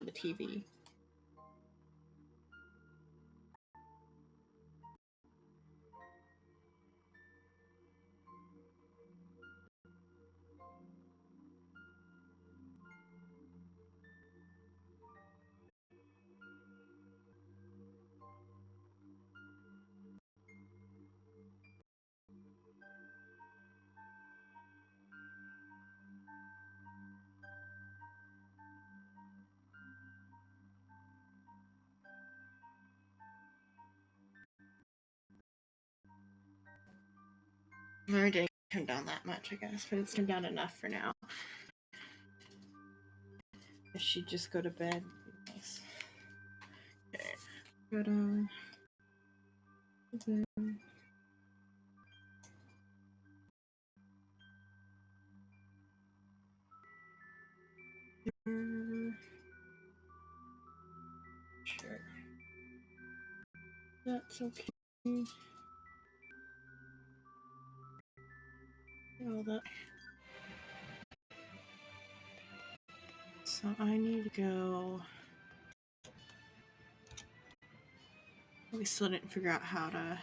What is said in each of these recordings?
the TV. I didn't turn down that much, I guess, but it's turned down enough for now. If she'd just go to bed, nice. Okay, go to bed. Sure. That's okay. All that. So I need to go. We still didn't figure out how to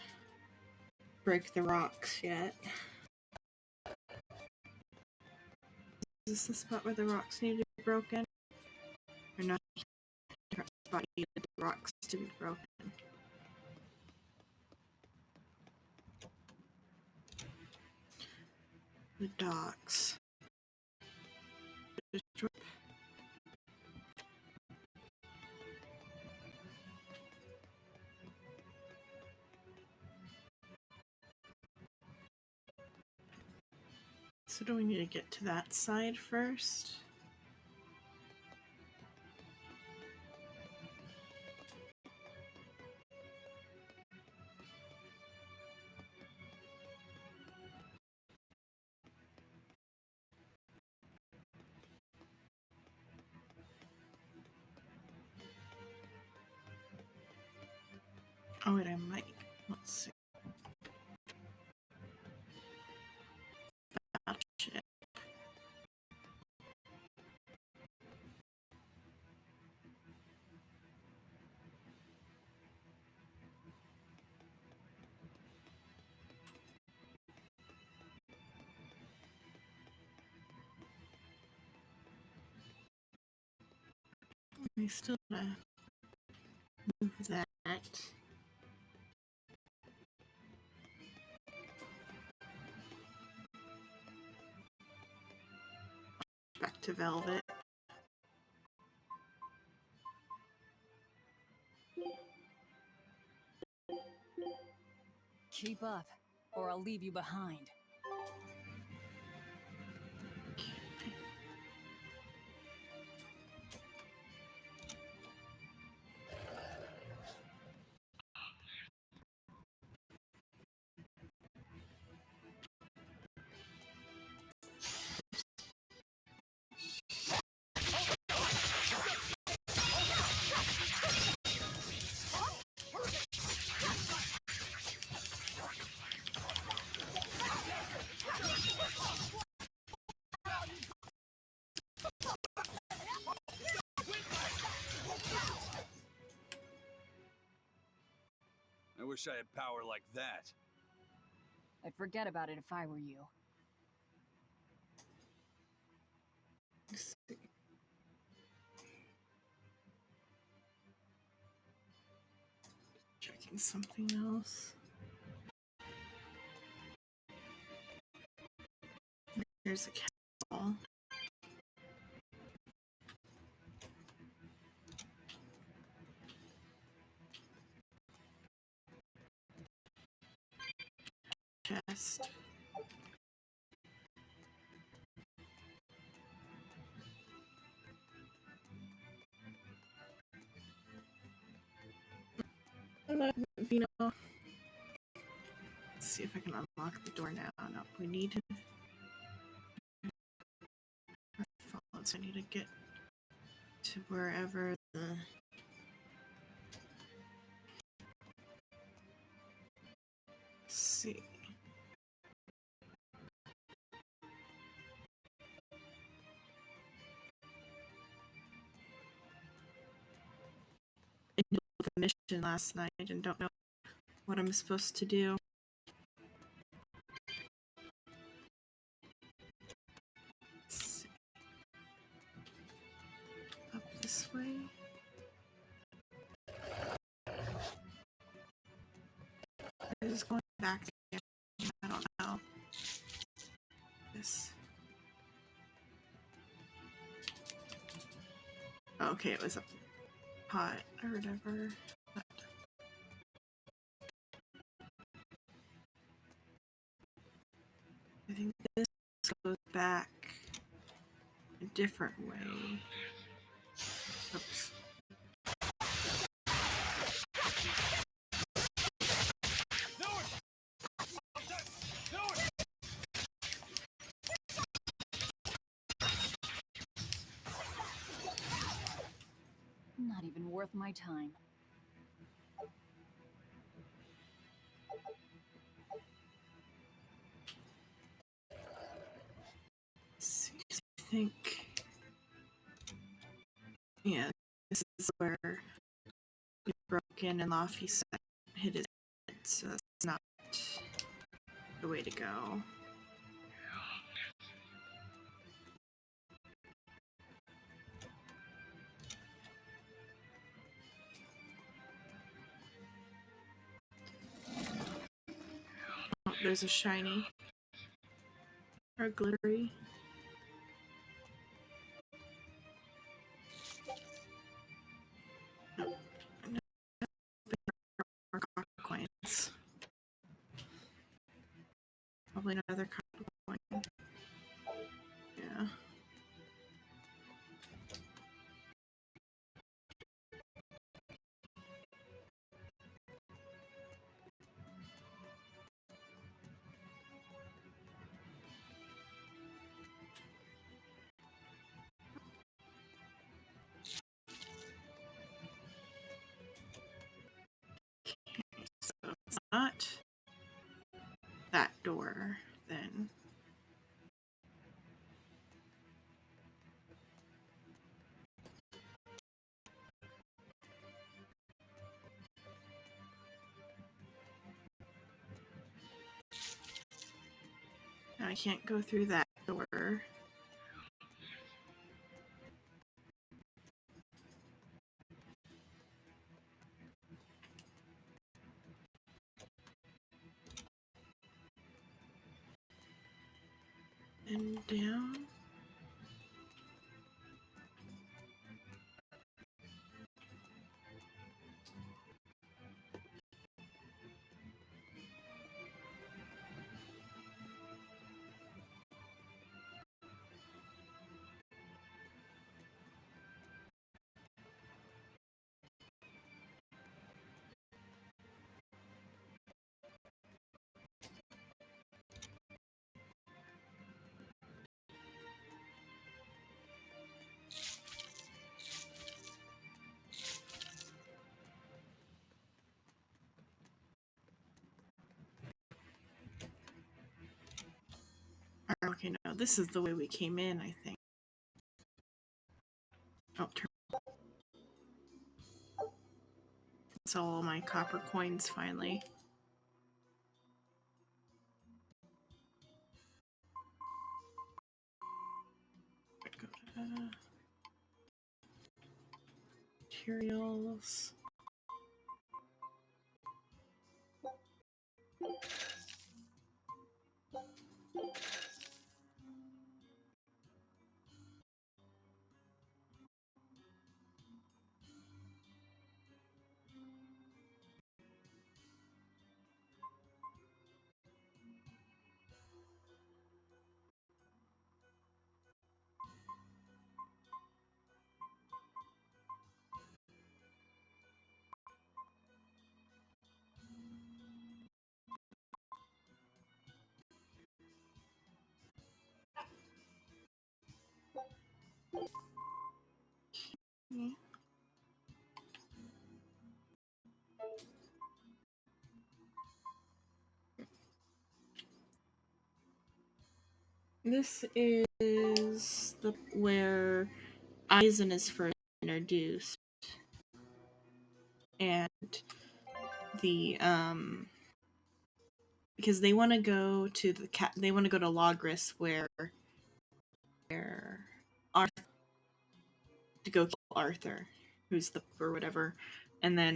break the rocks yet. Is this the spot where the rocks need to be broken? Or not? A different spot needed the rocks to be broken. The docks. So do we need to get to that side first? Oh wait, I might. Let's see. Battleship. I still gotta move that. Back to Velvet. Keep up, or I'll leave you behind. I wish I had power like that. I'd forget about it if I were you. Checking something else. There's a castle. Chest. Vino. Let's see if I can unlock the door now. No, we need to. So I need to get to wherever the. Let's see. last night and don't know what I'm supposed to do. Let's see. Up this way. I'm just going back again. I don't know. This. Oh, okay, it was a pot or whatever. I think this goes back a different way. Oops. Not even worth my time. I think, yeah, this is where we broke in and Laffy hit his head, so that's not the way to go. Oh, there's a shiny or glittery. Oh, more copper coins. Probably another copper coin. Yeah. So it's not that door then. I can't go through that door. And down. Okay, no, this is the way we came in, I think. Oh, turn. It's all my copper coins finally. Materials. Yeah. This is where Eisen is first introduced. and the because they want to go to they want to go to Logris where Arthur to go kill Arthur, who's the or whatever, and then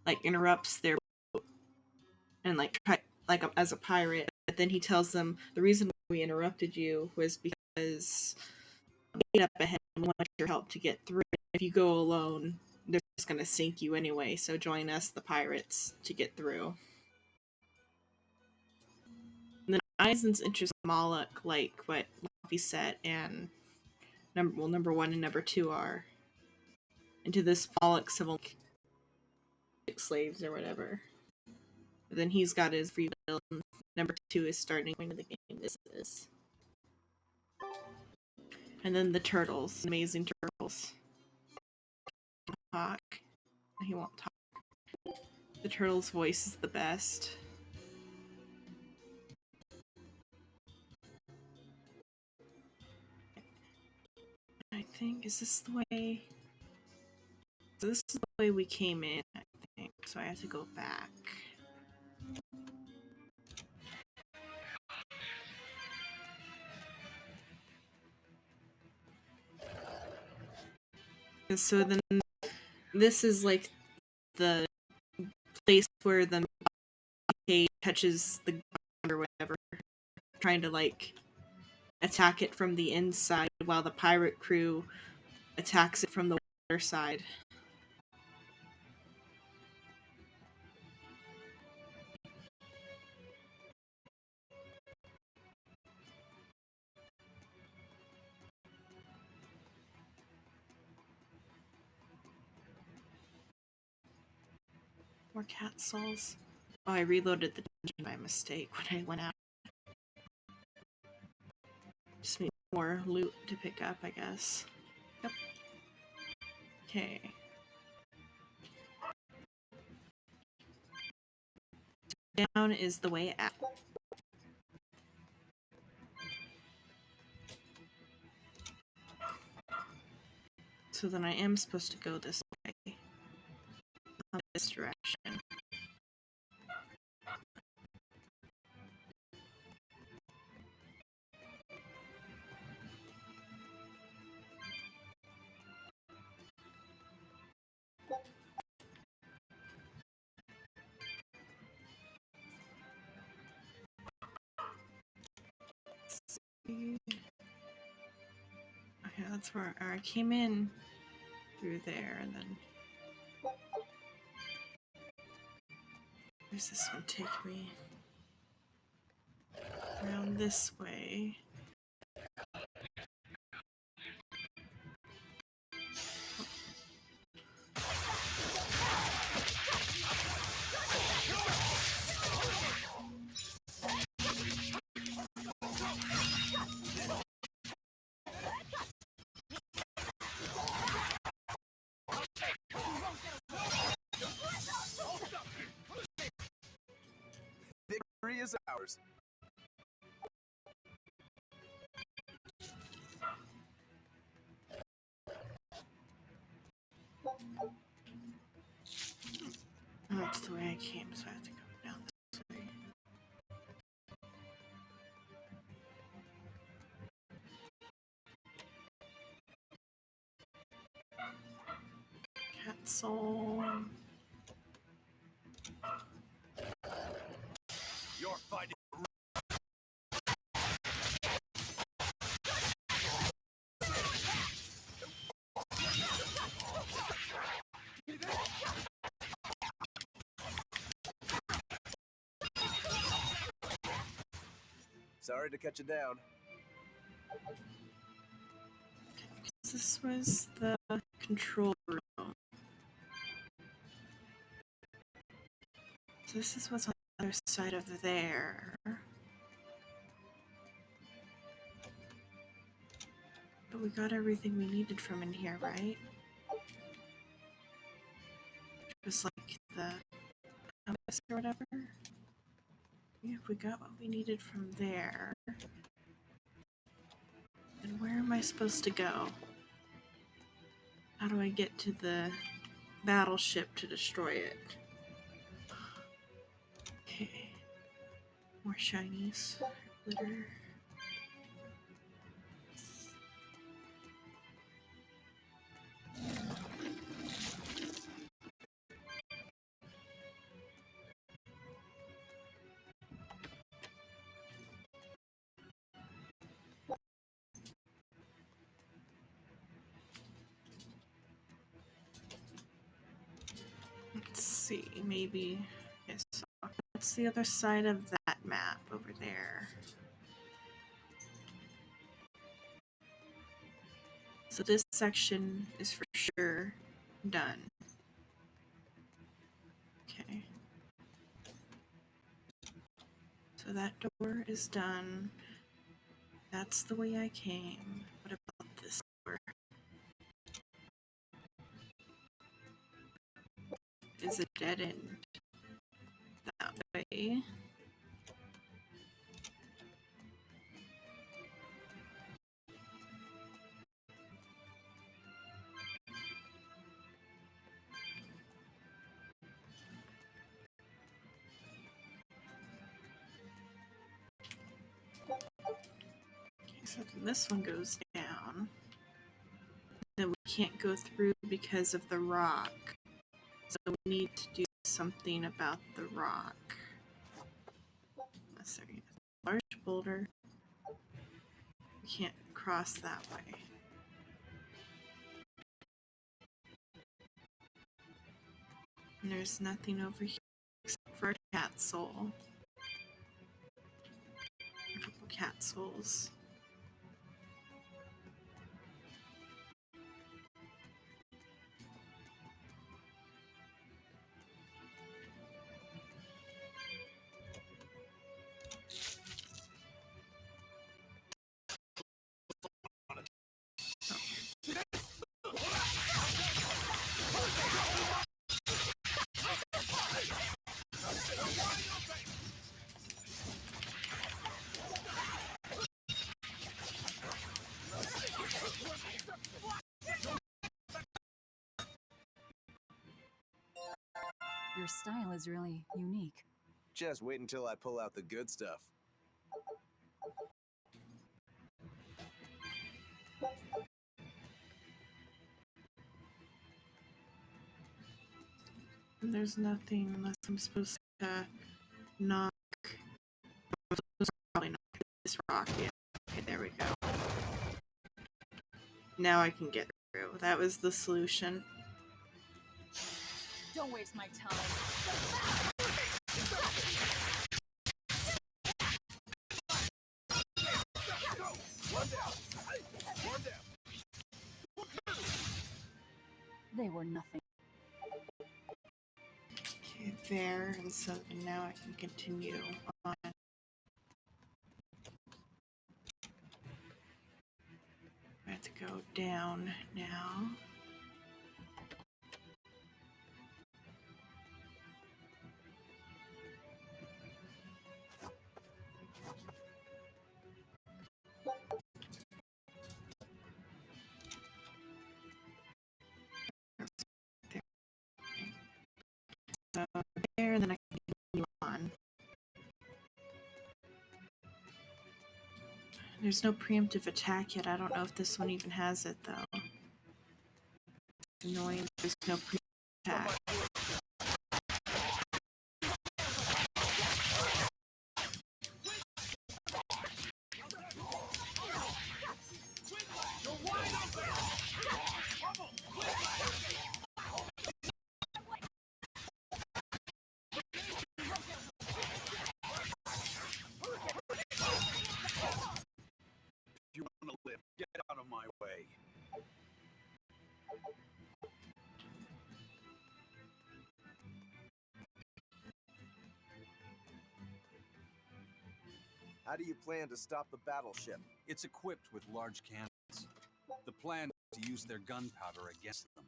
like interrupts their boat and like try like as a pirate, but then he tells them the reason why we interrupted you was because we up ahead and want your help to get through. If you go alone, they're just gonna sink you anyway. So join us, the pirates, to get through. And then Eisen's interest in Moloch, like what Luffy said, and number 1 and number 2 are into this Moloch civil slaves or whatever. But then he's got his free will. And number 2 is starting going to the game business. And then the turtles, amazing turtles. Talk. He won't talk. The turtle's voice is the best. I think, is this the way? So this is the way we came in, I think. So I have to go back. And so then this is like the place where the cage touches the ground or whatever, trying to like attack it from the inside while the pirate crew attacks it from the water side. More cat souls. Oh, I reloaded the dungeon by mistake when I went out. Just need more loot to pick up, I guess. Yep. Okay. Down is the way out. So then I am supposed to go this way. This direction. Okay, that's where I came in through there, and then where's this one take me? Around this way. Victory is ours. Oh, that's the way I came, so I have to go down this way. Cat soul. You're fighting. Sorry to cut you down. This was the control room. So this is what's on the other side of there. But we got everything we needed from in here, right? Just like the compass or whatever. Yeah, we got what we needed from there. And where am I supposed to go? How do I get to the battleship to destroy it? Okay. More shinies. Glitter. Let's see, maybe. Yes. What's the other side of that map over there? So this section is for sure done. Okay. So that door is done. That's the way I came. What about this door? Is a dead end that way. Okay, so then this one goes down. Then we can't go through because of the rock. So we need to do something about the rock. Sorry, large boulder. We can't cross that way. And there's nothing over here except for a cat soul. A couple cat souls. Your style is really unique. Just wait until I pull out the good stuff. And there's nothing unless I'm supposed to knock. I'm supposed to probably knock this rock in. Okay, there we go. Now I can get through. That was the solution. Don't waste my time. They were nothing. Okay, there. And so now I can continue on. I have to go down now. So there, and then I can continue on. There's no preemptive attack yet. I don't know if this one even has it, though. It's annoying. There's no preemptive attack. If you want to live, get out of my way. How do you plan to stop the battleship? It's equipped with large cannons. The plan is to use their gunpowder against them.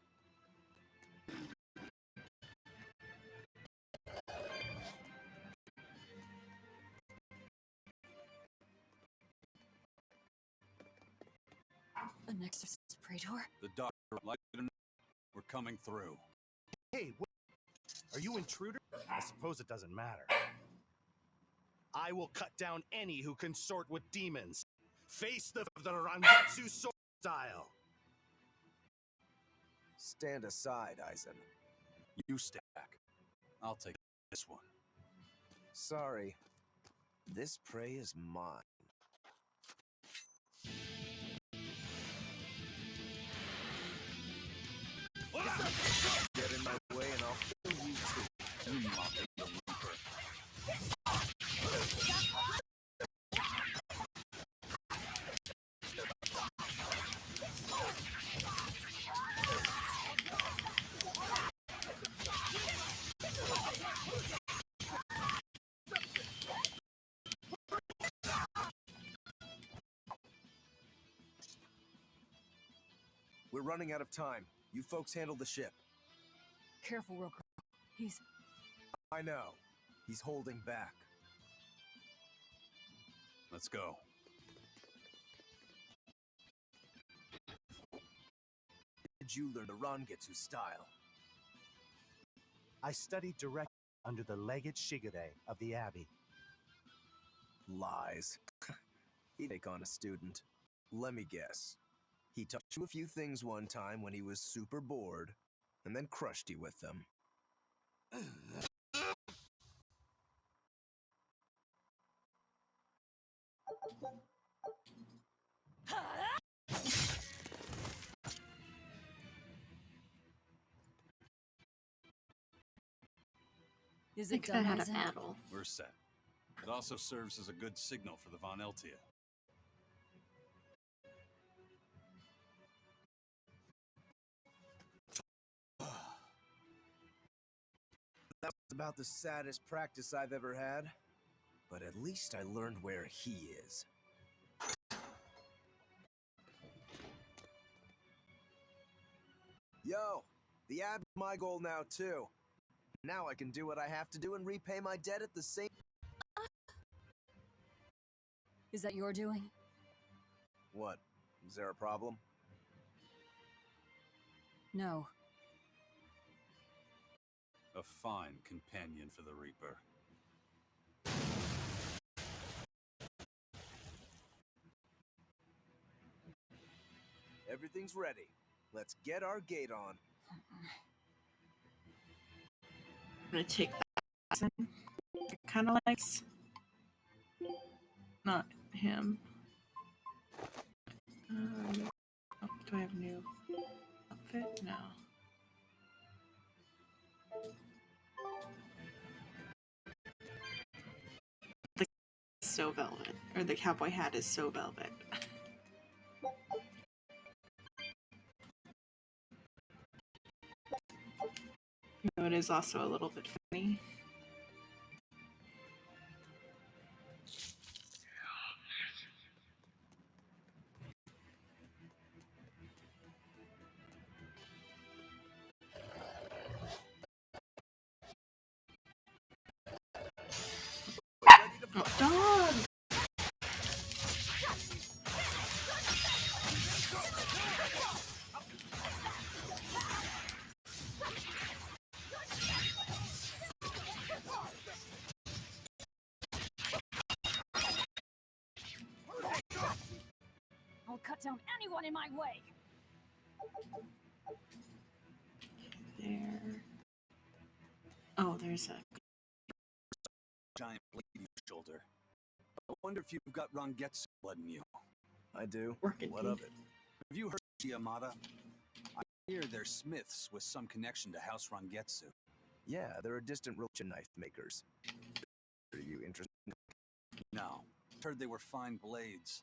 An exorcist praetor? The doctor, like it or We're coming through. Hey, are you intruder? I suppose it doesn't matter. I will cut down any who consort with demons. Face the Rangetsu sword style. Stand aside, Aizen. You stay back. I'll take this one. Sorry. This prey is mine. Get in my way and I'll kill you too. You mocking the Reaper. We're running out of time. You folks handle the ship. Careful, Roku. He's... I know. He's holding back. Let's go. Did you learn the Rangetsu style? I studied directly under the Legate Shigure of the Abbey. Lies. He'd take on a student. Let me guess. He taught you a few things one time when he was super bored, and then crushed you with them. Is I it think I done, had a Aizen? battle. We're set. It also serves as a good signal for the Von Eltia. That was about the saddest practice I've ever had. But at least I learned where he is. Yo, the ab's my goal now too. Now I can do what I have to do and repay my debt at the same... Is that your doing? What? Is there a problem? No. A fine companion for the Reaper. Everything's ready. Let's get our gate on. I'm gonna take that. Kind of likes. Not him. Oh, do I have a new outfit? No. The so velvet, or the cowboy hat is so velvet. No, it is also a little bit funny. Oh, dog! I'll cut down anyone in my way! There. Oh, there's a... Giant blade in your shoulder. I wonder if you've got Rangetsu blood in you. I do. Working What tea. of it? Have you heard of Yamada? I hear they're smiths with some connection to House Rangetsu. Yeah, they're a distant relation knife makers. Are you interested? No. Heard they were fine blades.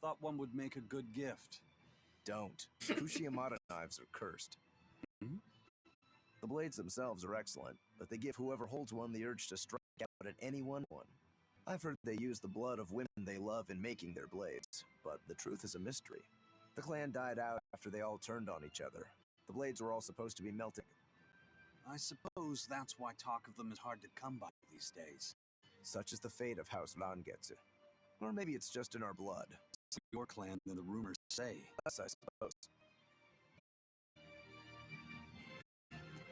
Thought one would make a good gift. Don't. Kushiyamada knives are cursed. Hmm? The blades themselves are excellent, but they give whoever holds one the urge to strike out at any one. I've heard they use the blood of women they love in making their blades, but the truth is a mystery. The clan died out after they all turned on each other. The blades were all supposed to be melted. I suppose that's why talk of them is hard to come by these days. Such is the fate of House Rangetsu. Or maybe it's just in our blood. Your clan than the rumors say. Yes, I suppose.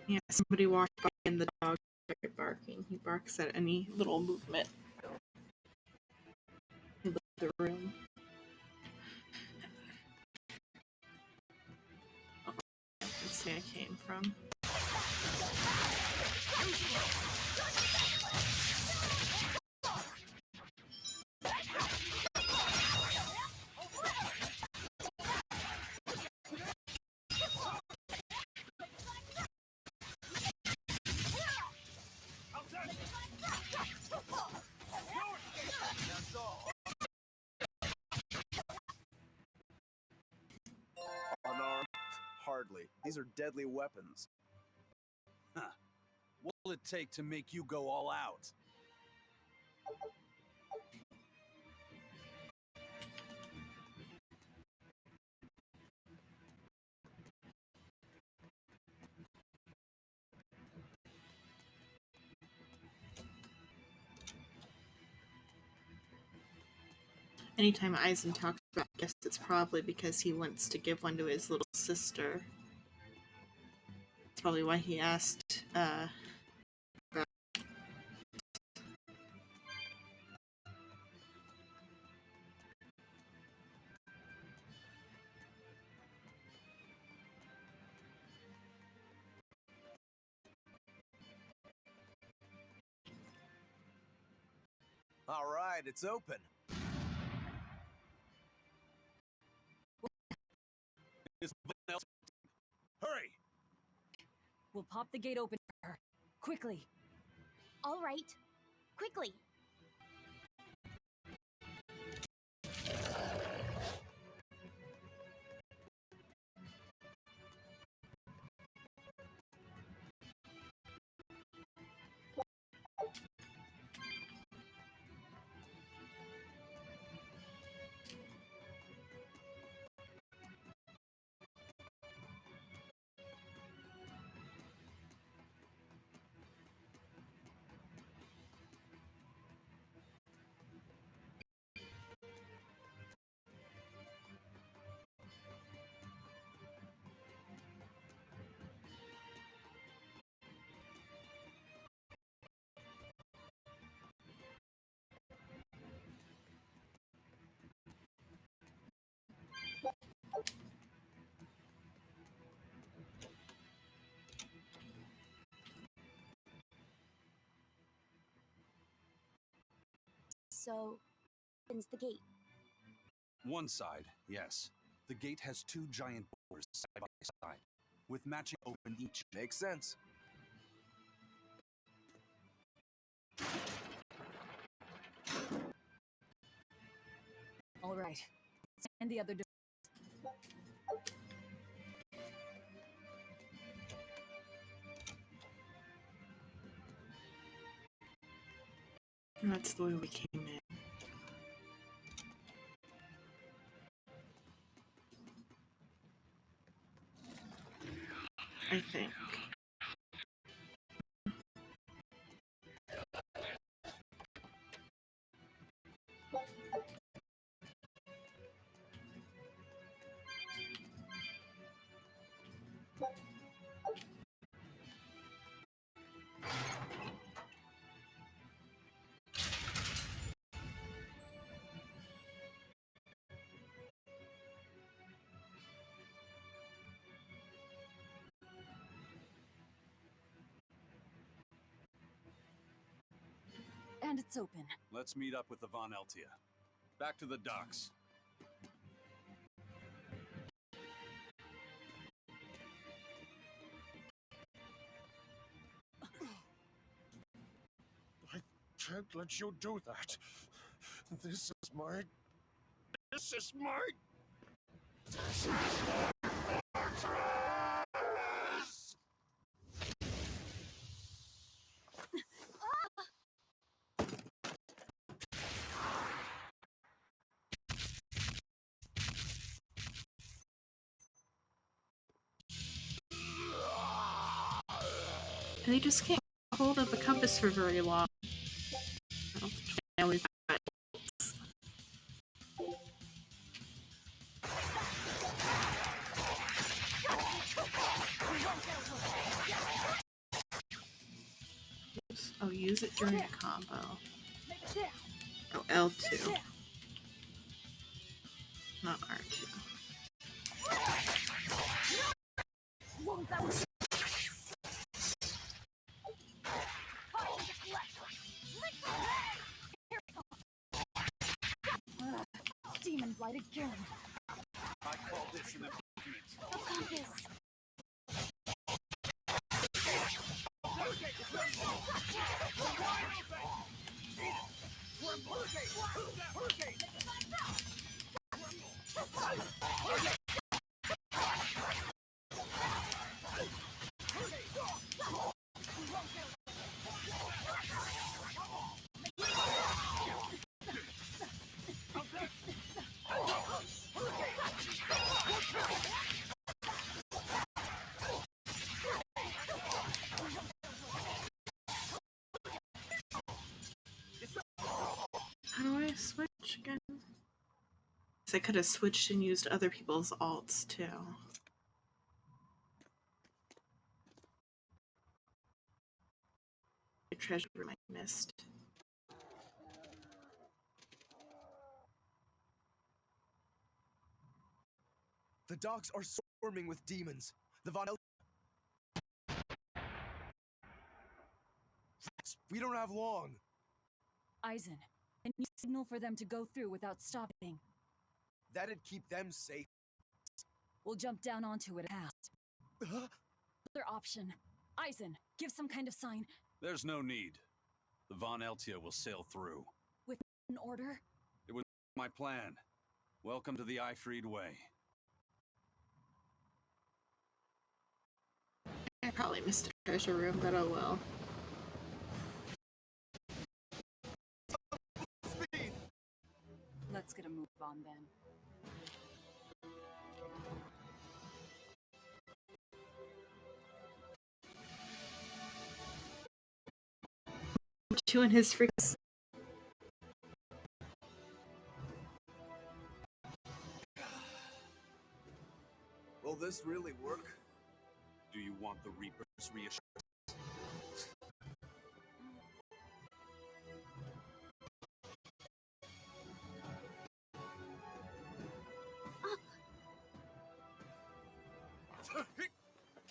Yeah, somebody walked by and the dog started barking. He barks at any little movement. He left the room. Oh, that's where I came from. Unarmed? Hardly. These are deadly weapons. Huh. What will it take to make you go all out? Anytime Eisen talks about it, I guess it's probably because he wants to give one to his little sister. That's probably why he asked, All right, it's open. Is someone else? Hurry! We'll pop the gate open for her. Quickly. All right. Quickly. So, opens the gate. One side, yes. The gate has two giant doors side by side, with matching open each. Makes sense. All right. And the other door. that's the way we came in. I think. And it's open. Let's meet up with the Von Eltia. Back to the docks. I can't let you do that. This is my... This is my... This is my fortress! And they just can't hold of a compass for very long. Well, now we've got use it during a combo. Oh, L2. Not R2. Demon blight again. I call this an improvement. A compass. How do I switch again? I could have switched and used other people's alts too. The treasure room I missed. The docks are swarming with demons. The Von We don't have long. Eisen, and you signal for them to go through without stopping. That'd keep them safe. We'll jump down onto it fast. Other option. Eisen, give some kind of sign. There's no need. The Von Eltia will sail through. With an order? It was my plan. Welcome to the Ifried Way. I probably missed a treasure room, but oh well. Let's get a move on then. Chewing his freaks. Will this really work? Do you want the Reaper's reassurance?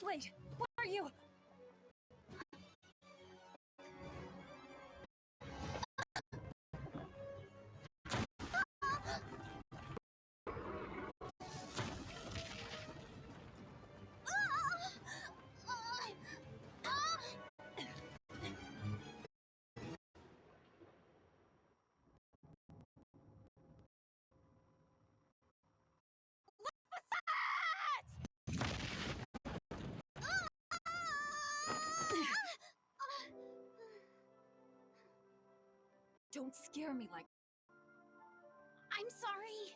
Wait, what are you? Don't scare me like. I'm sorry.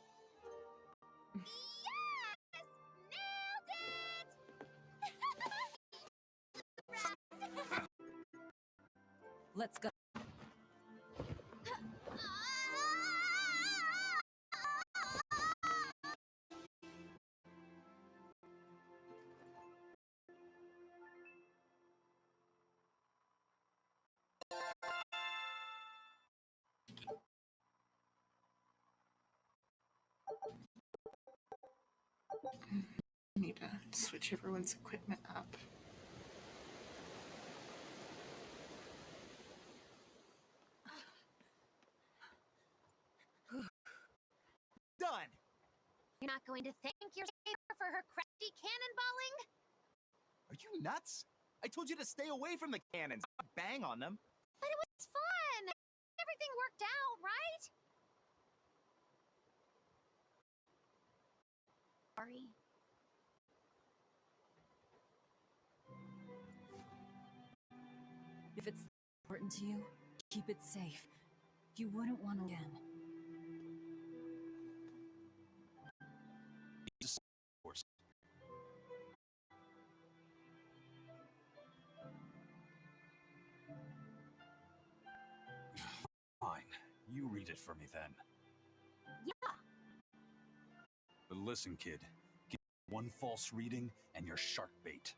Yes! Nailed it! Let's go. I need to switch everyone's equipment up. Done. You're not going to thank your sailor for her crafty cannonballing? Are you nuts? I told you to stay away from the cannons, not bang on them. But it was fun! Everything worked out, right? Sorry. If it's important to you, keep it safe. You wouldn't want to again. Fine. You read it for me then. Yeah. But listen, kid. Give one false reading and you're shark bait.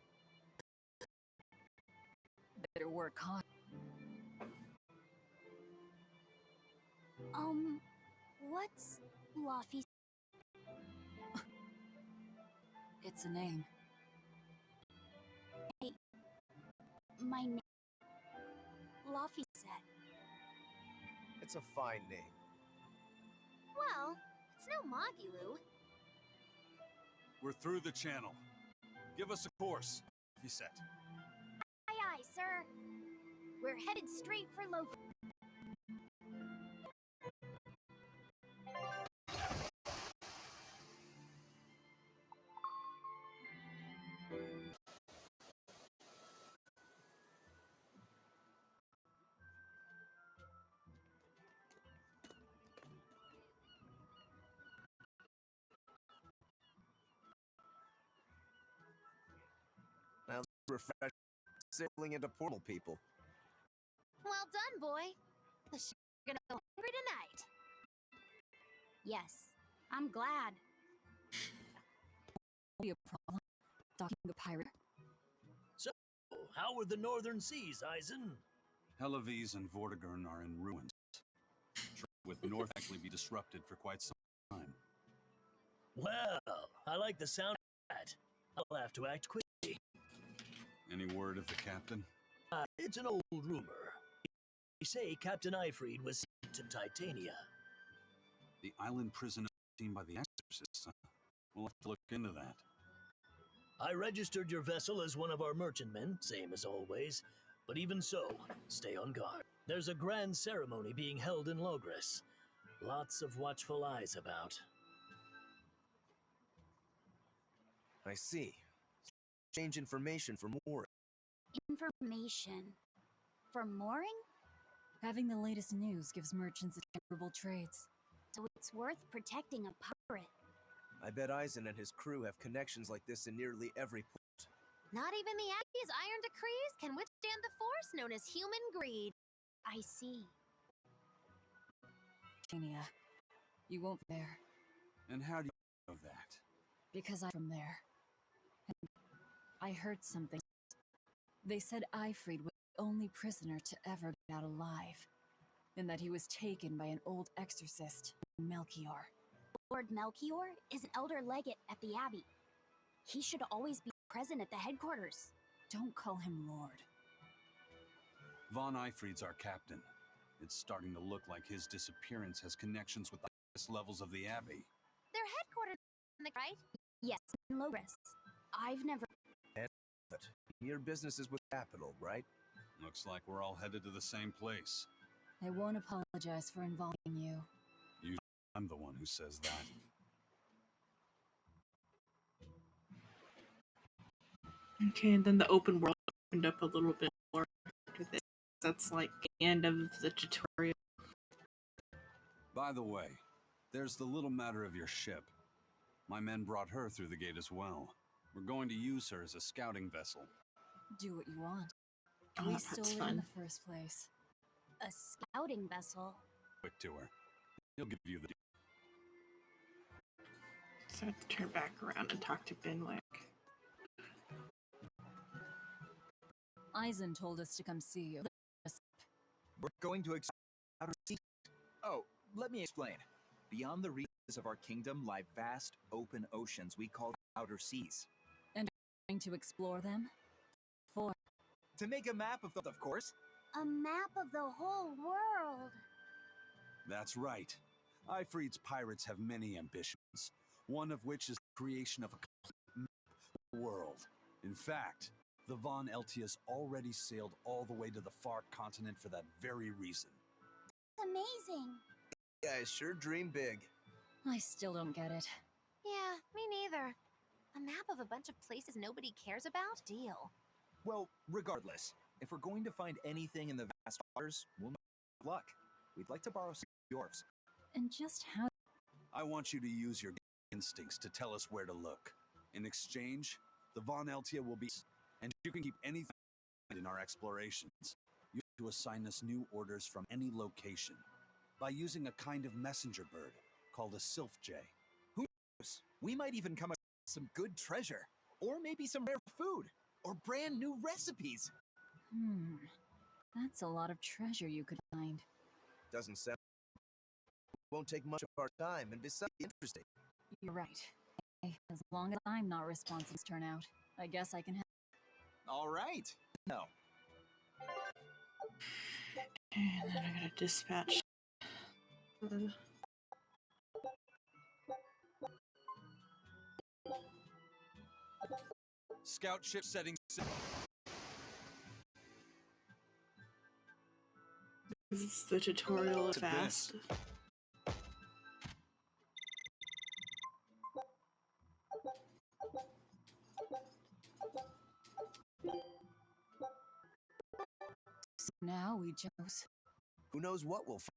Better work hard. What's Luffy? It's a name. Hey, my name. Luffy said. It's a fine name. Well, it's no Magilu. We're through the channel. Give us a course, he said. Aye, aye, sir. We're headed straight for Loki. Now, refresh sailing into portal people. Well done, boy. The ship's gonna go hungry tonight. Yes, I'm glad. Be a problem. Talking to pirate. So, how are the northern seas, Eisen? Helavis and Vortigern are in ruins. Trade with North likely be disrupted for quite some time. Well, I like the sound of that. I'll have to act quickly. Any word of the captain? It's an old rumor. They say Captain Eifried was sent to Titania. The island prison seen by the exorcists. We'll have to look into that. I registered your vessel as one of our merchantmen, same as always. But even so, stay on guard. There's a grand ceremony being held in Logres. Lots of watchful eyes about. I see. Change information for more. Information. For mooring? Having the latest news gives merchants favorable trades. So it's worth protecting a pirate. I bet Eisen and his crew have connections like this in nearly every port. Not even the Abbey's iron decrees can withstand the force known as human greed. I see. Titania, you won't be there. And how do you know that? Because I'm from there. And I heard something. They said Eifried was the only prisoner to ever get out alive, and that he was taken by an old exorcist, Melchior. Lord Melchior is an elder legate at the Abbey. He should always be present at the headquarters. Don't call him Lord. Von Eifried's our captain. It's starting to look like his disappearance has connections with the highest levels of the Abbey. Their headquarters, right? Yes, in Logres. I've never. But your business is with capital, right? Looks like we're all headed to the same place. I won't apologize for involving you. Usually I'm the one who says that. Okay, and then the open world opened up a little bit more after this. That's like the end of the tutorial. By the way, there's the little matter of your ship. My men brought her through the gate as well. We're going to use her as a scouting vessel. Do what you want. Oh, We that's stole it in fun. the first place. A scouting vessel. Quick to her. He'll give you the... So I have to turn back around and talk to Benwick. Eisen told us to come see you. We're going to explore outer sea. Oh, let me explain. Beyond the reaches of our kingdom lie vast, open oceans we call outer seas. And going to explore them? For To make a map of course. A map of the whole world. That's right. Eifried's pirates have many ambitions, one of which is the creation of a complete map of the world. In fact, the Von Eltias already sailed all the way to the far continent for that very reason. Amazing. You guys sure dream big. I still don't get it. Yeah, me neither. A map of a bunch of places nobody cares about? Deal. Well, regardless, if we're going to find anything in the vast waters, we'll have luck. We'd like to borrow some of yours. And just how I want you to use your instincts to tell us where to look. In exchange, the Von Eltia will be... and you can keep anything in our explorations. You have to assign us new orders from any location by using a kind of messenger bird called a sylph jay. Who knows? We might even come across some good treasure, or maybe some rare food, or brand new recipes. That's a lot of treasure you could find. Doesn't sound won't take much of our time, and besides, interesting. You're right. Hey, as long as I'm not responsible for turn out, I guess I can help. All right. No. And then I gotta dispatch. Scout ship setting. This is the tutorial of To fast. So now we chose. Who knows what we'll find?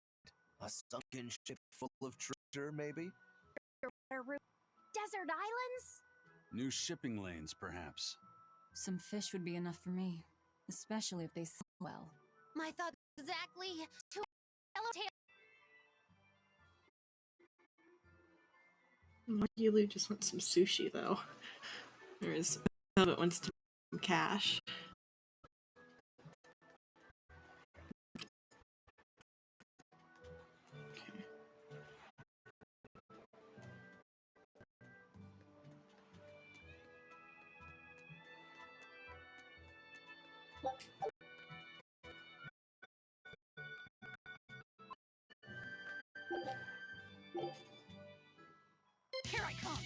A sunken ship full of treasure, maybe? Desert islands? New shipping lanes, perhaps. Some fish would be enough for me, especially if they swim well. My thoughts exactly. To yellowtail. Lucky Lou just wants some sushi, though. There's some that wants some cash. Here I come!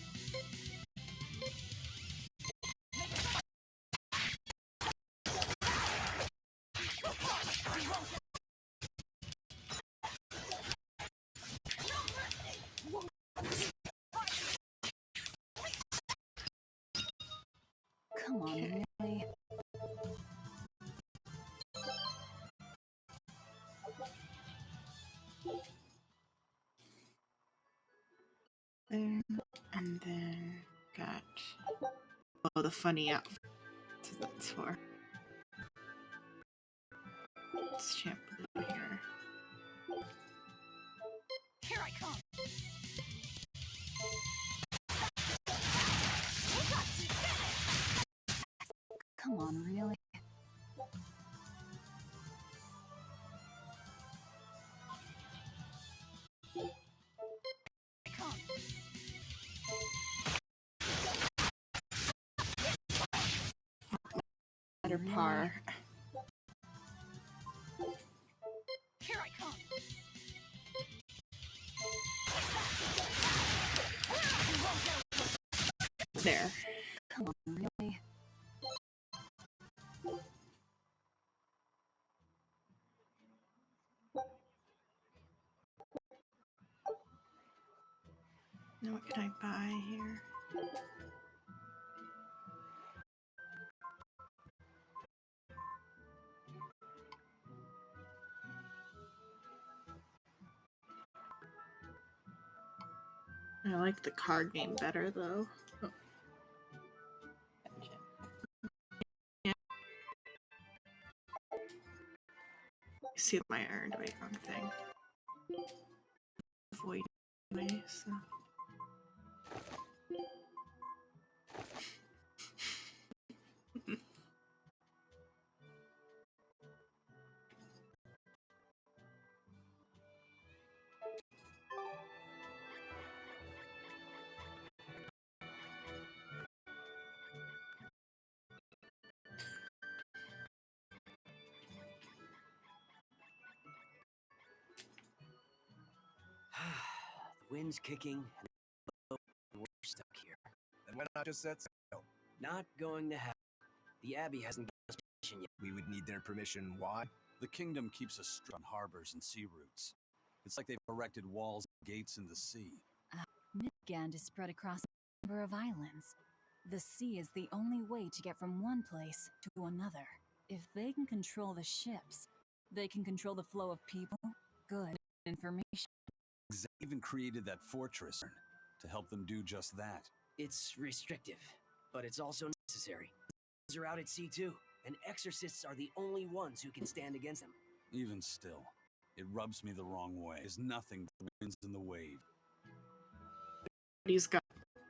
Come on, Okay. really? There. And then got the funny outfit. That's for. Let's champ here. Here I come! Come on, really? Come. Better par. Here I come! There. Come on, really? Now what can I buy here? I like the card game better, though. Oh. Yeah. See my earned. Wait, wrong thing. Avoid anyway, so. The wind's kicking, and we're stuck here. Then why not just set sail? Not going to happen. The Abbey hasn't given us permission yet. We would need their permission. Why? The kingdom keeps a strict on harbors and sea routes. It's like they've erected walls and gates in the sea. Midgand is spread across a number of islands. The sea is the only way to get from one place to another. If they can control the ships, they can control the flow of people, goods, and information. They even created that fortress to help them do just that. It's restrictive, but it's also necessary. Are out at sea too, and exorcists are the only ones who can stand against them. Even still, it rubs me the wrong way. There's nothing but the winds and the wave. He's got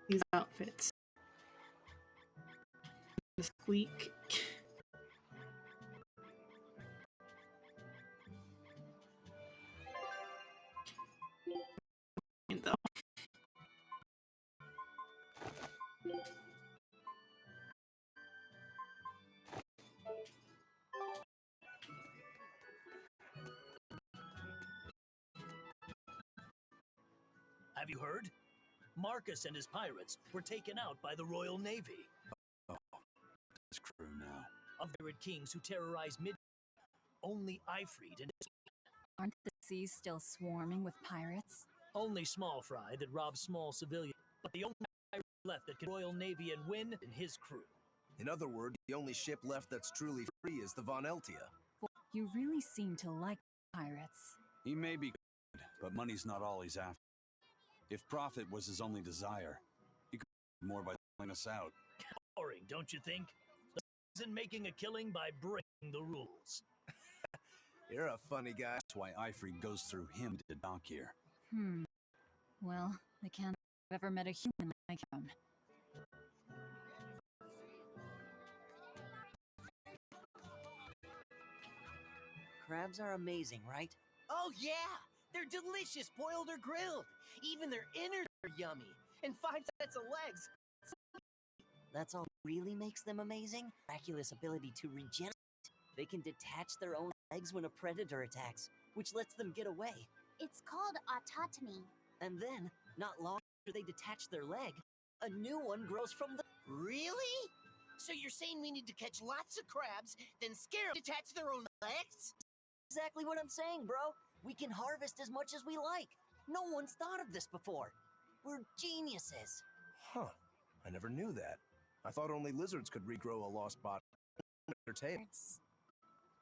these outfits. The squeak. you heard? Marcus and his pirates were taken out by the Royal Navy. Oh, his crew now. Of pirate kings who terrorized mid. Only Ifrid and Aren't the seas still swarming with pirates? only small fry that rob small civilians, but the only pirate left that can Royal Navy and win in his crew. In other words, the only ship left that's truly free is the Von Eltia. You really seem to like pirates. He may be good, but money's not all he's after. If profit was his only desire, he could do more by selling us out. Boring, don't you think? The isn't making a killing by breaking the rules. You're a funny guy. That's why Ifrid goes through him to dock here. Well, I can't have ever met a human like him. Crabs are amazing, right? Oh yeah! They're delicious, boiled or grilled. Even their innards are yummy. And 5 sets of legs. That's all really makes them amazing? Miraculous ability to regenerate. They can detach their own legs when a predator attacks, which lets them get away. It's called autotomy. And then, not long after they detach their leg, a new one grows from the... Really? So you're saying we need to catch lots of crabs, then scare them to detach their own legs? Exactly what I'm saying, bro. We can harvest as much as we like. No one's thought of this before. We're geniuses. Huh. I never knew that. I thought only lizards could regrow a lost body. Their tail.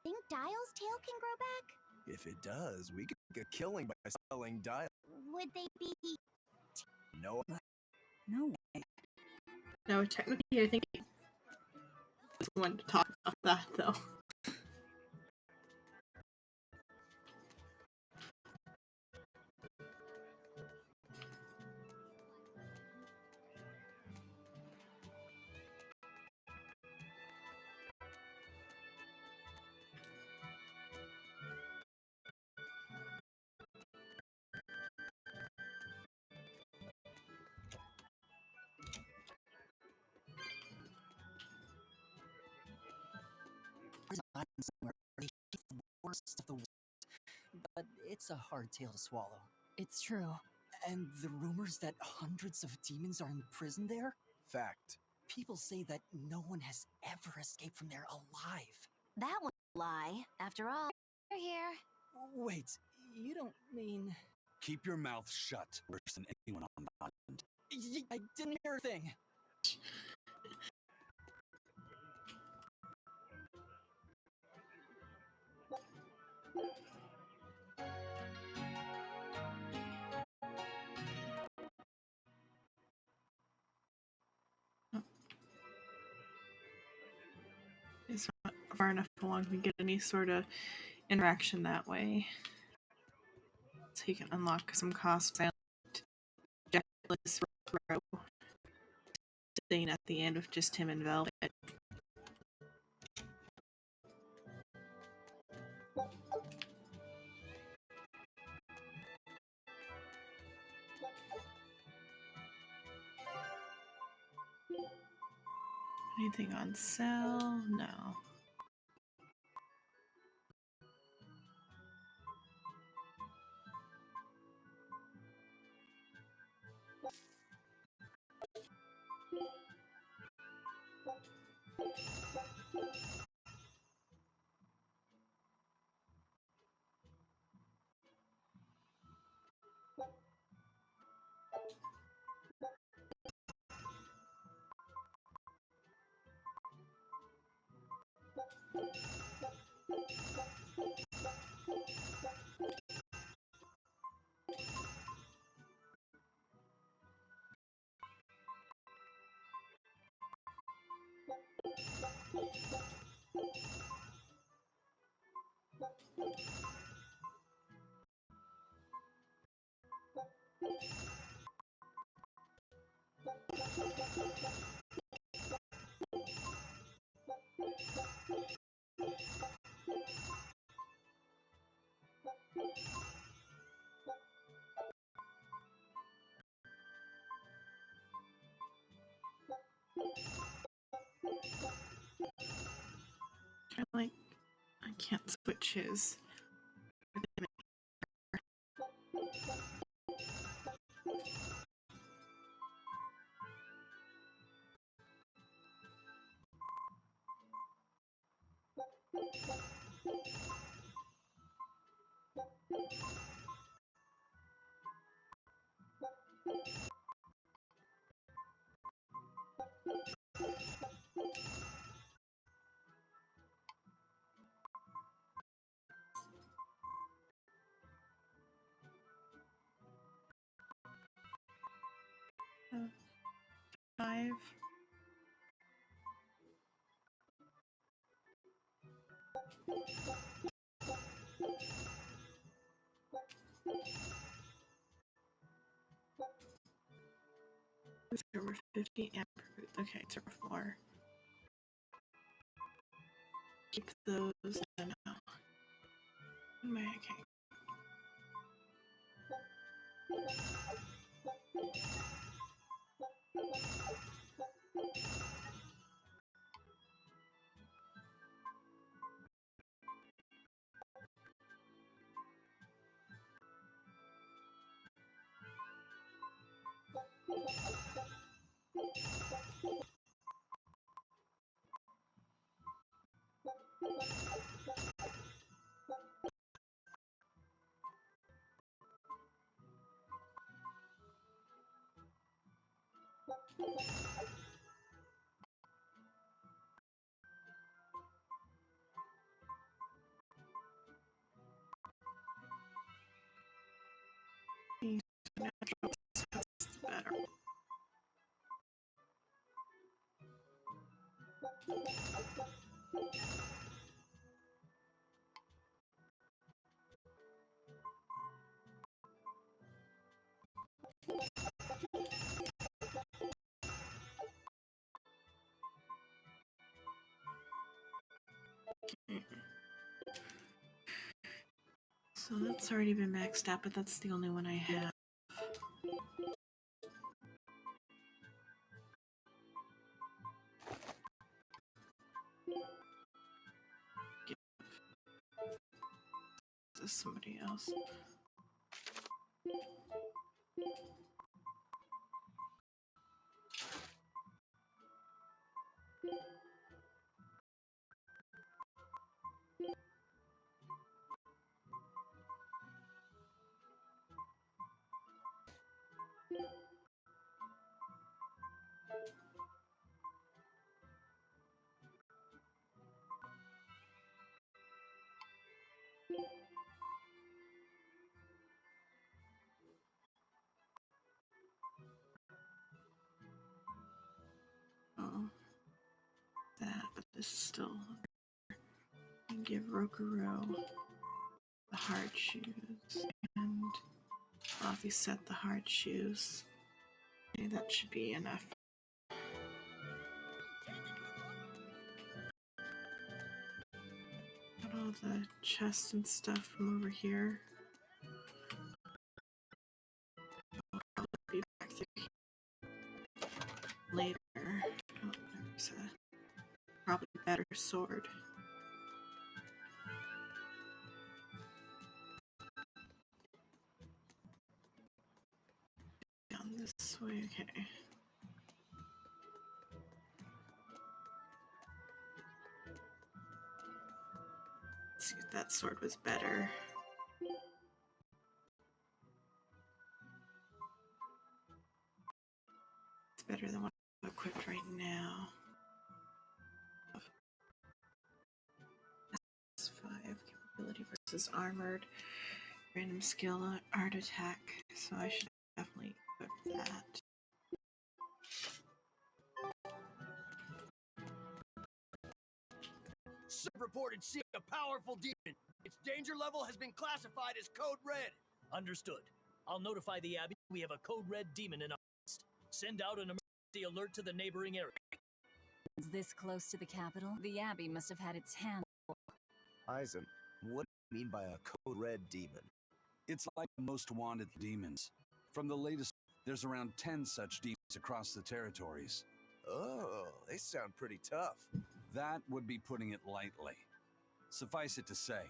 Think Dial's tail can grow back? If it does, we could get a killing by selling Dial. Would they be... No. No way. No, technically, I think he's the one to talk about that, though. But it's a hard tale to swallow. It's true. And the rumors that hundreds of demons are imprisoned there? Fact. People say that no one has ever escaped from there alive. That one's a lie. After all, you're here. Wait, you don't mean... Keep your mouth shut, worse than anyone on the island. I didn't hear a thing. It's not far enough along to get any sort of interaction that way. So you can unlock some costs and Jackless row scene at the end with just him and Velvet. Anything on sale? No. Like, I can't switch his. 5. Server 50 and okay, server 4. Keep those. I don't know. Okay. Better. So that's already been maxed out, but that's the only one I have. This is somebody else. Oh, that, but this is still. And give Rokuro the hard shoes and Fluffy set the hard shoes. Okay, that should be enough. Got all the chests and stuff from over here. I'll probably be back through later. Oh, there's a probably better sword. Down this way, okay. Let's see if that sword was better. It's better than what I'm equipped right now. S5 capability versus armored. Random skill art attack. So I should definitely equip that. Reported seeing a powerful demon. Its danger level has been classified as Code Red. Understood. I'll notify the Abbey we have a Code Red demon in our midst. Send out an emergency alert to the neighboring area. This close to the capital, the Abbey must have had its hand. Eisen, what do you mean by a Code Red demon? It's like the most wanted demons. From the latest, there's around 10 such demons across the territories. Oh, they sound pretty tough. That would be putting it lightly. Suffice it to say,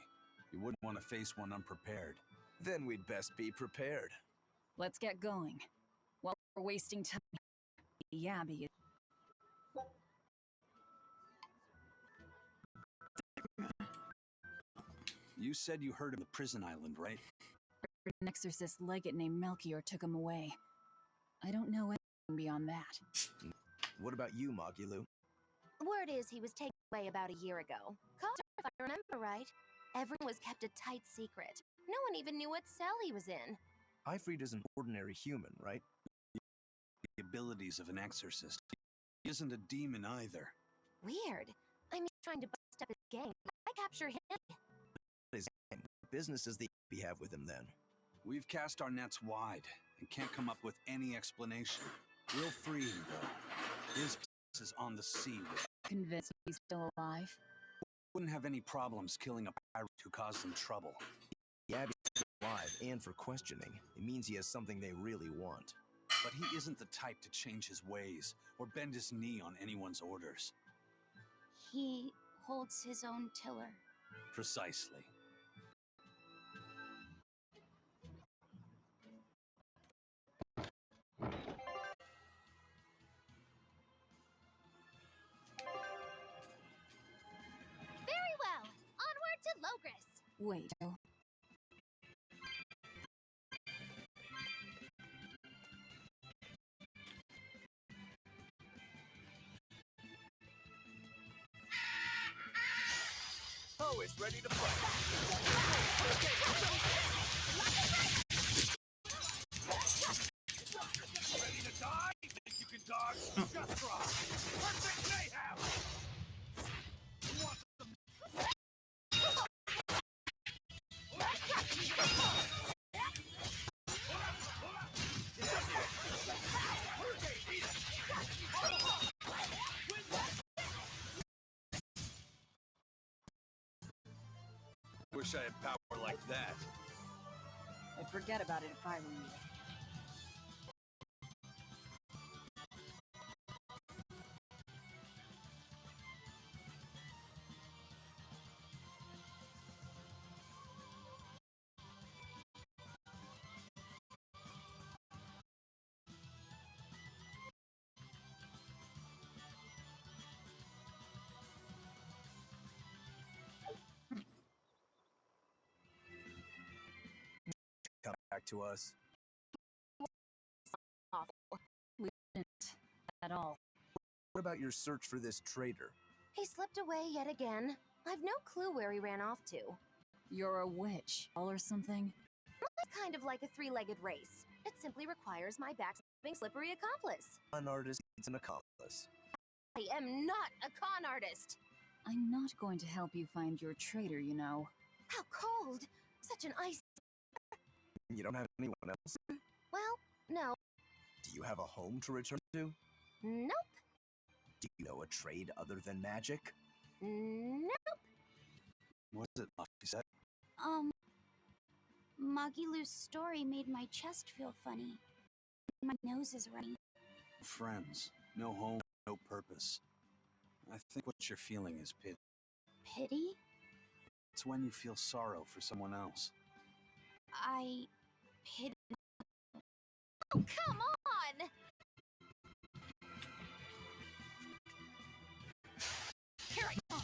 you wouldn't want to face one unprepared. Then we'd best be prepared. Let's get going. While we're wasting time, the Abbey is You said you heard of the prison island, right? An exorcist legate named Melchior took him away. I don't know anything beyond that. What about you, Magulu? Word is he was taken away about a year ago. Coster, if I remember right. Everyone was kept a tight secret. No one even knew what cell he was in. Ifrid is an ordinary human, right? The abilities of an exorcist. He isn't a demon either. Weird. I'm trying to bust up his gang. I capture him. What business does the EB have with him then? We've cast our nets wide and can't come up with any explanation. We'll free him, though. His is on the sea. Convinced he's still alive? Wouldn't have any problems killing a pirate who caused them trouble. The Abbey's alive and for questioning. It means he has something they really want. But he isn't the type to change his ways or bend his knee on anyone's orders. He holds his own tiller. Precisely. Very well. Onward to Logris. Wait. Oh, it's ready to fight. Ready to die? Think you can dodge? Just try. Perfect mayhem! You want some? Wish I had power like that. I'd forget about it if I were you. Come back to us. Awful. We didn't at all. What about your search for this traitor? He slipped away yet again. I've no clue where he ran off to. You're a witch, or something? It's kind of like a three-legged race. It simply requires my backstabbing slippery accomplice. An artist needs an accomplice. I am not a con artist. I'm not going to help you find your traitor, you know. How cold! Such an ice. You don't have anyone else? Well, no. Do you have a home to return to? Nope. Do you know a trade other than magic? Nope. What is it, Luffy said? Magilu's story made my chest feel funny. My nose is running. Friends. No home, no purpose. I think what you're feeling is pity. Pity? It's when you feel sorrow for someone else. I pity. Oh, come on! Here I come.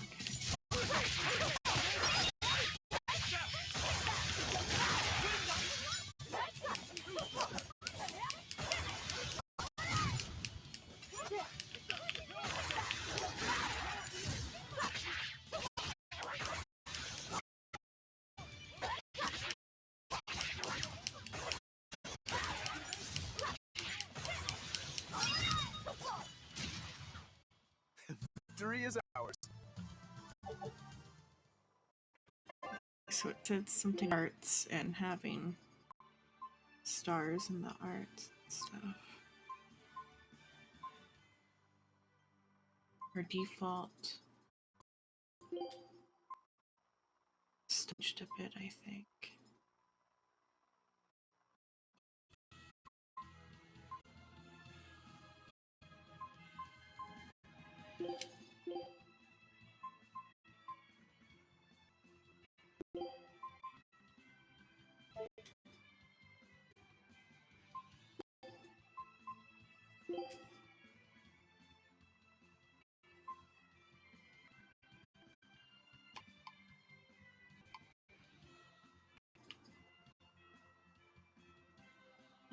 Victory is ours. So it said something arts and having stars in the arts and stuff. Her default staged a bit, I think.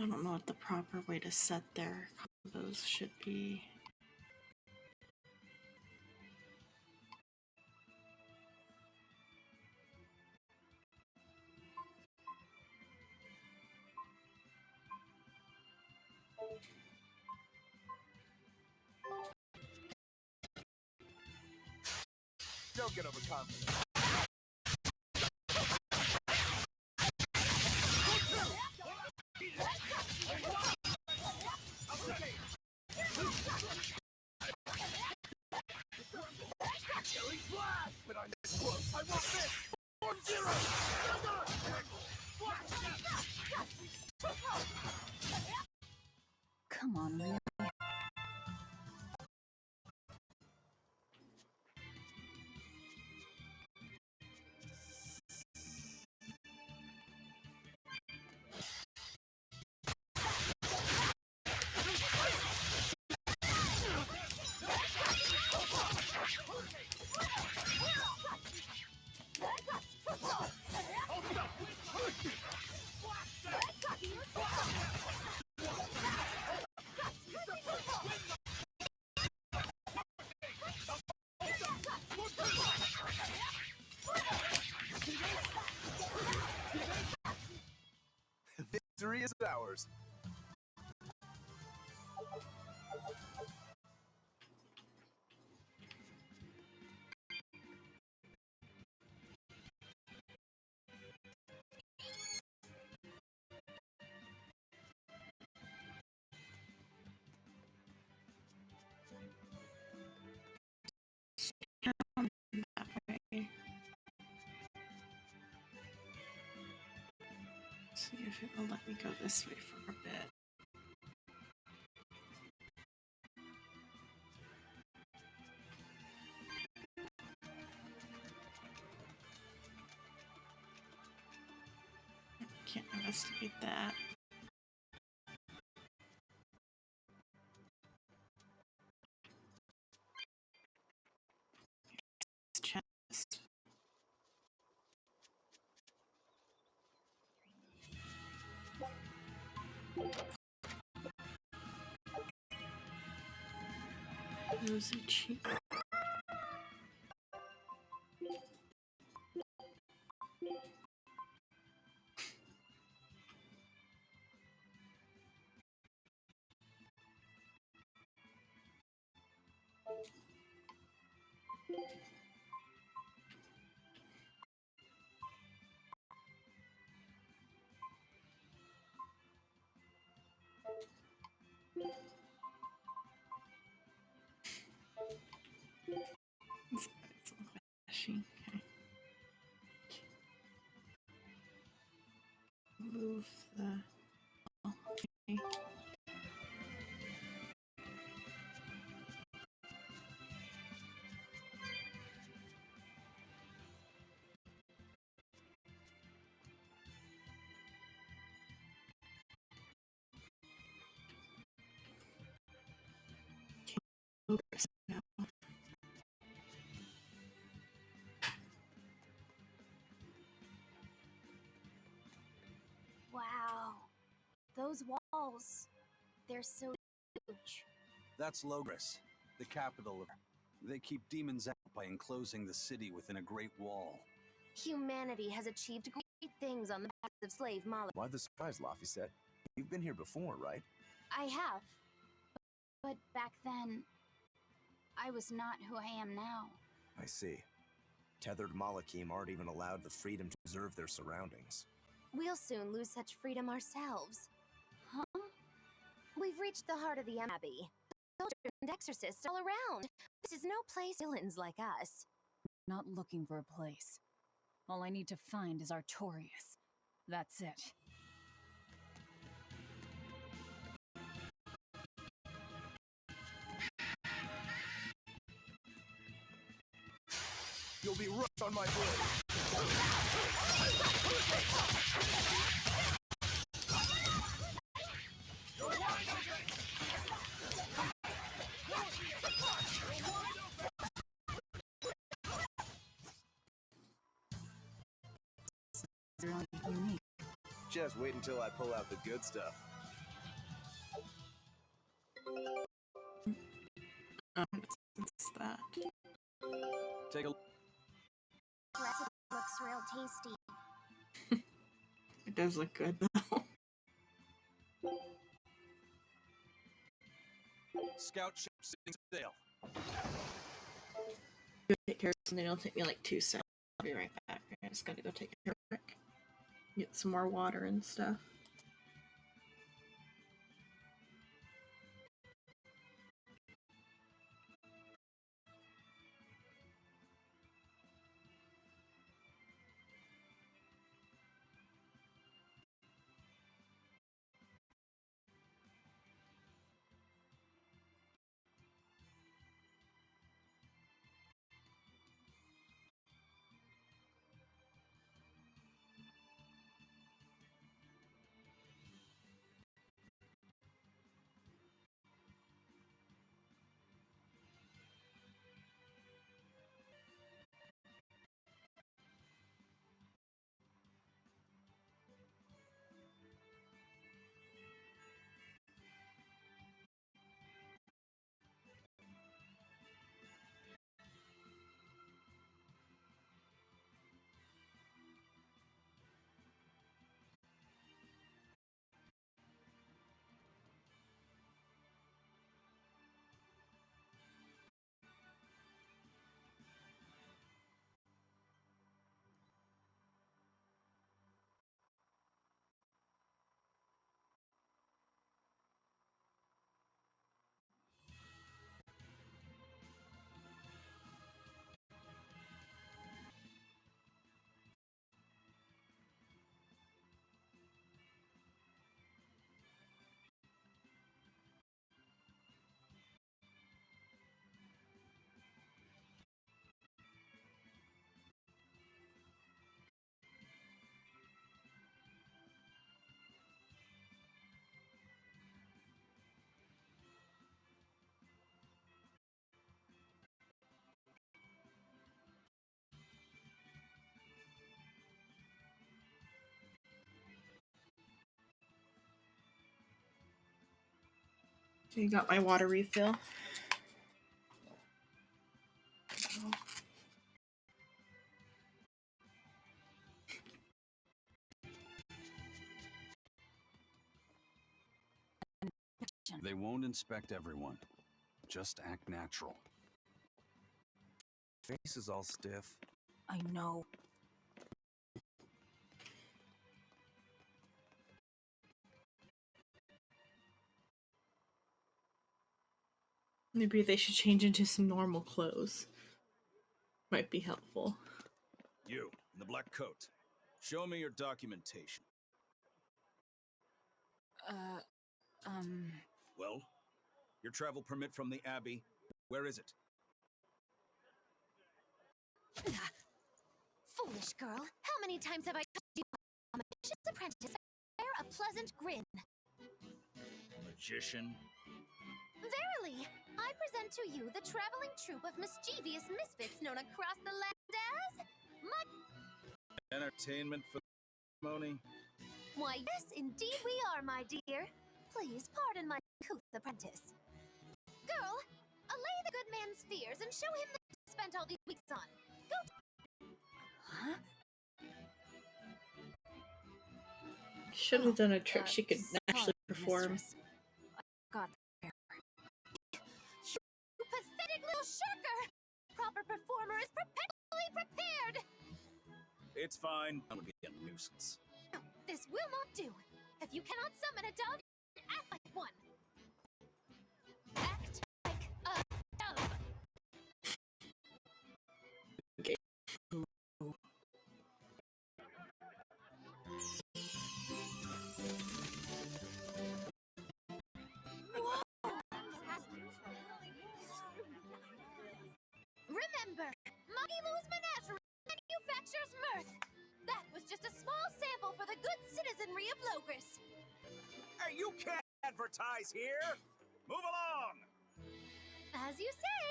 I don't know what the proper way to set their combos should be. Don't get overconfident. Killing blast! But I'm this close. I want this! Form zero! Come on, really? Victory is ours. That way. See if it will let me go this way for a bit. Can't investigate that. Chest. Those are cheap. It's flashing. Okay. Move the. Oh, okay. Now. Wow. Those walls. They're so huge. That's Logris, the capital of... They keep demons out by enclosing the city within a great wall. Humanity has achieved great things on the backs of slave Moloch. Why the surprise, Laphicet? You've been here before, right? I have. But back then, I was not who I am now. I see. Tethered Malachim aren't even allowed the freedom to observe their surroundings. We'll soon lose such freedom ourselves. Huh? We've reached the heart of the Abbey. Soldiers and exorcists all around. This is no place for villains like us. Not looking for a place. All I need to find is Artorias. That's it. You'll be rushed on my blade. Really unique. Just wait until I pull out the good stuff. Take a Recipe looks real tasty. It does look good though. scout ship setting sail. Go take care of something. It'll take me like 2 seconds. I'll be right back. I just gotta go take care of it. Get some more water and stuff. So you got my water refill. They won't inspect everyone. Just act natural. Face is all stiff. I know. Maybe they should change into some normal clothes. Might be helpful. You, in the black coat. Show me your documentation. Well, your travel permit from the Abbey. Where is it? Foolish girl. How many times have I told you I'm a magician's apprentice? Wear a pleasant grin. Magician? Verily, I present to you the traveling troupe of mischievous misfits known across the land as... My... Entertainment for the ceremony? Why, yes, indeed we are, my dear. Please pardon my uncouth apprentice. Girl, allay the good man's fears and show him the spent all these weeks on. Go. Huh? Should have done a trick she could Sorry, actually perform. mistress. I got there. You pathetic little shirker! Proper performer is perpetually prepared! It's fine. I would be a nuisance. No, this will not do. If you cannot summon a dove, act like one. Act like a dove. Okay. Remember, Muggyloo's Menagerie manufactures mirth. That was just a small sample for the good citizenry of Logris. Hey, you can't advertise here! Move along! As you say.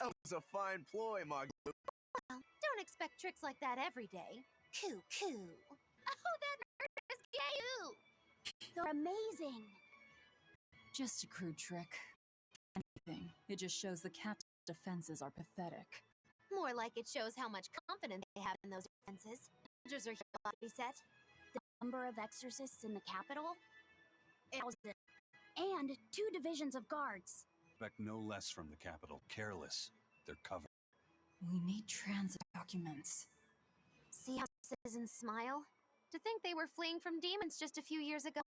That was a fine ploy, Mog. Well, don't expect tricks like that every day. Coo coo. Oh, that nerd is gay. You're amazing. Just a crude trick. Anything. It just shows the captain's defenses are pathetic. More like it shows how much confidence they have in those defenses. Soldiers are here, Lobby set. The number of exorcists in the capital? 1,000. And 2 divisions of guards. Expect no less from the capital. Careless. They're covered. We need transit documents. See how citizens smile? To think they were fleeing from demons just a few years ago.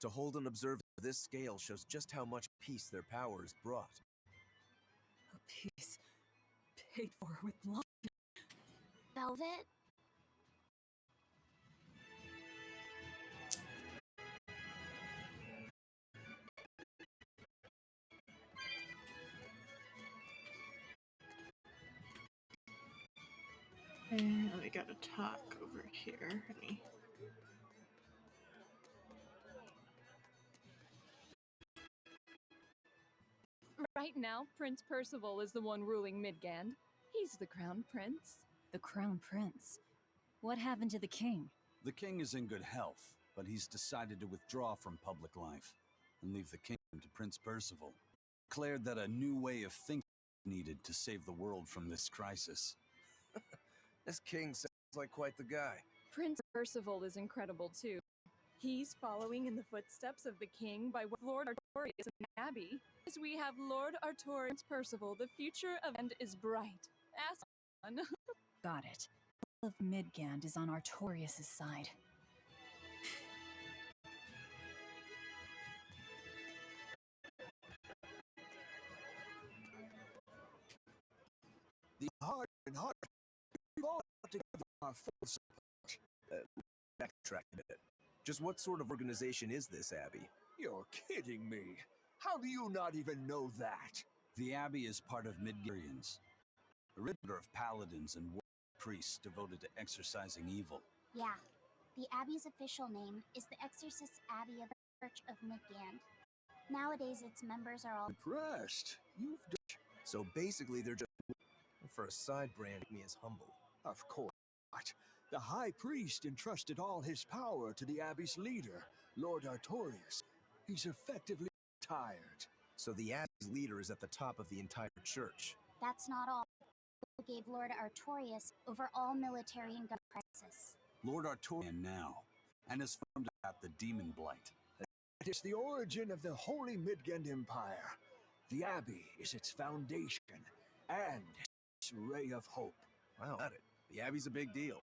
To hold an observer of this scale shows just how much peace their powers brought. A piece paid for with blood. Velvet? And we gotta talk over here, honey. Right now, Prince Percival is the one ruling Midgand. He's the crown prince. The crown prince? What happened to the king? The king is in good health, but he's decided to withdraw from public life and leave the kingdom to Prince Percival. Declared that a new way of thinking is needed to save the world from this crisis. This king sounds like quite the guy. Prince Percival is incredible too. He's following in the footsteps of the king by Lord Artorias and Abbey. As we have Lord Artorias Percival, the future of End is bright. Ask on. Got it. All of Midgand is on Artorias' side. The heart and heart. We've all got together our full support. Backtrack a bit. Just what sort of organization is this, Abby? You're kidding me. How do you not even know that? The Abbey is part of Midgarians, a order of paladins and priests devoted to exorcising evil. Yeah. The Abbey's official name is the Exorcist Abbey of the Church of Midgand. Nowadays, its members are all Impressed. You've done. So basically, they're just for a side brand me as humble. Of course not. The High Priest entrusted all his power to the Abbey's leader, Lord Artorias. He's effectively retired. So the Abbey's leader is at the top of the entire church. That's not all. He gave Lord Artorias over all military and gun crisis. Lord Artorian now, and has farmed out the demon blight. It is the origin of the Holy Midgand Empire. The Abbey is its foundation, and its ray of hope. Wow, got it. The Abbey's a big deal.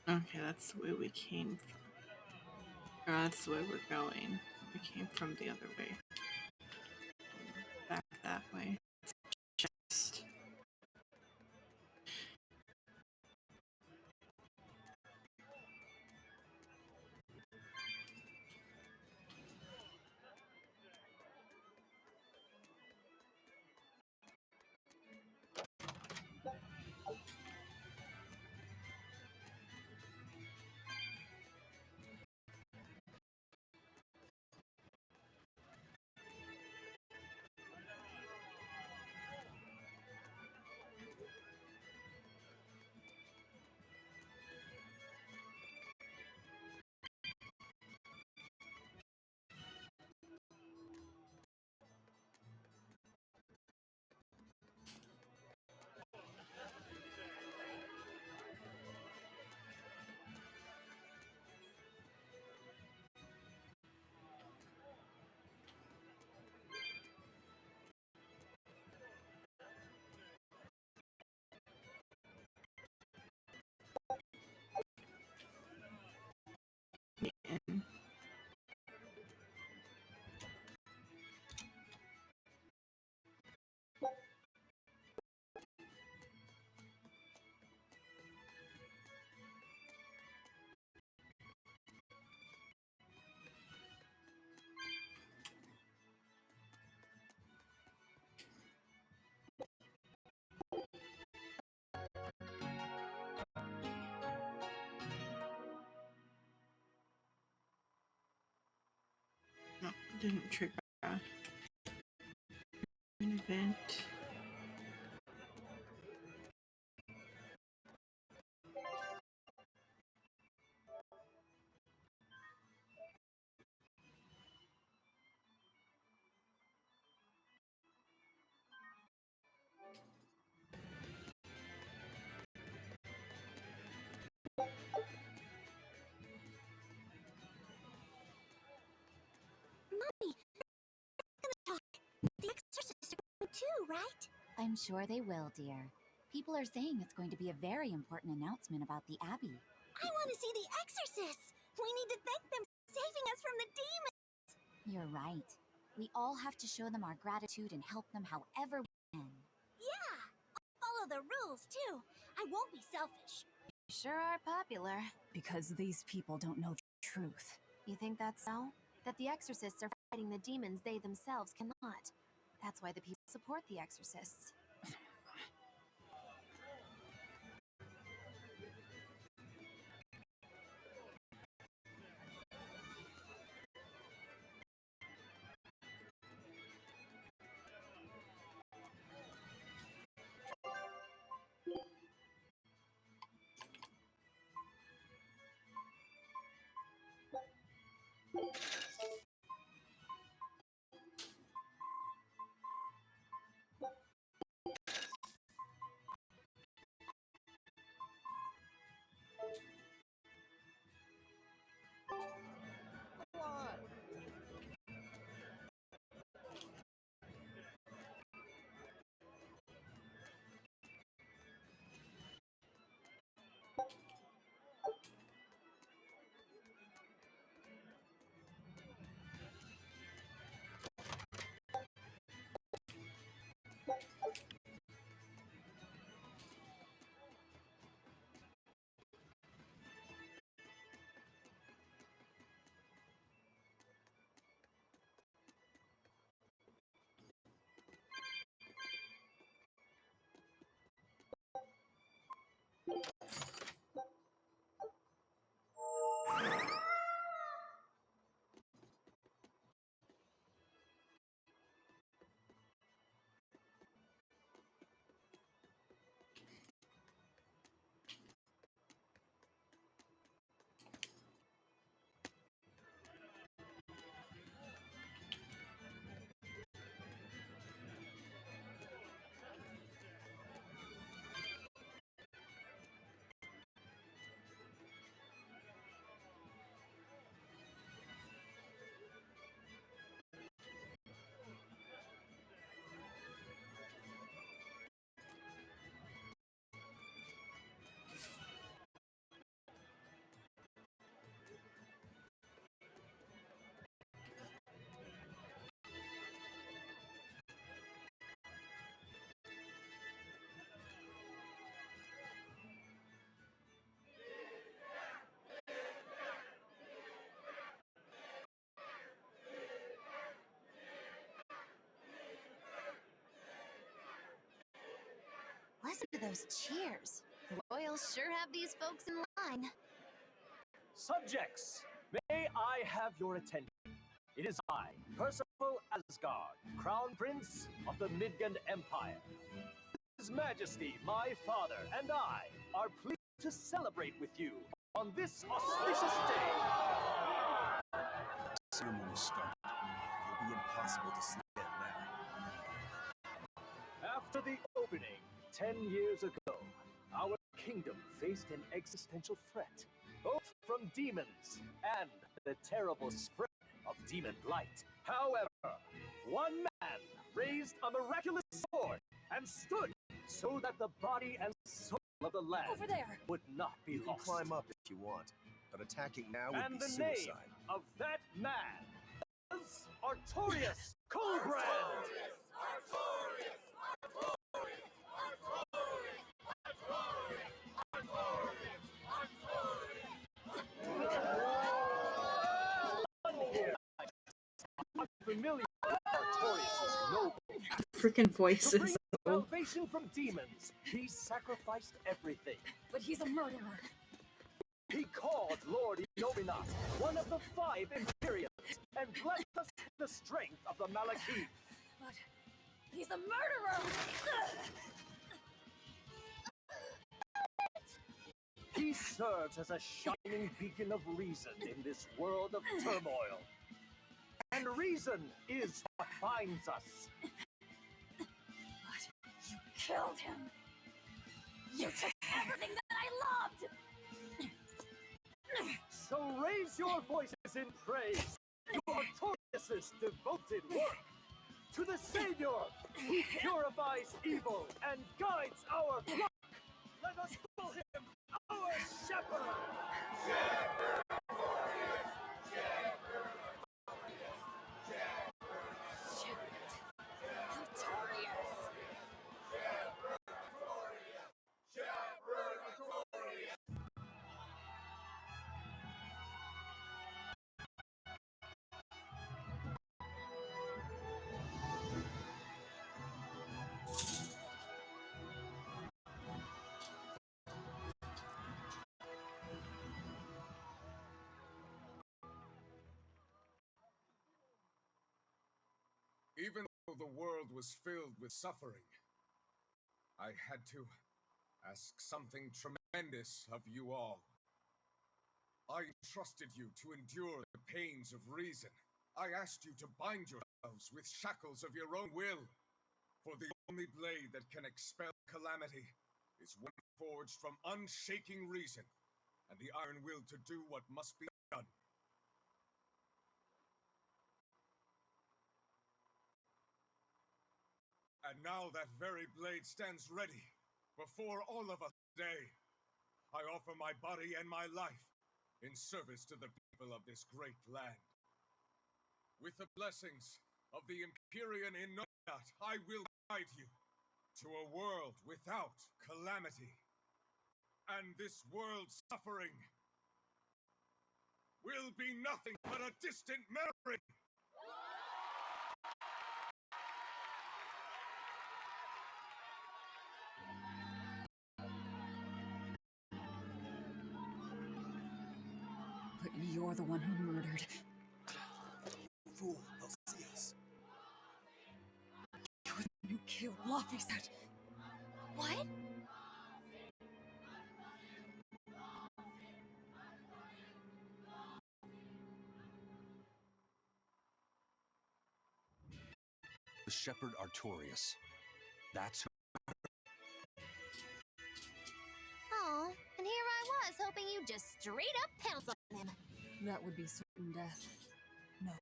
Okay, that's the way we came from. Or that's the way we're going. We came from the other way. Back that way. Just. In. No, it didn't trigger an event. too, right? I'm sure they will, dear. People are saying it's going to be a very important announcement about the Abbey. I want to see the exorcists! We need to thank them for saving us from the demons! You're right. We all have to show them our gratitude and help them however we can. Yeah! I'll follow the rules, too. I won't be selfish. You sure are popular. Because these people don't know the truth. You think that's so? That the exorcists are fighting the demons they themselves cannot. That's why the people support the exorcists. Listen to those cheers. The royals sure have these folks in line. Subjects, may I have your attention? It is I, Percival Asgard, Crown Prince of the Midgard Empire. His Majesty, my father, and I are pleased to celebrate with you on this auspicious day. Ceremony started. It'll be impossible to sleep in now. After the opening, 10 years ago, our kingdom faced an existential threat, both from demons and the terrible spread of demon blight. However, one man raised a miraculous sword and stood so that the body and soul of the land Over there! would not be You can lost. climb up if you want, but attacking now would And be the name suicide. of that man was Artorius Colbrand! Familiar with Artorius' noble. Freaking To voices. bring salvation from demons, he sacrificed everything. But he's a murderer. He called Lord Inominat one of the 5 Imperials and blessed us with the strength of the Malakith. But he's a murderer! He serves as a shining beacon of reason in this world of turmoil. And reason is what binds us. But you killed him! You took everything that I loved! So raise your voices in praise to Artorius' devoted work. to the Savior who purifies evil and guides our flock. Let us call him our shepherd. Even though the world was filled with suffering, I had to ask something tremendous of you all. I entrusted you to endure the pains of reason. I asked you to bind yourselves with shackles of your own will. For the only blade that can expel calamity is one forged from unshaking reason and the iron will to do what must be done. And now that very blade stands ready before all of us today. I offer my body and my life in service to the people of this great land. With the blessings of the Empyrean in Novigrad, I will guide you to a world without calamity. And this world's suffering will be nothing but a distant memory. But you're the one who murdered. Fool, they'll see us. You're the one who killed Laphicet. What? The shepherd Artorias. That's who. Oh, and here I was hoping you'd just straight up pounce on him. That would be certain death. No.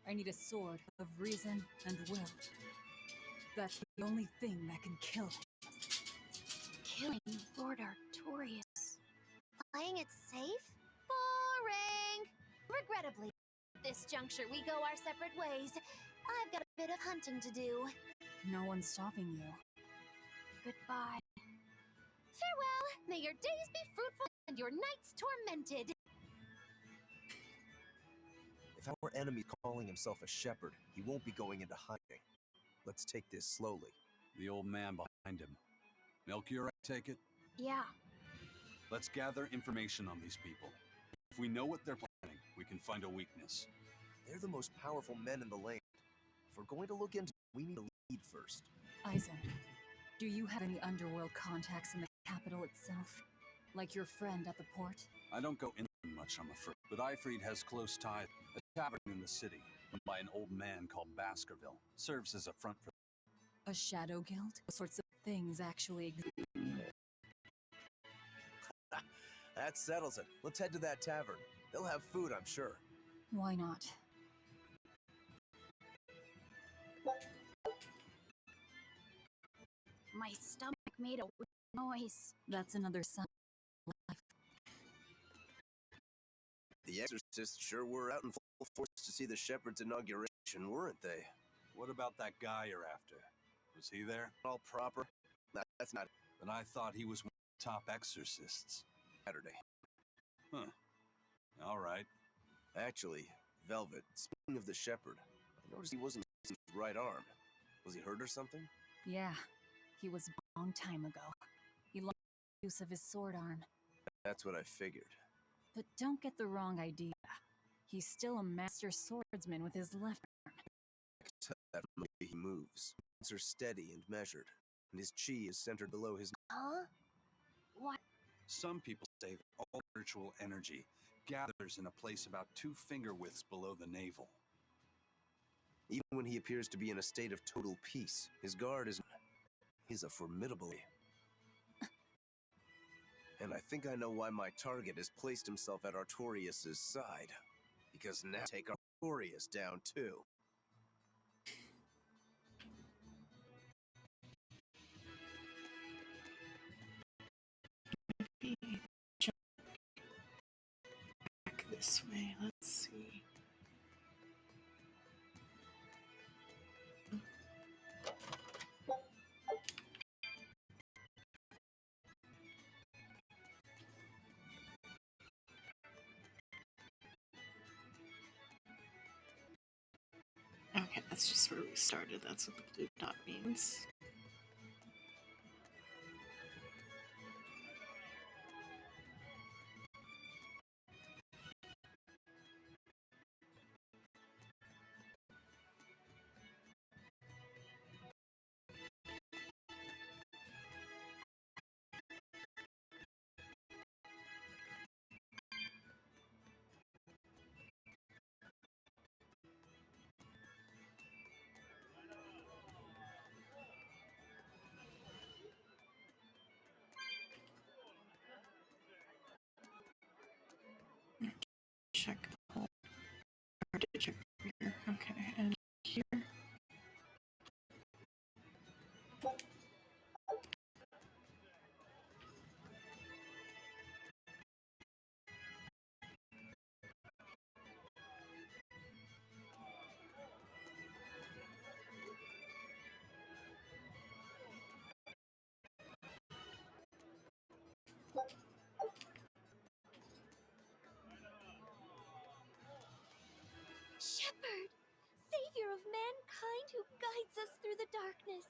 I need a sword of reason and will. That's the only thing that can kill him. Killing Lord Artorias. Playing it safe? Boring! Regrettably, at this juncture we go our separate ways. I've got a bit of hunting to do. No one's stopping you. Goodbye. Farewell! May your days be fruitful and your nights tormented. If our enemy calling himself a shepherd, he won't be going into hiding. Let's take this slowly. The old man behind him. Melchior, I take it? Yeah. Let's gather information on these people. If we know what they're planning, we can find a weakness. They're the most powerful men in the land. If we're going to look into it, we need to lead first. Eisen, do you have any underworld contacts in the capital itself? Like your friend at the port? I don't go in much, I'm afraid. But Eifried has close ties. A tavern in the city, run by an old man called Baskerville, serves as a front for... A shadow guild? What sorts of things actually exist? That settles it. Let's head to that tavern. They'll have food, I'm sure. Why not? My stomach made a weird noise. That's another sign of life. The exorcists sure were out in full force to see the shepherd's inauguration, weren't they? What about that guy you're after? Was he there? All proper? That's not But I thought he was one of the top exorcists. Saturday. Huh. All right. Actually, Velvet, speaking of the shepherd, I noticed he wasn't using his right arm. Was he hurt or something? Yeah, he was a long time ago. He lost use of his sword arm. That's what I figured. But don't get the wrong idea. He's still a master swordsman with his left arm. I can tell that from the way he moves. His are steady and measured, and his chi is centered below his... Huh? What? Some people say that all spiritual energy gathers in a place about 2 finger widths below the navel. Even when he appears to be in a state of total peace, his guard is... He's a formidable... And I think I know why my target has placed himself at Artorias' side. Because now take Artorias down too. this way. Let's see. Okay, that's just where we started. That's what the blue dot means. Check the hole. Or to check here. Okay, and here. Shepherd! Savior of mankind who guides us through the darkness.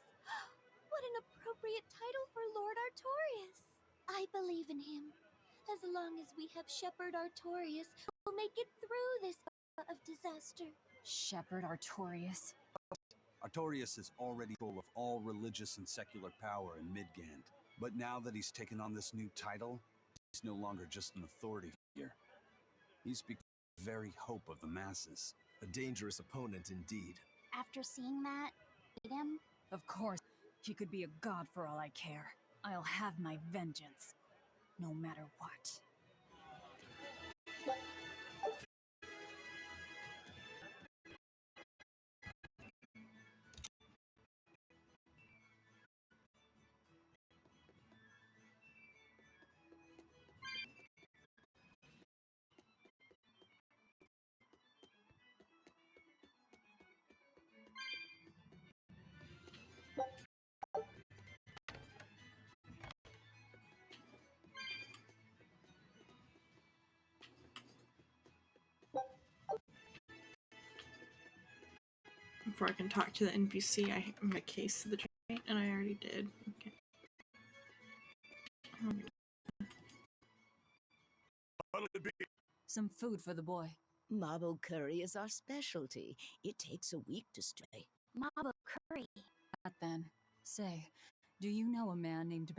What an appropriate title for Lord Artorias. I believe in him. As long as we have Shepherd Artorias, we'll make it through this of disaster. Shepherd Artorias? Artorias is already full of all religious and secular power in Midgand. But now that he's taken on this new title, he's no longer just an authority figure. He's become the very hope of the masses. A dangerous opponent indeed. After seeing that, hate him? Of course. He could be a god for all I care. I'll have my vengeance. No matter what. Before I can talk to the NPC, I am a case of the train, and I already did. Okay. Some food for the boy. Marble curry is our specialty. It takes a week to stay. Mabo curry. That then. Say, do you know a man named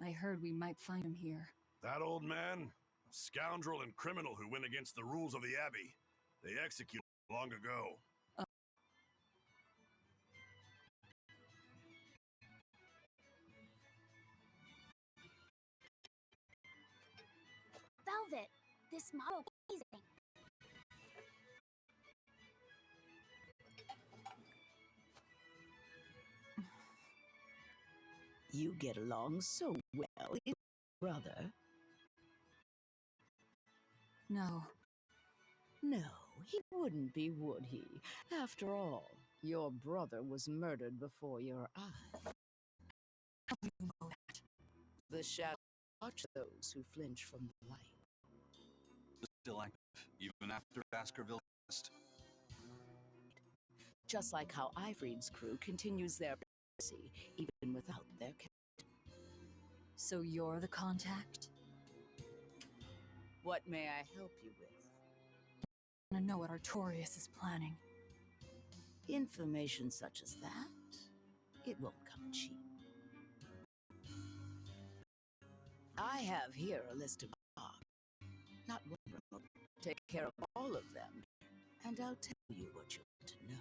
I heard we might find him here. That old man? A scoundrel and criminal who went against the rules of the Abbey. They executed him long ago. Velvet, this Mabo amazing. You get along so well, brother. No. No, he wouldn't be, would he? After all, your brother was murdered before your eyes. How do you know that? The shadows watch those who flinch from the light. Still active, even after Baskerville passed. Just like how Ifreed's crew continues their piracy, even without their captain. So you're the contact? What may I help you with? I want to know what Artorias is planning. Information such as that, it won't come cheap. I have here a list of dogs. Not one remote. Take care of all of them, and I'll tell you what you want to know.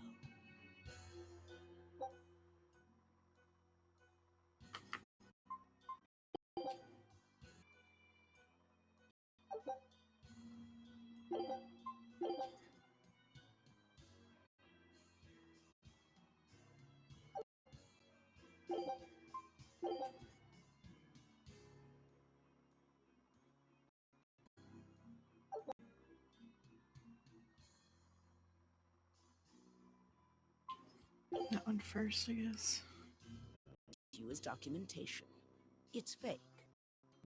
That one first, I guess. You as documentation. It's fake,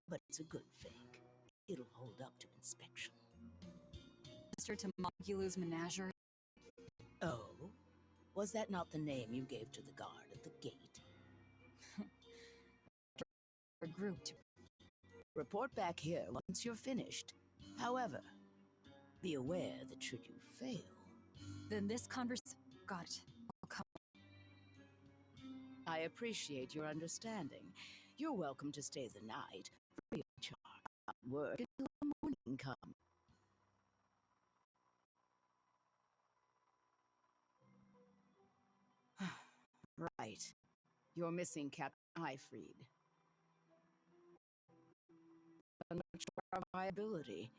but it's a good fake. It'll hold up to inspection. Mr. Tomogulu's menagerie? Oh? Was that not the name you gave to the guard at the gate? A group to Report back here once you're finished. However, be aware that should you fail... Then this conversation... Got it. I'll come. I appreciate your understanding. You're welcome to stay the night, free of charge. Work until the morning comes. Right. You're missing Captain Ifried. Much for our viability.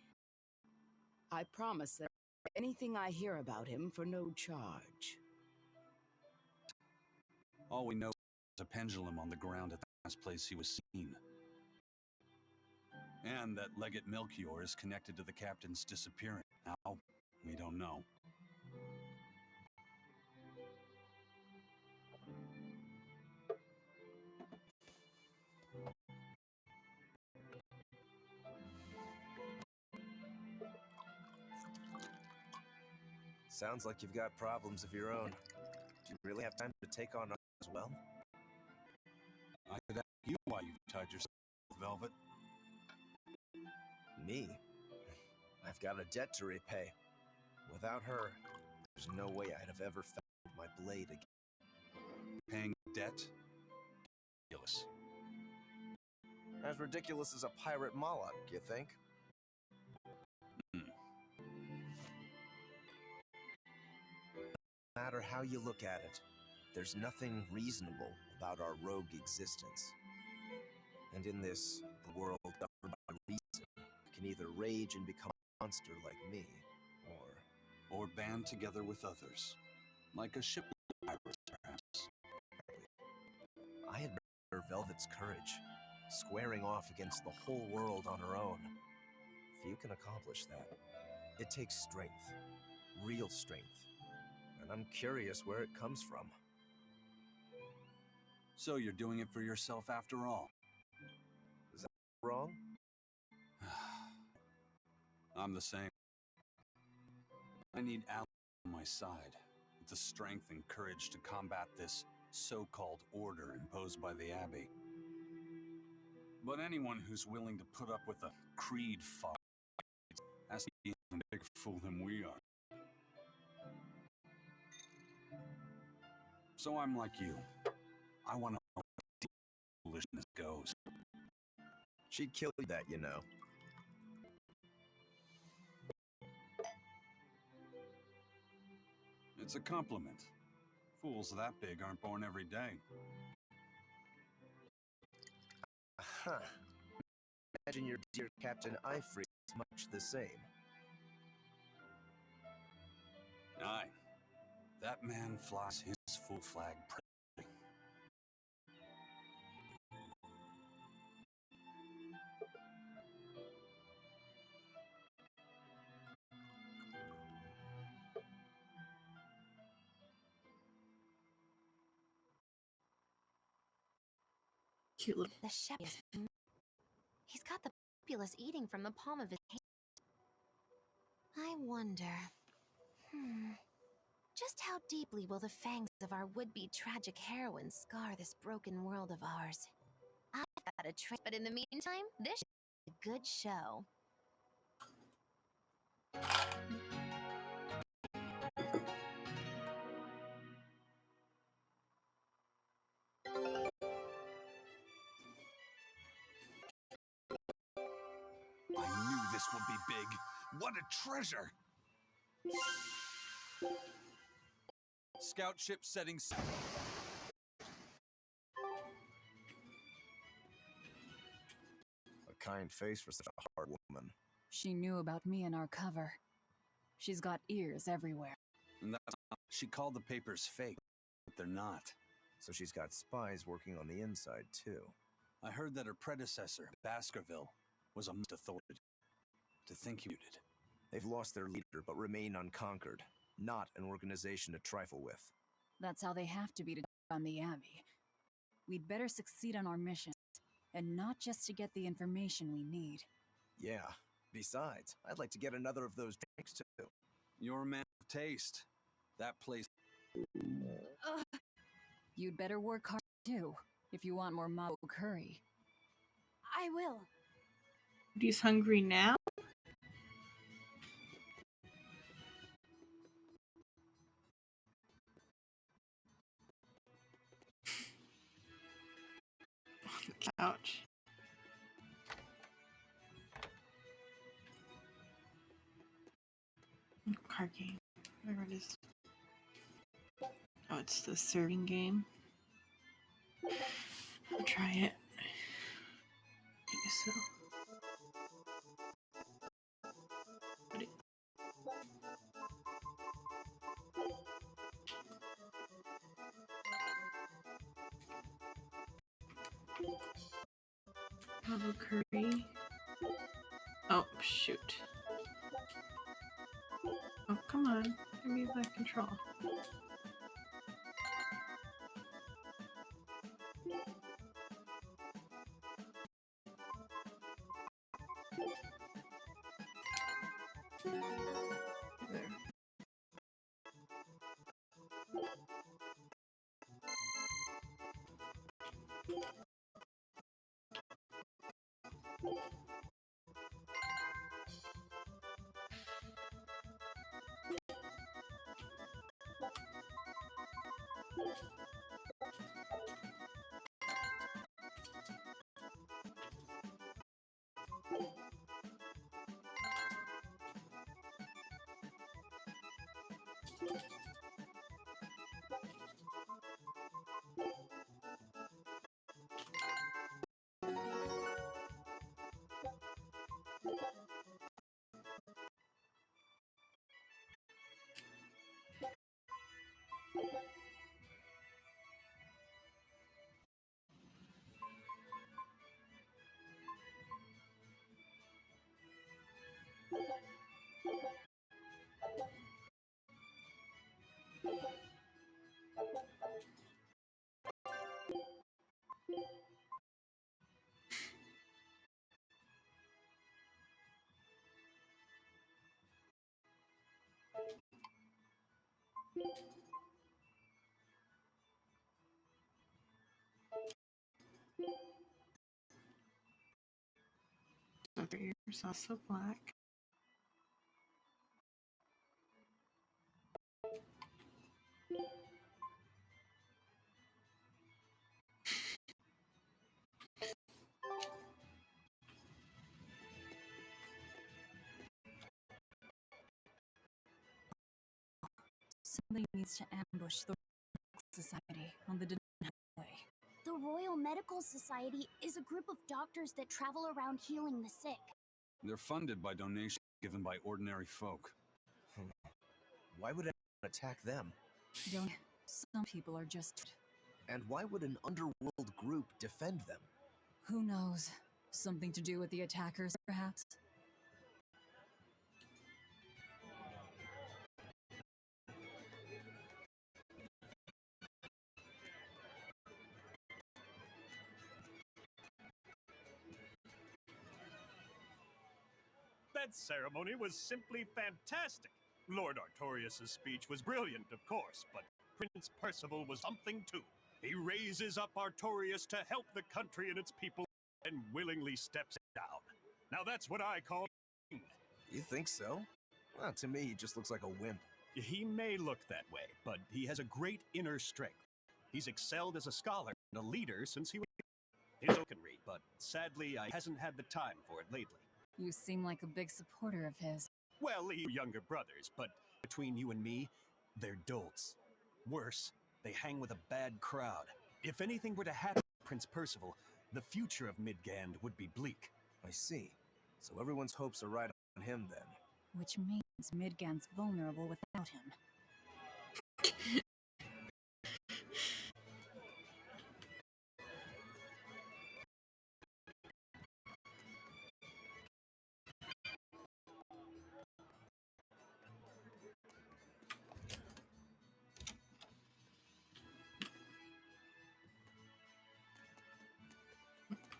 I promise that anything I hear about him for no charge. All we know is a pendulum on the ground at the last place he was seen. And that Legate Melchior is connected to the captain's disappearance. Now, we don't know. Sounds like you've got problems of your own. Do you really have time to take on others as well? I could ask you why you've tied yourself with Velvet. Me? I've got a debt to repay. Without her, there's no way I'd have ever found my blade again. Paying debt? Ridiculous. As ridiculous as a pirate Moloch, you think? No matter how you look at it, there's nothing reasonable about our rogue existence. And in this world governed by reason, you can either rage and become a monster like me, or band together with others. Like a ship of pirates, perhaps. I admire Velvet's courage, squaring off against the whole world on her own. Few can accomplish that. It takes strength, real strength, and I'm curious where it comes from. So you're doing it for yourself after all? Is that wrong? I'm the same. I need allies on my side, with the strength and courage to combat this so-called order imposed by the Abbey. But anyone who's willing to put up with a creed fight has to be even bigger fool than we are. So I'm like you. I want to know where deep foolishness goes. She'd kill that, you know. It's a compliment. Fools that big aren't born every day. Huh. Imagine your dear Captain Ifrey is much the same. Aye. That man flies his full flag proudly. Cute little. The chef is... He's got the populace eating from the palm of his hand. I wonder... Just how deeply will the fangs of our would-be tragic heroine scar this broken world of ours? I've got a trick, but in the meantime, this is a good show. I knew this would be big. What a treasure! Scout ship setting sail. A kind face for such a hard woman. She knew about me and our cover. She's got ears everywhere. And that's not, she called the papers fake, but they're not. So she's got spies working on the inside, too. I heard that her predecessor, Baskerville, was a most authority. To think he did. They've lost their leader, but remain unconquered. Not an organization to trifle with. That's how they have to be to on the Abbey. We'd better succeed on our mission, and not just to get the information we need. Yeah. Besides, I'd like to get another of those drinks too. You're a man of taste. That place. You'd better work hard too, if you want more Mao curry. I will. He's hungry now? Couch. Card game. Whatever it is. Oh, it's the serving game. I'll try it. I guess so. Pavo curry. Oh, shoot. Oh, come on. Give me that control. There. Over here is also black. Somebody needs to ambush the Society on the Highway. The Royal Medical Society is a group of doctors that travel around healing the sick. They're funded by donations given by ordinary folk. Why would anyone attack them? Don't. Some people are just. And why would an underworld group defend them? Who knows? Something to do with the attackers, perhaps? That ceremony was simply fantastic. Lord Artorias' speech was brilliant, of course, but Prince Percival was something too. He raises up Artorias to help the country and its people and willingly steps down. Now that's what I call king. You think so? Well, to me, he just looks like a wimp. He may look that way, but he has a great inner strength. He's excelled as a scholar and a leader since he was his own can read, but sadly, I hasn't had the time for it lately. You seem like a big supporter of his. Well, you younger brothers, but between you and me, they're dolts. Worse, they hang with a bad crowd. If anything were to happen to Prince Percival, the future of Midgand would be bleak. I see. So everyone's hopes are right on him then. Which means Midgand's vulnerable without him.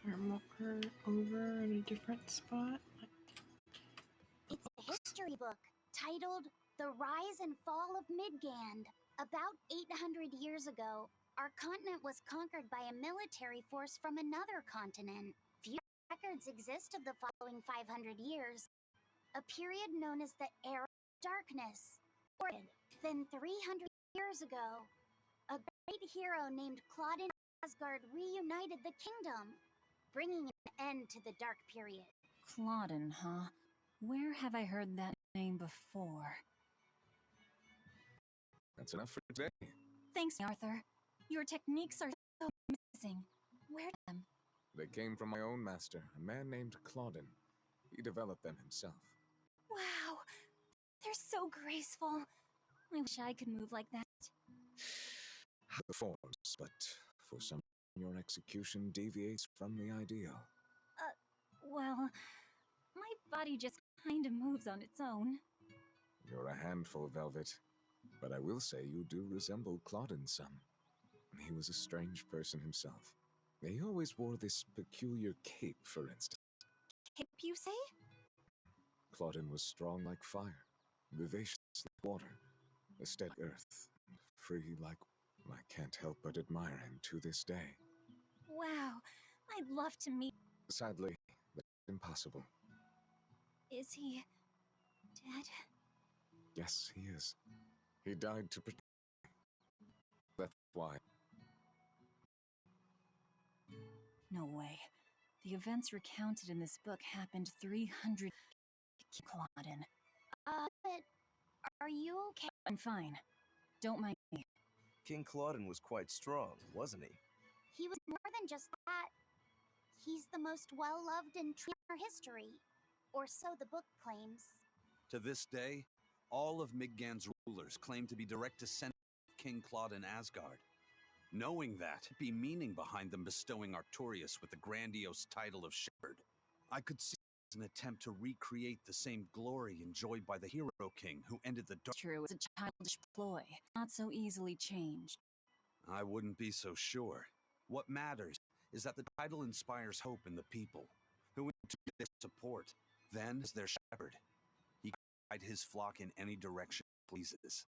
Or over in a different spot. It's a history book titled The Rise and Fall of Midgand. About 800 years ago, our continent was conquered by a military force from another continent. Few records exist of the following 500 years, a period known as the Era of Darkness. Then 300 years ago, a great hero named Claudin Asgard reunited the kingdom, bringing an end to the Dark Period. Claudin, huh? Where have I heard that name before? That's enough for today. Thanks, Arthur. Your techniques are so amazing. Where them? They came from my own master, a man named Claudin. He developed them himself. Wow, they're so graceful. I wish I could move like that. The forms, but for some your execution deviates from the ideal. Well, my body just kinda moves on its own. You're a handful, Velvet. But I will say you do resemble Claudin some. He was a strange person himself. He always wore this peculiar cape, for instance. Cape, you say? Claudin was strong like fire, vivacious like water, a steady earth, and free like... I can't help but admire him to this day. Wow, I'd love to meet. Sadly, that's impossible. Is he dead? Yes, he is. He died to protect... That's why. No way. The events recounted in this book happened 300 Claudin. But are you okay? I'm fine. Don't mind me. King Claudin was quite strong, wasn't he? He was more than just that. He's the most well-loved in our history. Or so the book claims. To this day, all of Midgand's rulers claim to be direct descendants of King Claudin Asgard. Knowing that, be meaning behind them bestowing Artorius with the grandiose title of Shepherd. I could see it as an attempt to recreate the same glory enjoyed by the Hero King who ended the dark... True, it's a childish ploy, not so easily changed. I wouldn't be so sure. What matters is that the title inspires hope in the people, who in turn their support. Then, as their shepherd, he can guide his flock in any direction he pleases.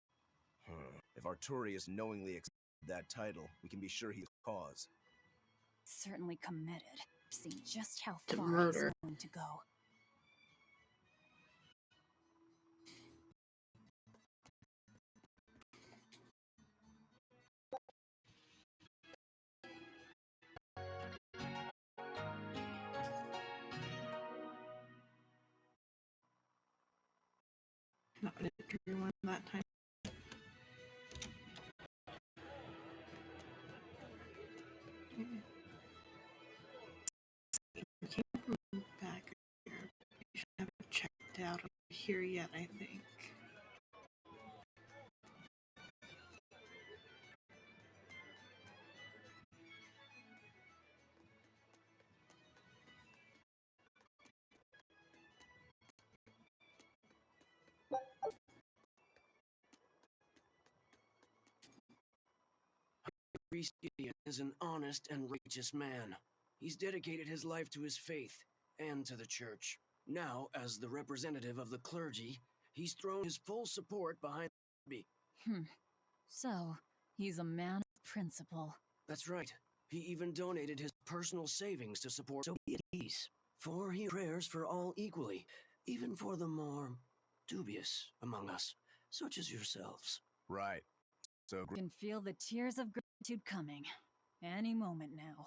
If Artorius knowingly accepted that title, we can be sure he's cause. Certainly committed. See just how To far murder. he's willing to go. Not an true one that time. We came from back here. We should have it checked out here yet, I think. Priest Gideon is an honest and righteous man. He's dedicated his life to his faith and to the church. Now, as the representative of the clergy, he's thrown his full support behind the abbey. So, he's a man of principle. That's right. He even donated his personal savings to support so be at peace. For he prayers for all equally, even for the more dubious among us, such as yourselves. Right. So You can feel the tears of gratitude coming. Any moment now.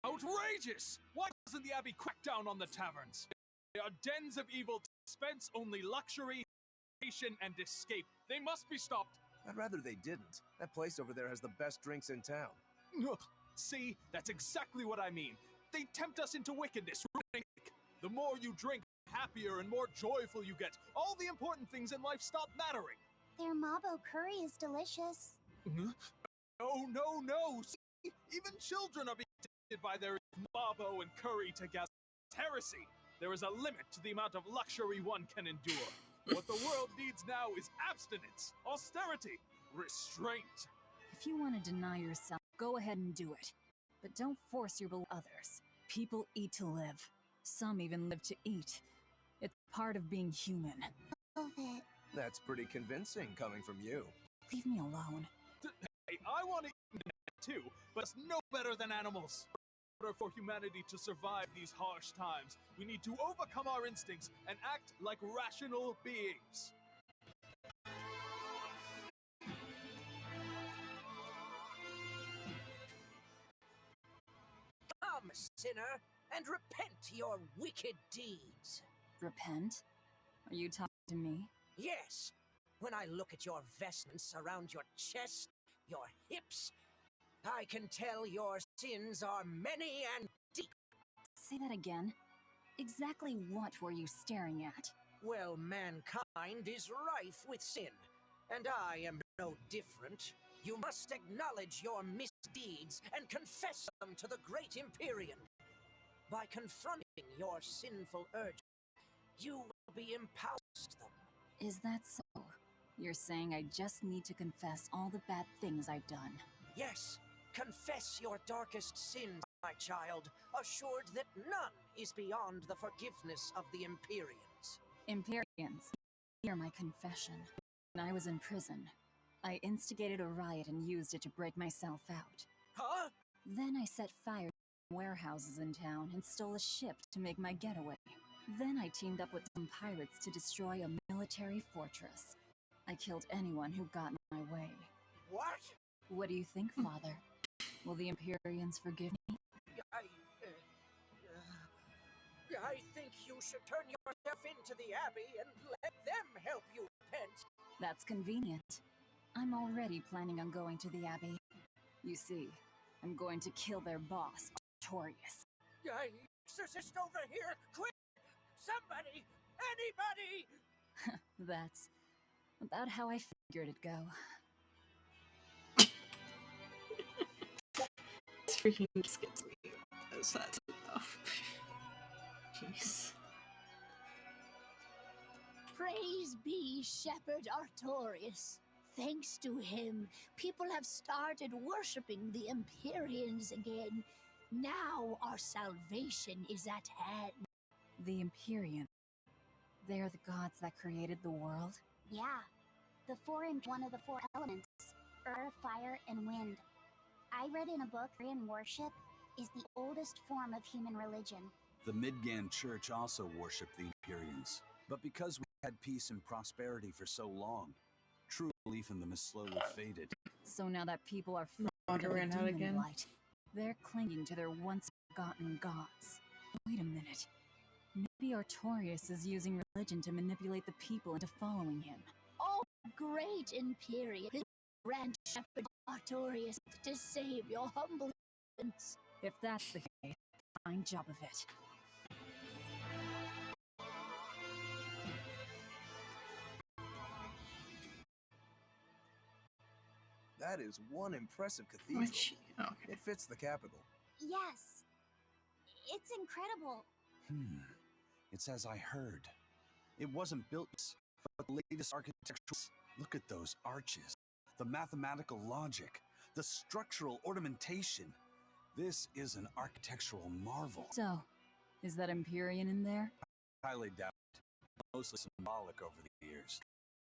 Outrageous! Why doesn't the Abbey crack down on the taverns? They are dens of evil to dispense only luxury, and escape. They must be stopped. I'd rather they didn't. That place over there has the best drinks in town. Ugh, see, that's exactly what I mean. They tempt us into wickedness. The more you drink, the happier and more joyful you get. All the important things in life stop mattering. Their mabo curry is delicious. No, no, no! See, even children are being tempted by their mabo and curry together. Heresy! There is a limit to the amount of luxury one can endure. What the world needs now is abstinence, austerity, restraint. If you want to deny yourself, go ahead and do it. But don't force your will on others. People eat to live. Some even live to eat. It's part of being human. Love it. That's pretty convincing coming from you. Leave me alone. Hey, I want to eat too, but it's no better than animals. In order for humanity to survive these harsh times, we need to overcome our instincts and act like rational beings. Come, sinner, and repent your wicked deeds. Repent? Are you talking to me? Yes. When I look at your vestments around your chest, your hips, I can tell your sins are many and deep. Say that again. Exactly what were you staring at? Well, mankind is rife with sin, and I am no different. You must acknowledge your misdeeds and confess them to the great Empyrean. By confronting your sinful urges, you will be empowered to them. Is that so? You're saying I just need to confess all the bad things I've done? Yes, confess your darkest sins, my child, assured that none is beyond the forgiveness of the Empyreans. Empyreans, hear my confession. When I was in prison, I instigated a riot and used it to break myself out. Huh? Then I set fire to warehouses in town and stole a ship to make my getaway. Then I teamed up with some pirates to destroy a military fortress. I killed anyone who got in my way. What? What do you think, Father? Will the Empyreans forgive me? I think you should turn yourself into the Abbey and let them help you repent. That's convenient. I'm already planning on going to the Abbey. You see, I'm going to kill their boss, Artorius. Exorcist over here! Quick! Somebody! Anybody! That's about how I figured it'd go. This freaking just gets me. That's enough. Jeez. Praise be Shepherd Artorius. Thanks to him, people have started worshipping the Empyreans again. Now our salvation is at hand. The Empyrean. They are the gods that created the world? Yeah. The four in one of the four elements. Earth, fire, and wind. I read in a book Aryan worship is the oldest form of human religion. The Midgand Church also worshipped the Empyreans. But because we had peace and prosperity for so long, true belief in them has slowly faded. So now that people are Water ran out again. light, they're clinging to their once forgotten gods. Wait a minute. Maybe Artorius is using religion to manipulate the people into following him. Oh, great Empyrean, grant Shepherd Artorius to save your humble servants. If that's the case, fine job of it. That is one impressive cathedral. Okay. It fits the capital. Yes. It's incredible. It's as I heard. It wasn't built, but the latest architectural. Look at those arches, the mathematical logic, the structural ornamentation. This is an architectural marvel. So, is that Empyrean in there? Highly doubt it. Mostly symbolic over the years.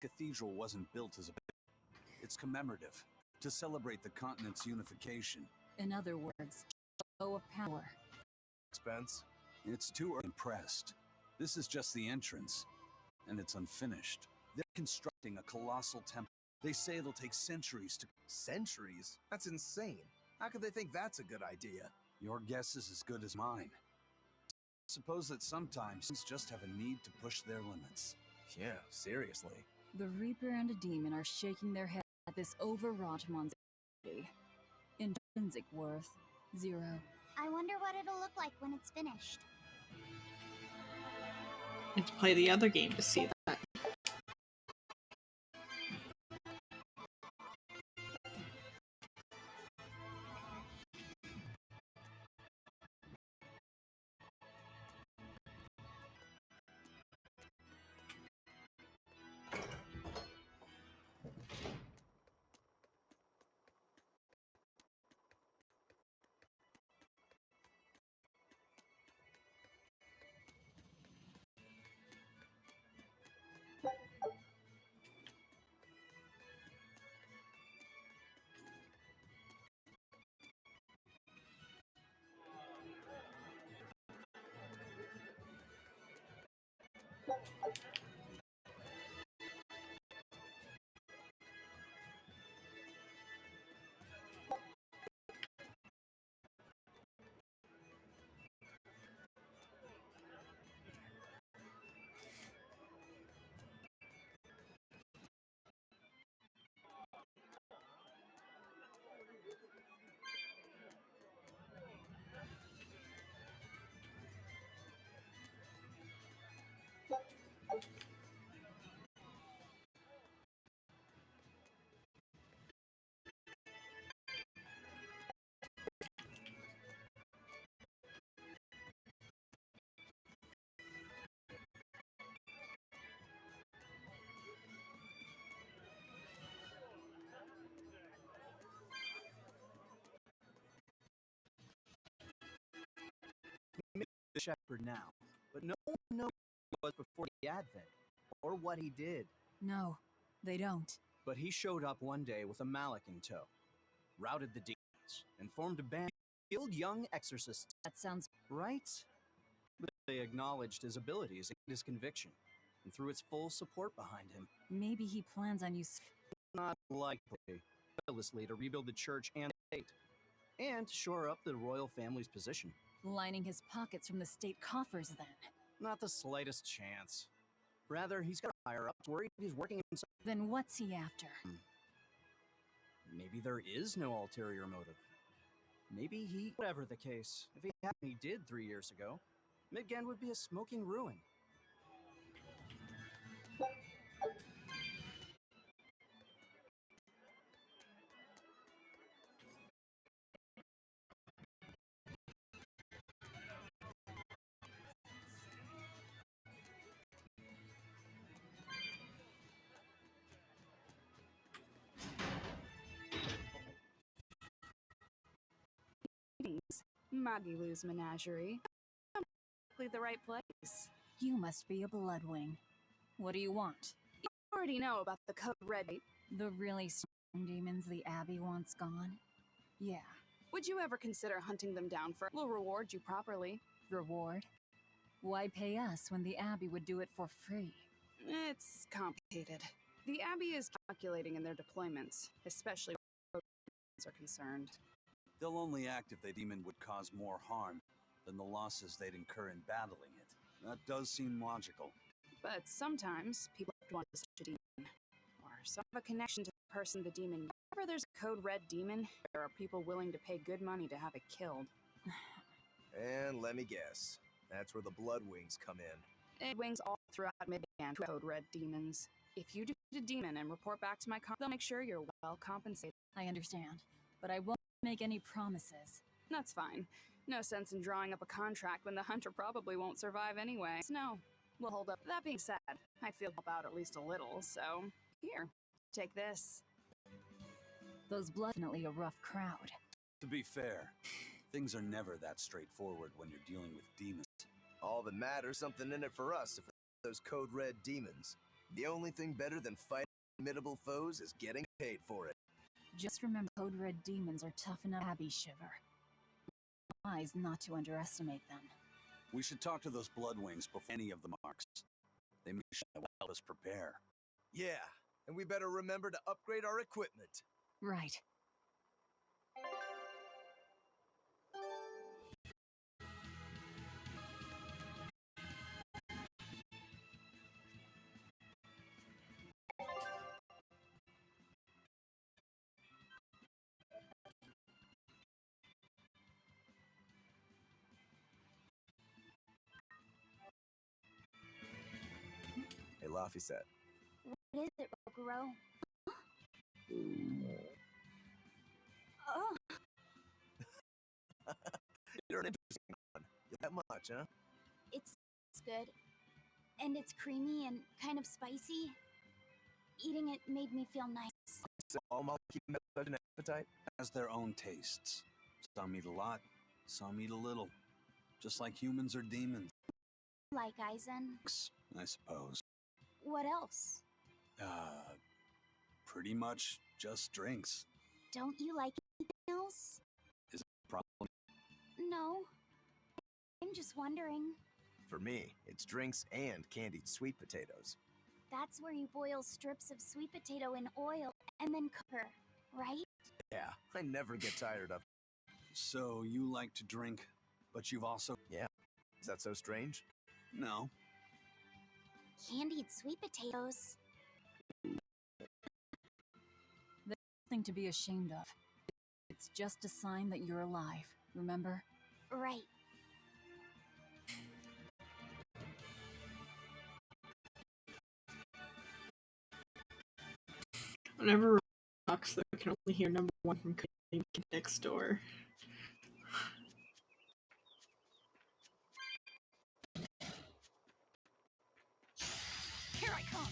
The cathedral wasn't built as a it's commemorative, to celebrate the continent's unification. In other words, show of power. Expense? It's too impressed. This is just the entrance, and it's unfinished. They're constructing a colossal temple. They say it'll take centuries to... Centuries? That's insane. How could they think that's a good idea? Your guess is as good as mine. Suppose that sometimes humans just have a need to push their limits. Yeah, seriously. The Reaper and a demon are shaking their heads this overwrought monstrosity. Intrinsic worth, 0. I wonder what it'll look like when it's finished. And to play the other game to see that. The shepherd now, but no one knows who he was before the Advent, or what he did. No, they don't. But he showed up one day with a mallet in tow, routed the demons, and formed a band of skilled young exorcists. That sounds right. But they acknowledged his abilities and his conviction, and threw its full support behind him. Maybe he plans on Not likely, tirelessly to rebuild the church and the state, and to shore up the royal family's position. lining his pockets from the state coffers, then. Not the slightest chance. Rather, he's got a higher up worried he's working himself. Then what's he after? Maybe there is no ulterior motive. Maybe he... Whatever the case, if he had what he did 3 years ago, Midgand would be a smoking ruin. Magilou's menagerie. Probably the right place. You must be a Bloodwing. What do you want? You already know about the Code Red. The really strong demons the Abbey wants gone? Yeah. Would you ever consider hunting them down for? We'll reward you properly. Reward? Why pay us when the Abbey would do it for free? It's complicated. The Abbey is calculating in their deployments, especially where demons are concerned. They'll only act if the demon would cause more harm than the losses they'd incur in battling it. That does seem logical. But sometimes people want to such a demon, or some have a connection to the person the demon. Whenever there's a Code Red demon, there are people willing to pay good money to have it killed. And let me guess, that's where the Bloodwings come in. It wings all throughout Midgand, Code Red demons. If you defeat a demon and report back to my they'll make sure you're well compensated. I understand, but I won't make any promises. That's fine. No sense in drawing up a contract when the hunter probably won't survive anyway. No, we'll hold up. That being said, I feel help out at least a little, so here, take this. Those Blood definitely a rough crowd. To be fair, things are never that straightforward when you're dealing with demons. All that matters, something in it for us if those Code Red demons. The only thing better than fighting formidable foes is getting paid for it. Just remember, Code Red demons are tough enough. Abbey shiver. Wise not to underestimate them. We should talk to those Bloodwings before any of the marks. They may help us prepare. Yeah, and we better remember to upgrade our equipment. Right. Laffy said. What is it, Rokuro? Oh, You're an interesting one. You that much, huh? it's good. And it's creamy and kind of spicy. Eating it made me feel nice. So all molecules have such an appetite? Has their own tastes. Some eat a lot, some eat a little. Just like humans or demons. Like Aizen. I suppose. What else? Pretty much just drinks. Don't you like anything else? Is it a problem? No. I'm just wondering. For me, it's drinks and candied sweet potatoes. That's where you boil strips of sweet potato in oil and then cook her, right? Yeah, I never get tired of. So you like to drink, but you've also... Yeah. Is that so strange? No. Candied sweet potatoes. There's nothing to be ashamed of. It's just a sign that you're alive, remember? Right. Whenever rocks, though, I can only hear number one from next door. Here I come!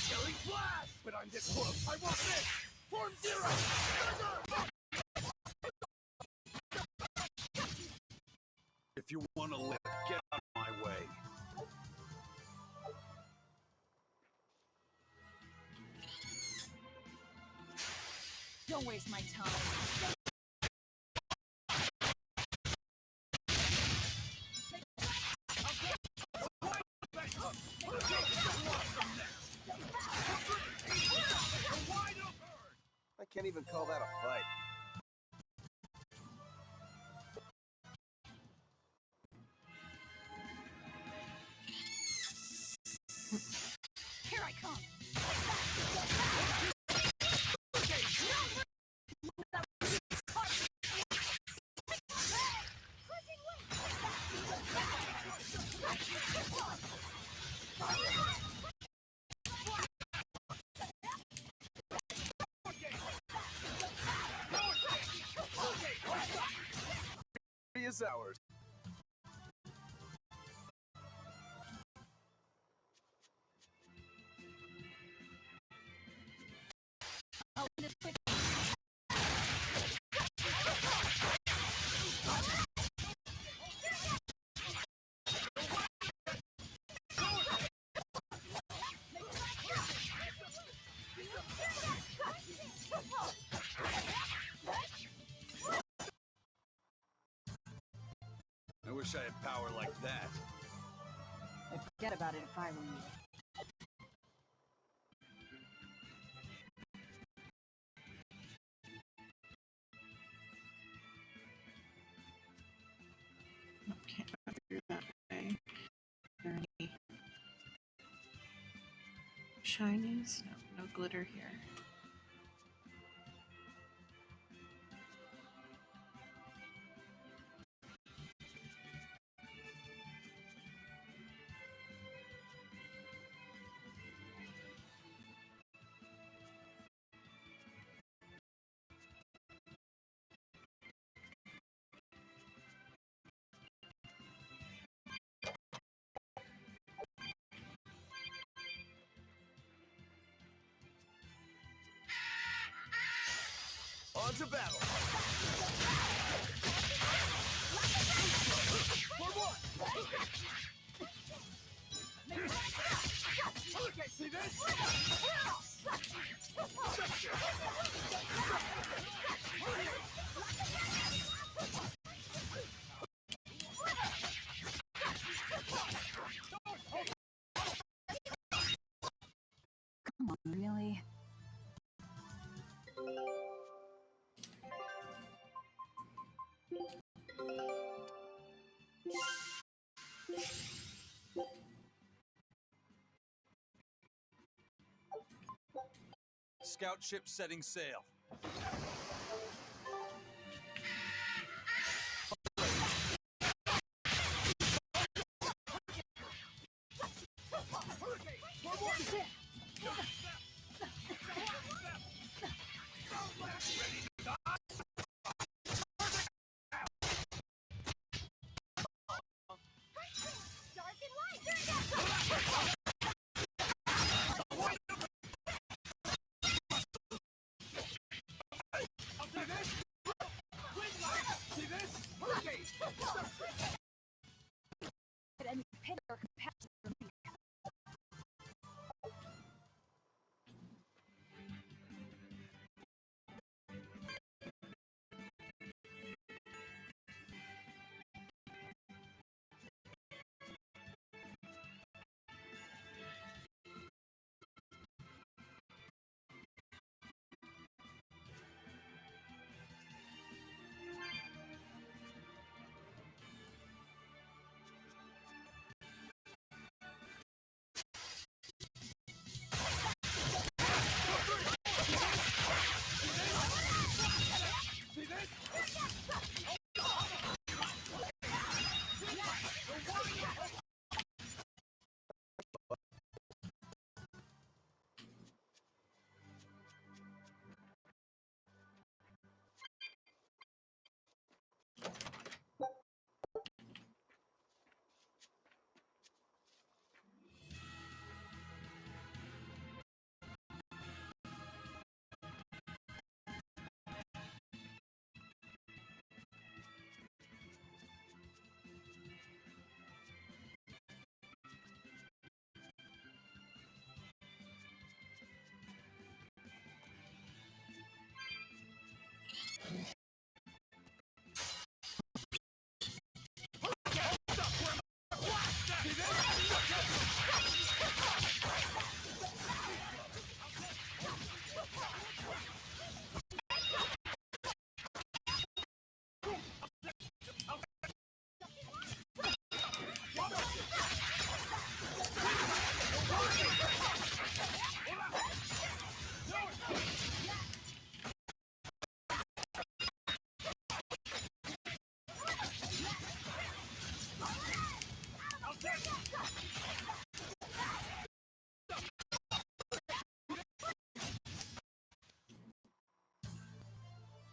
Killing blast! But I'm this close. I won't miss! Form zero! If you want to live, get out of my way. Don't waste my time. I can't even call that a fight. Here I come! Is ours. I'll end this quick. I wish I had power like that. I'd forget about it if I were you. Can't go through that way. Are there any shinies? No, no glitter here. On to battle! For what? Okay, see this? Come on, really? Scout ship setting sail.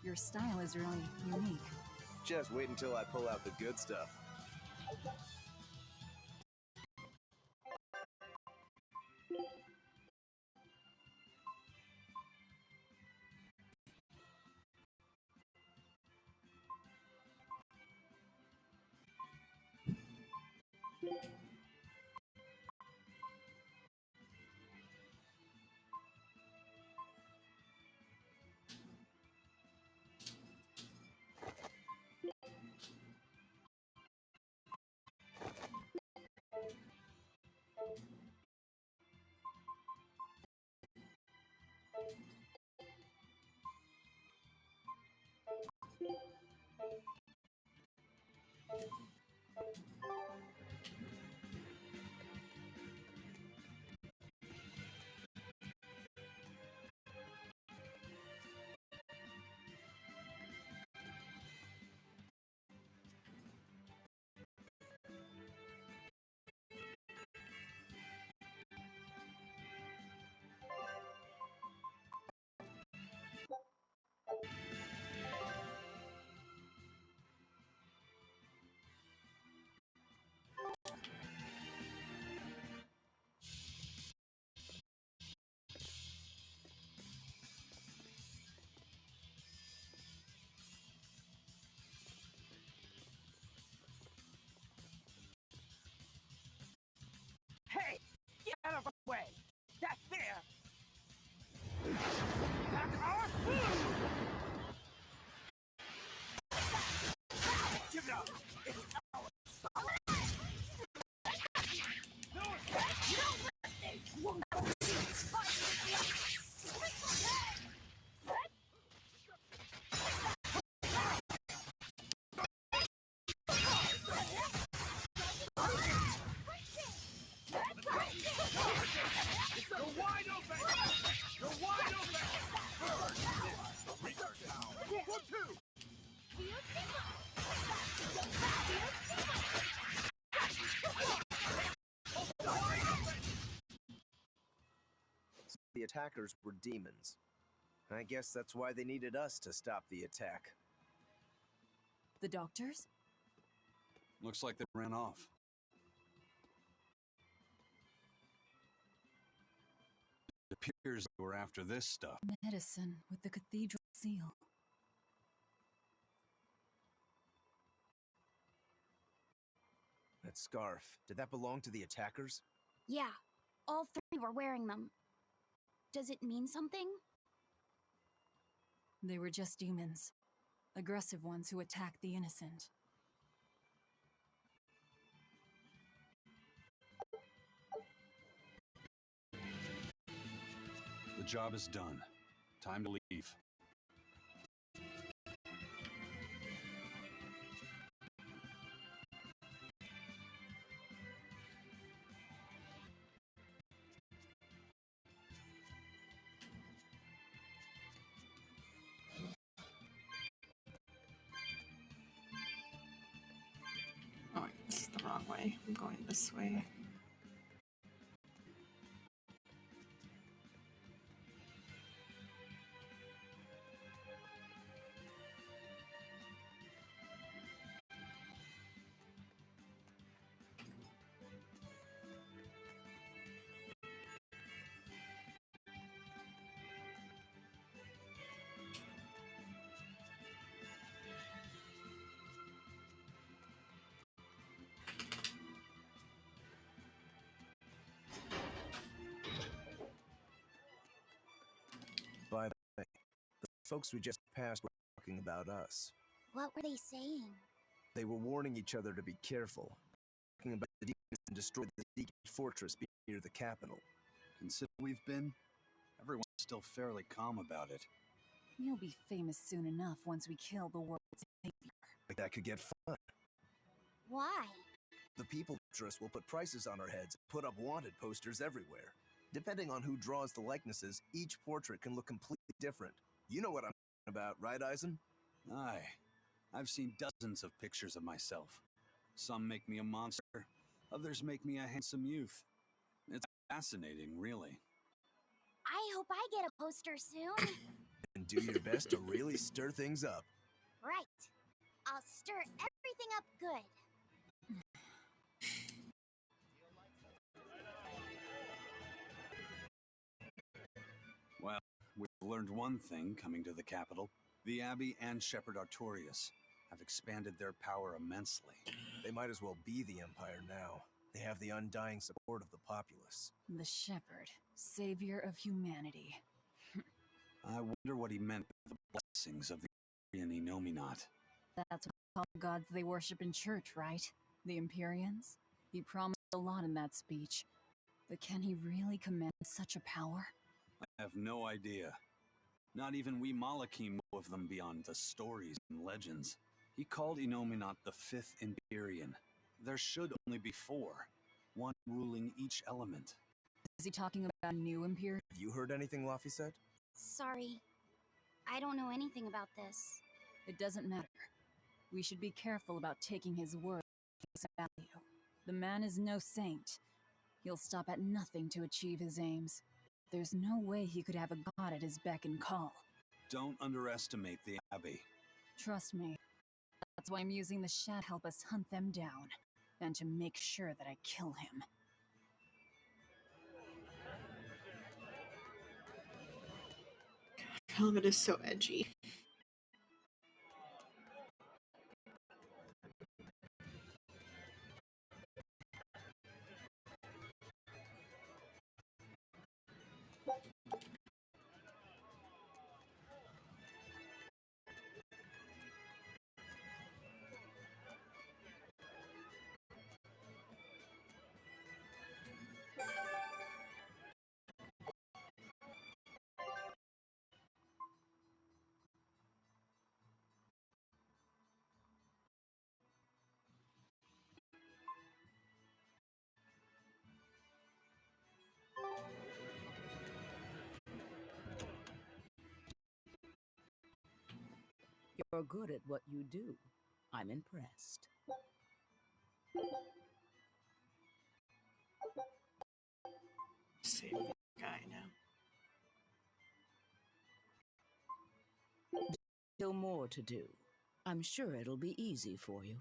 Your style is really unique. Just wait until I pull out the good stuff. Hey, get out of the way! That there! That's our food! Give it up! It's ours! No escape! No escape! Won't You're wide open! You're wide open! Burn this! Reaper down! For two! The attackers were demons. I guess that's why they needed us to stop the attack. The doctors? Looks like they ran off. It appears they were after this stuff. Medicine with the cathedral seal. That scarf, did that belong to the attackers? Yeah, all three were wearing them. Does it mean something? They were just demons. Aggressive ones who attacked the innocent. The job is done. Time to leave. Oh, this is the wrong way. I'm going this way. By the way, the folks we just passed were talking about us. What were they saying? They were warning each other to be careful, talking about the demons and destroy the Deacon fortress near the capital. Consider we've been, everyone's still fairly calm about it. You'll be famous soon enough once we kill the world's savior. Like that could get fun. Why? The people fortress will put prices on our heads, put up wanted posters everywhere. Depending on who draws the likenesses, each portrait can look completely different. You know what I'm talking about, right, Eisen? Aye. I've seen dozens of pictures of myself. Some make me a monster, others make me a handsome youth. It's fascinating, really. I hope I get a poster soon. and do your best to really stir things up. Right. I'll stir everything up good. Well, we've learned one thing coming to the capital. The Abbey and Shepherd Artorius have expanded their power immensely. They might as well be the Empire now. They have the undying support of the populace. The Shepherd, savior of humanity. I wonder what he meant with the blessings of the Empyrean Enominat. That's all the gods they worship in church, right? The Empyreans? He promised a lot in that speech. But can he really command such a power? I have no idea. Not even we Malachim know of them beyond the stories and legends. He called Enominat the Fifth Empyrean. There should only be four, one ruling each element. Is he talking about a new Empyrean? Have you heard anything Laffy said? Sorry. I don't know anything about this. It doesn't matter. We should be careful about taking his word at face value. The man is no saint. He'll stop at nothing to achieve his aims. There's no way he could have a god at his beck and call. Don't underestimate the Abbey. Trust me. That's why I'm using the Shat to help us hunt them down. And to make sure that I kill him. Velvet is so edgy. You're good at what you do. I'm impressed. Save the guy now. Still more to do. I'm sure it'll be easy for you.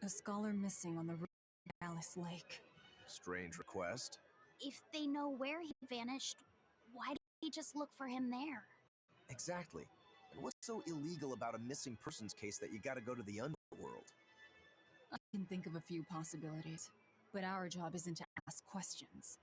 A scholar missing on the river of Alice Lake. Strange request. If they know where he vanished, why didn't he just look for him there? Exactly. And what's so illegal about a missing persons case that you gotta go to the underworld? I can think of a few possibilities, but our job isn't to ask questions.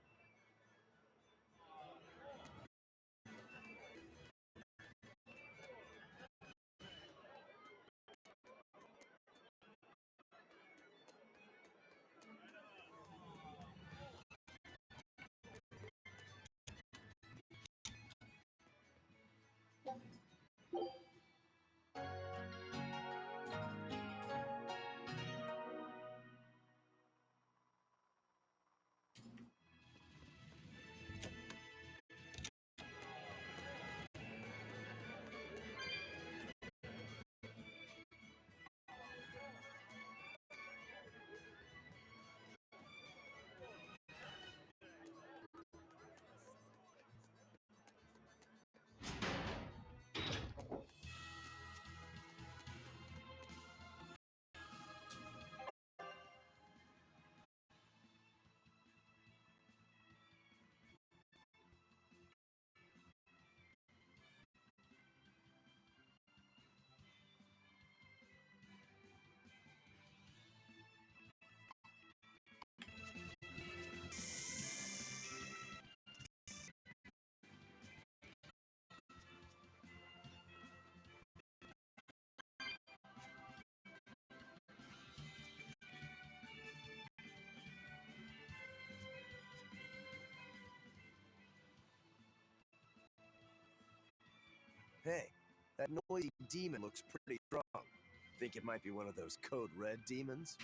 Hey, that noisy demon looks pretty strong. Think it might be one of those Code Red demons?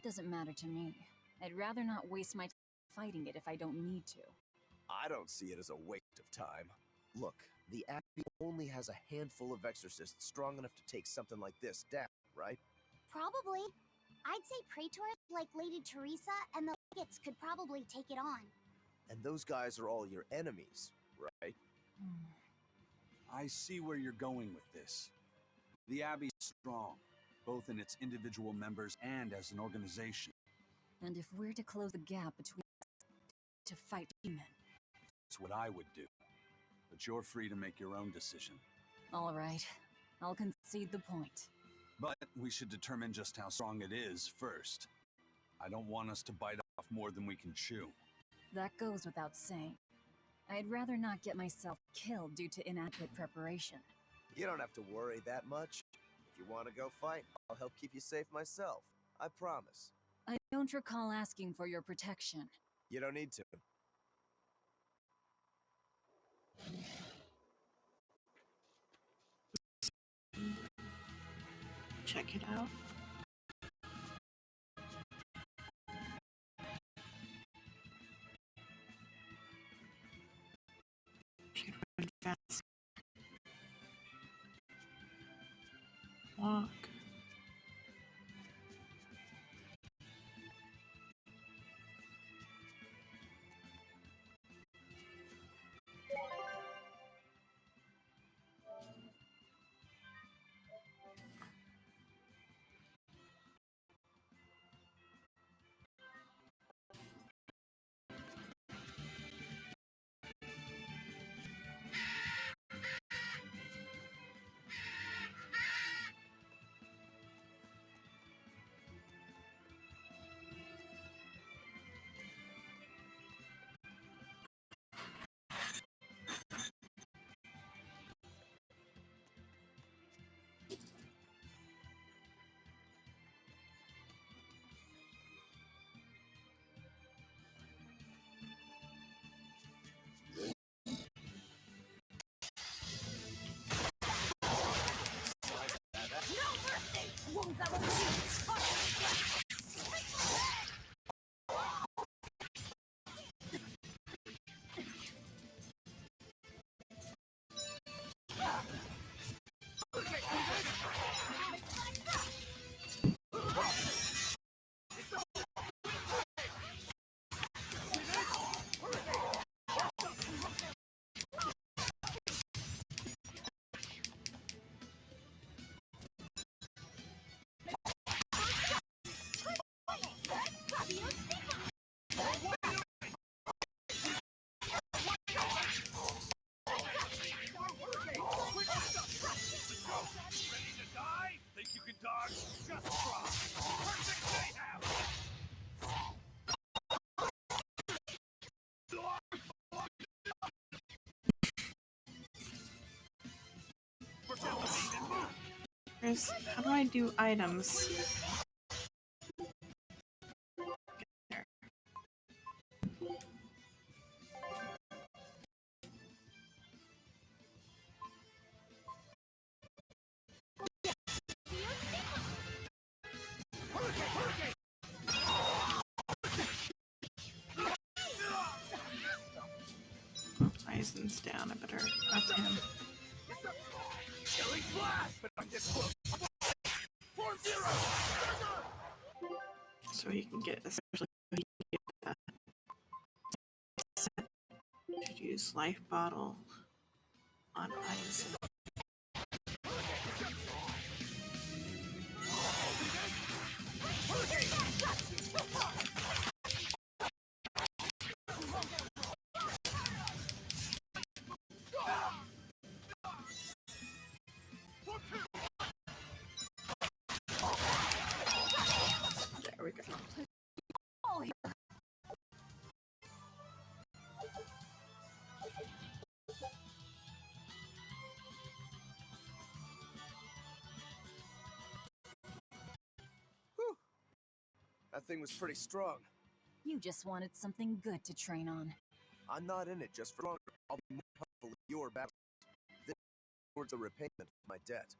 Doesn't matter to me. I'd rather not waste my time fighting it if I don't need to. I don't see it as a waste of time. Look, the Abbey only has a handful of exorcists strong enough to take something like this down, right? Probably. I'd say praetors like Lady Teresa and the legates could probably take it on. And those guys are all your enemies, right? I see where you're going with this. The Abbey's strong, both in its individual members and as an organization. And if we're to close the gap between us to fight demon. That's what I would do. But you're free to make your own decision. All right, I'll concede the point. But we should determine just how strong it is first. I don't want us to bite off more than we can chew. That goes without saying. I'd rather not get myself killed due to inadequate preparation. You don't have to worry that much. If you want to go fight, I'll help keep you safe myself. I promise. I don't recall asking for your protection. You don't need to. Check it out. Should run fast. Walk. How do I do items? There. Eisen's down. I better up him. So he can get, especially he can get that. Should use life bottle on Eisen. There we go. Whew. That thing was pretty strong. You just wanted something good to train on. I'm not in it just for longer. I'll be more helpful in your battle. This is towards the repayment of my debt.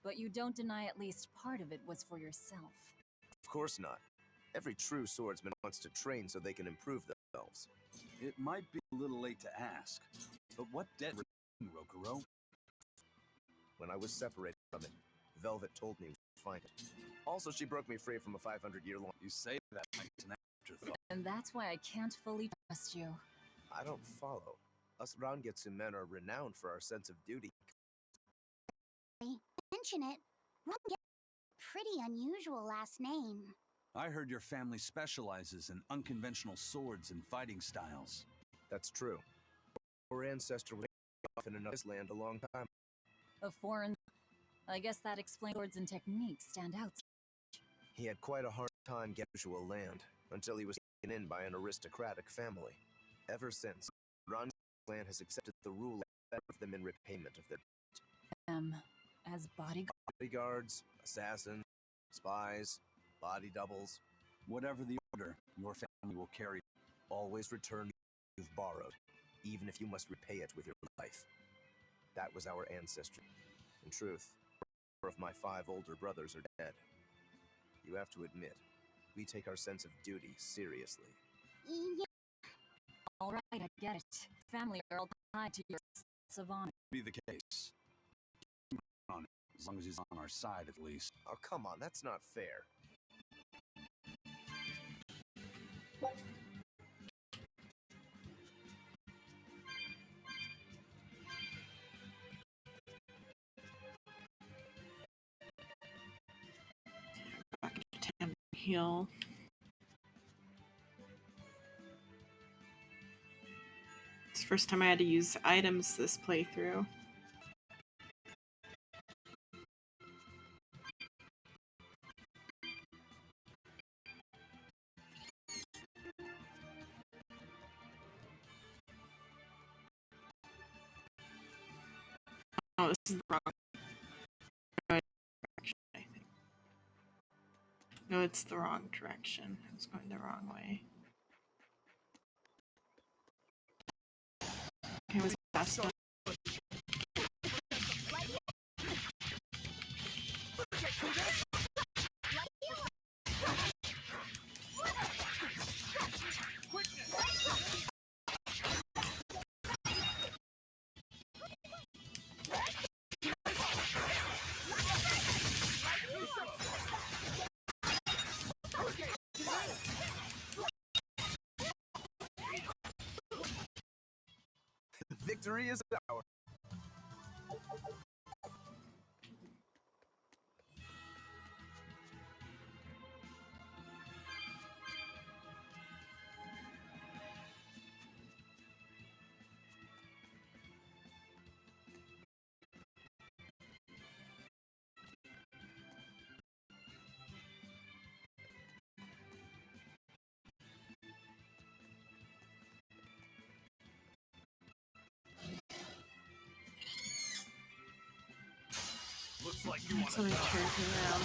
But you don't deny at least part of it was for yourself. Of course not. Every true swordsman wants to train so they can improve themselves. It might be a little late to ask, but what debt remains, Rokuro? When I was separated from it, Velvet told me to find it. Also, she broke me free from a 500-year long... You say that like an afterthought. And that's why I can't fully trust you. I don't follow. Us Rangetsu men are renowned for our sense of duty. Mention it. Ron gets a pretty unusual last name. I heard your family specializes in unconventional swords and fighting styles. That's true. Our ancestor was off in another land a long time. A foreign. I guess that explains swords and techniques stand out. He had quite a hard time getting usual land until he was taken in by an aristocratic family. Ever since, Rangetsu clan has accepted the rule of them in repayment of their As bodyguards, assassins, spies, body doubles. Whatever the order, your family will carry. Always return what you've borrowed, even if you must repay it with your life. That was our ancestry. In truth, 4 of my 5 older brothers are dead. You have to admit, we take our sense of duty seriously. Yeah. All right, I get it. Family are all tied to your sense of honor. Be the case. On it, as long as he's on our side, at least. Oh, come on, that's not fair. Back to Tam heal. It's the first time I had to use items this playthrough. Oh, this is the wrong direction, I think. No, it's the wrong direction. I was going the wrong way. Okay, was fast enough? Victory is ours. Looks like you want to Somebody turned me around.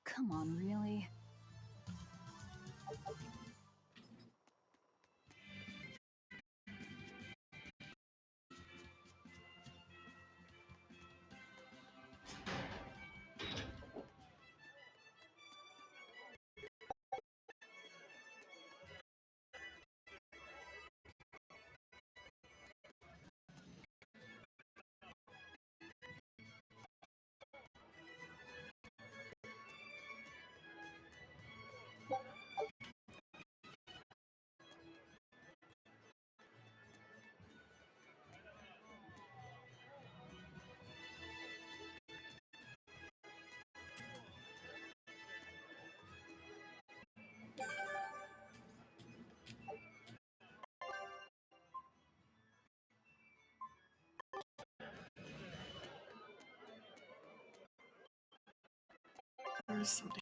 Come on, really? Where's something?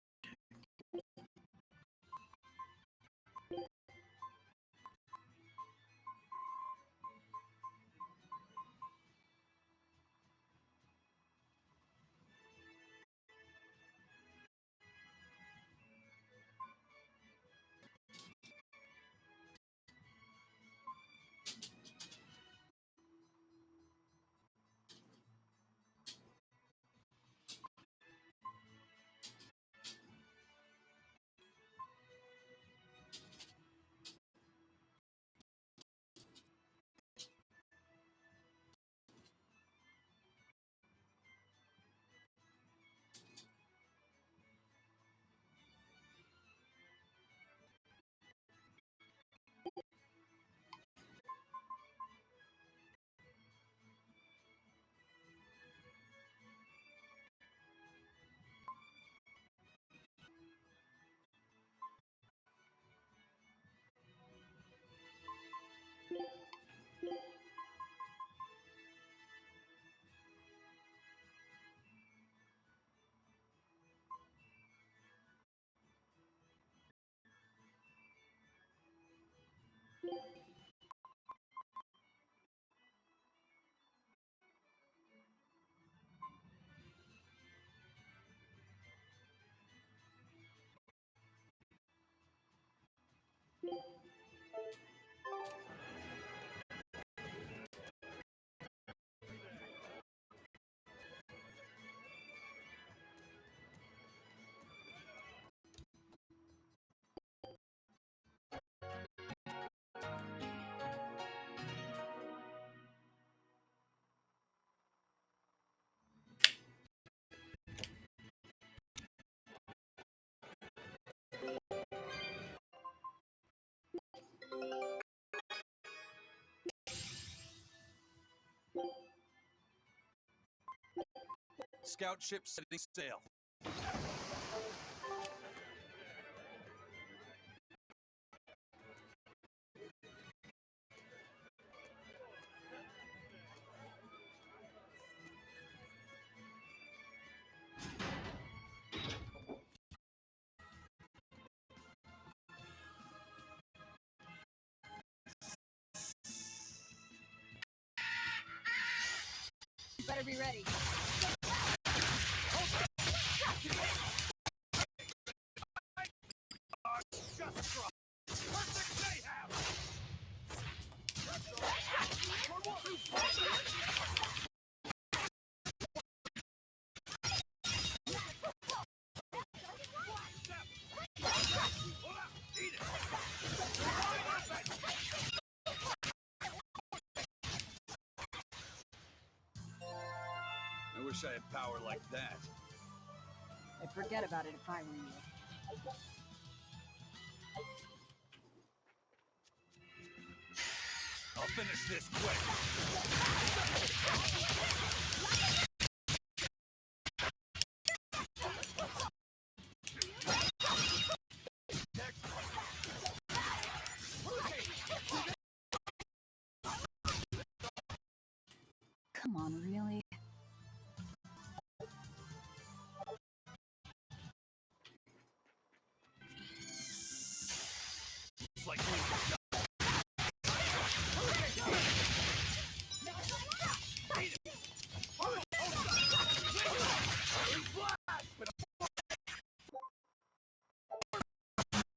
Scout ship setting sail. You better be ready. I wish I had power like that. I'd forget about it if I were you. I'll finish this quick. Come on, really? It's like you.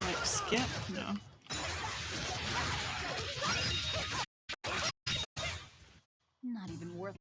Like skip? No. Not even worth.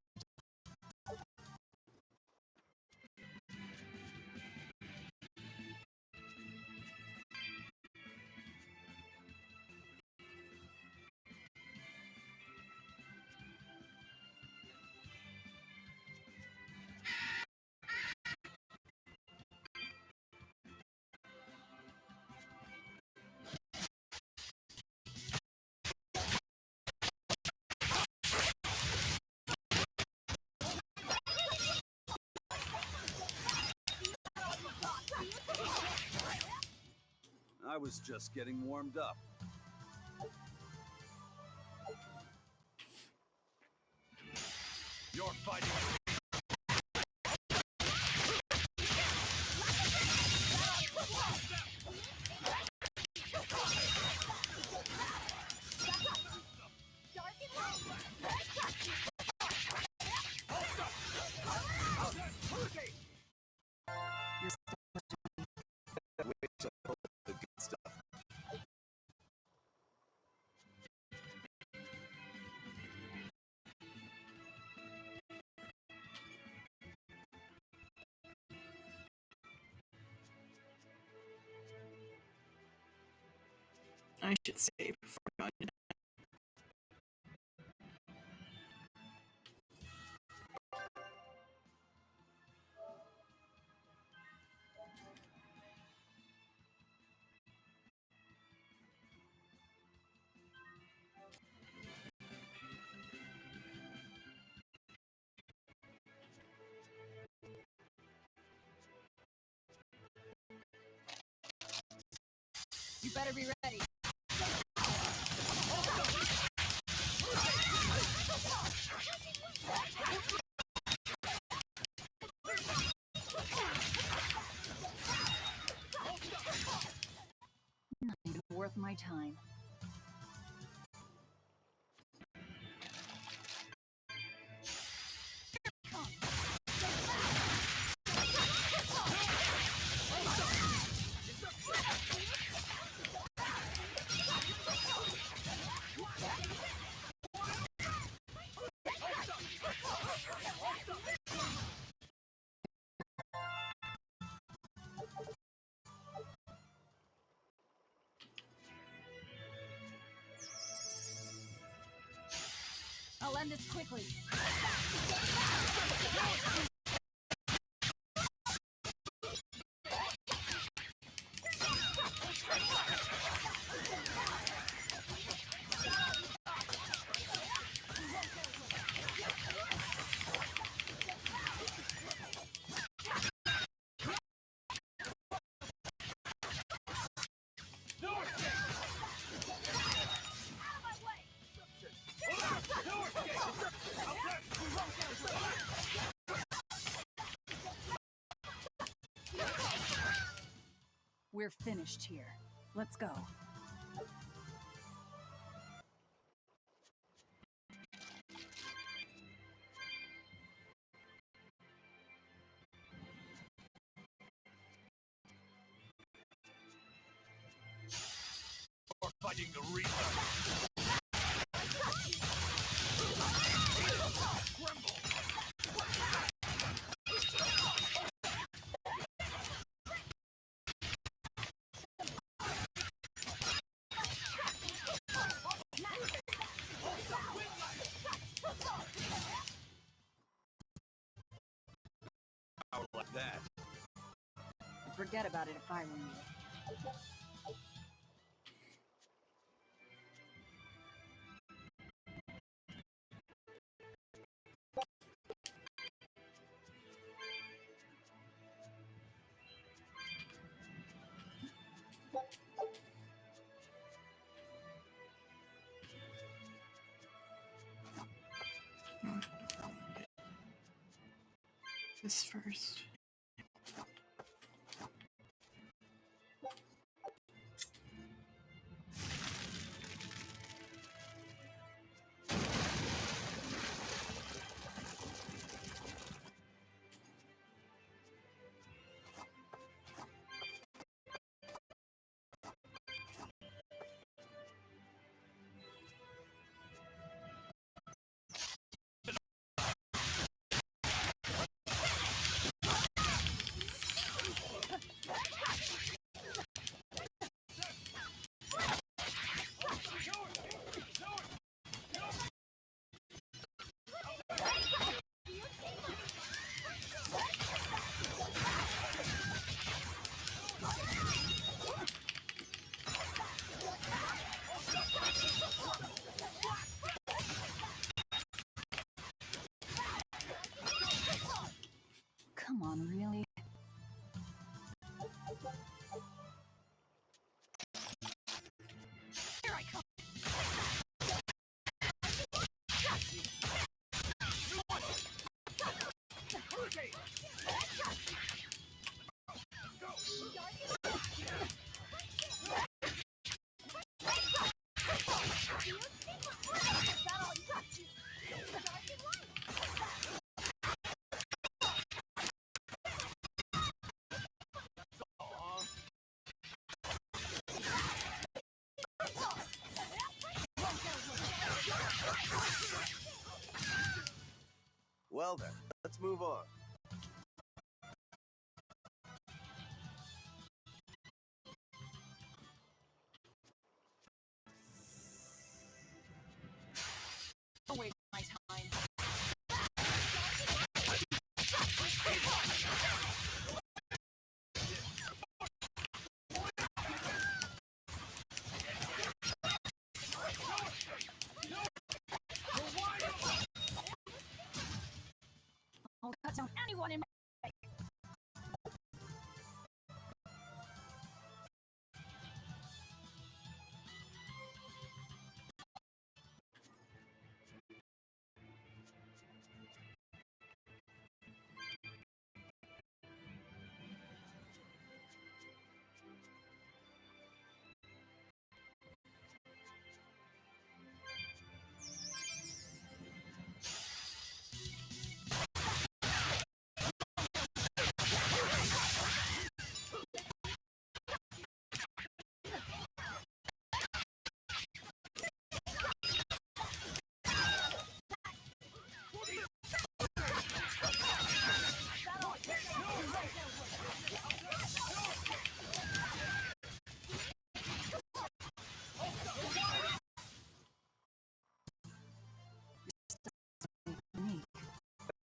I was just getting warmed up. You're fighting. I should say before going to You better be ready. Not worth my time. I'll end this quickly. We're finished here. Let's go. Or fighting the Reaper. Power like that. Forget about it if I were you. this first. Come on, really? Here I come. Well then, let's move on. anyone in my way.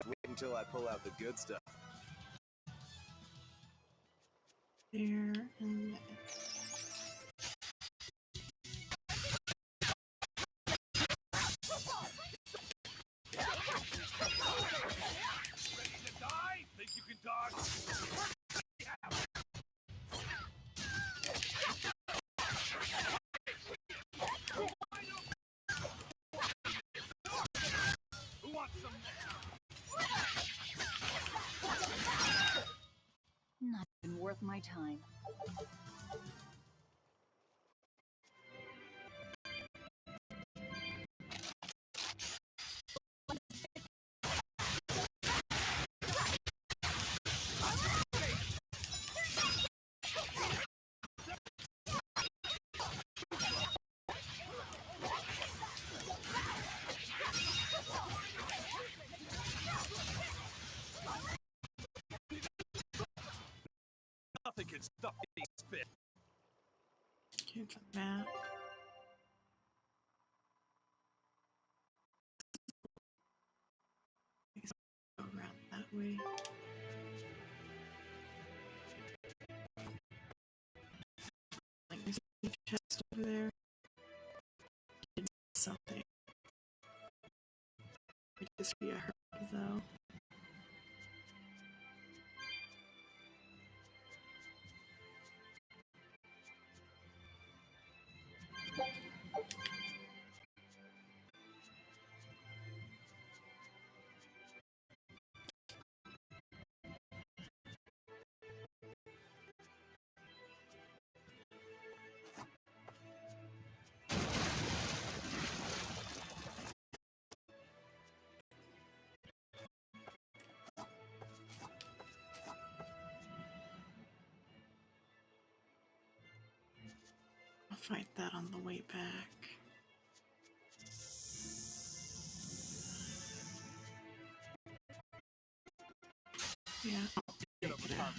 Wait until I pull out the good stuff. There and there. Ready to die? Think you can dodge? Who wants some Not even worth my time. Nothing can stop me spit. Here's a map. I guess I'll go around that way. Like there's a chest over there. Did something. It just be a herd though. I'll fight that on the way back. Yeah, I'll take it out.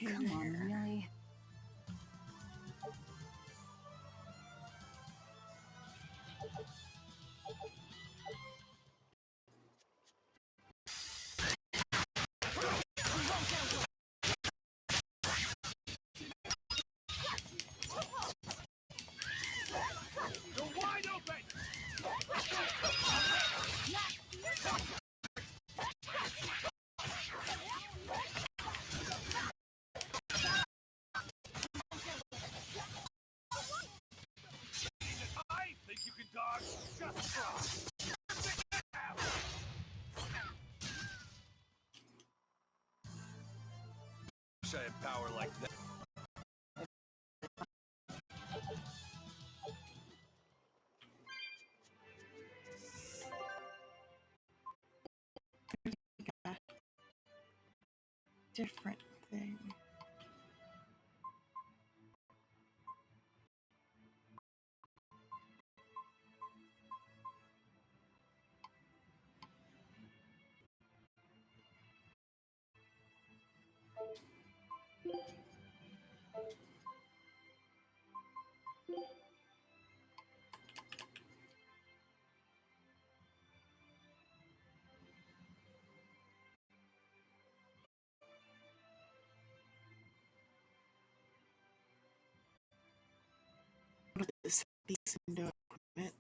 Come on, really? You're wide open! I think you can dodge. Just try. Wish I had power like that. different thing. What is this window equipment?